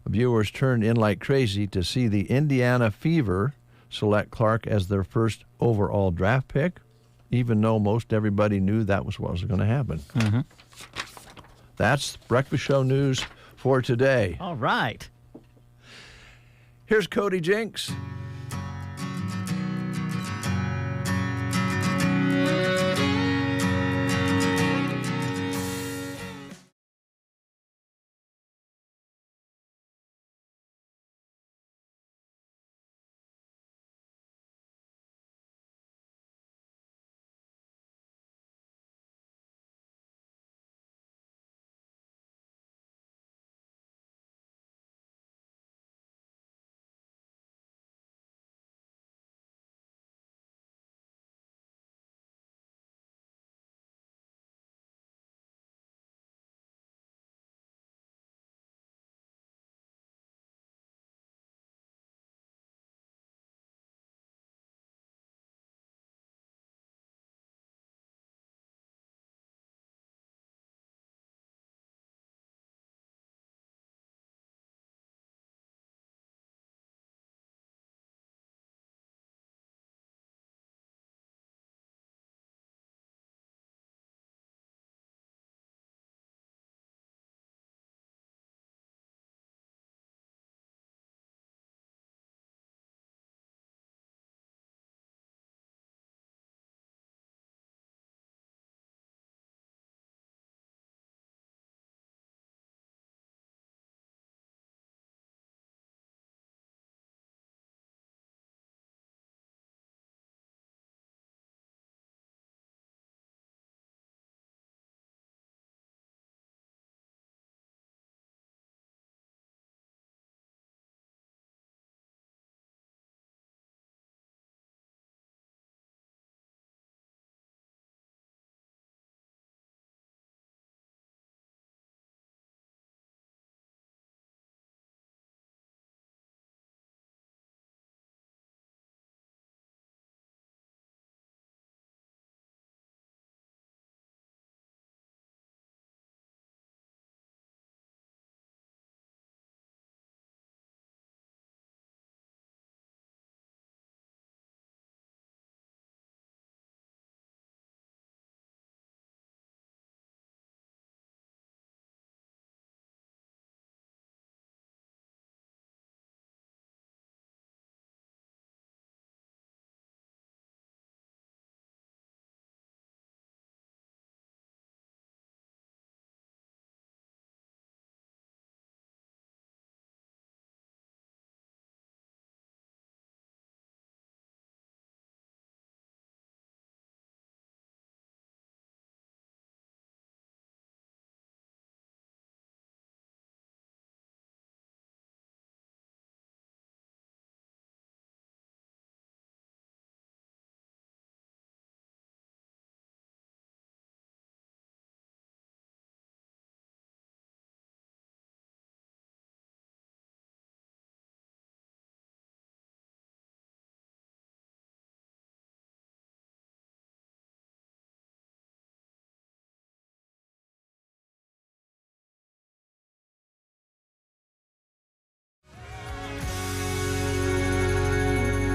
Speaker 1: Viewers turned in like crazy to see the Indiana Fever select Clark as their first overall draft pick, even though most everybody knew that was what was going to happen. That's Breakfast Show News for today.
Speaker 2: All right.
Speaker 1: Here's Cody Jinks.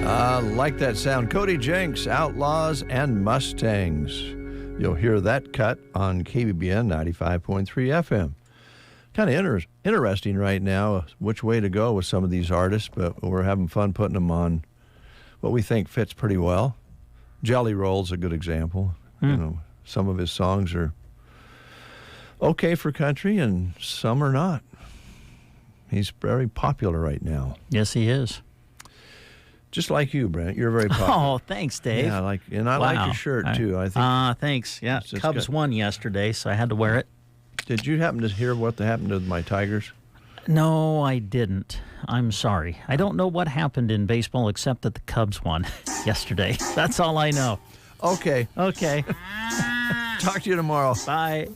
Speaker 1: Like that sound. Cody Jenks, Outlaws and Mustangs. You'll hear that cut on KBBN 95.3 FM. Kind of interesting right now which way to go with some of these artists, but we're having fun putting them on what we think fits pretty well. Jelly Roll's a good example. You know, some of his songs are okay for country and some are not. He's very popular right now.
Speaker 2: Yes, he is.
Speaker 1: Just like you, Brent. You're very popular.
Speaker 2: Oh, thanks, Dave.
Speaker 1: Yeah, I like your shirt too. I think.
Speaker 2: Thanks. Yeah, Cubs won yesterday, so I had to wear it.
Speaker 1: Did you happen to hear what happened to my Tigers?
Speaker 2: No, I didn't. I'm sorry. I don't know what happened in baseball except that the Cubs won yesterday. That's all I know.
Speaker 1: Okay.
Speaker 2: Okay.
Speaker 1: Talk to you tomorrow.
Speaker 2: Bye.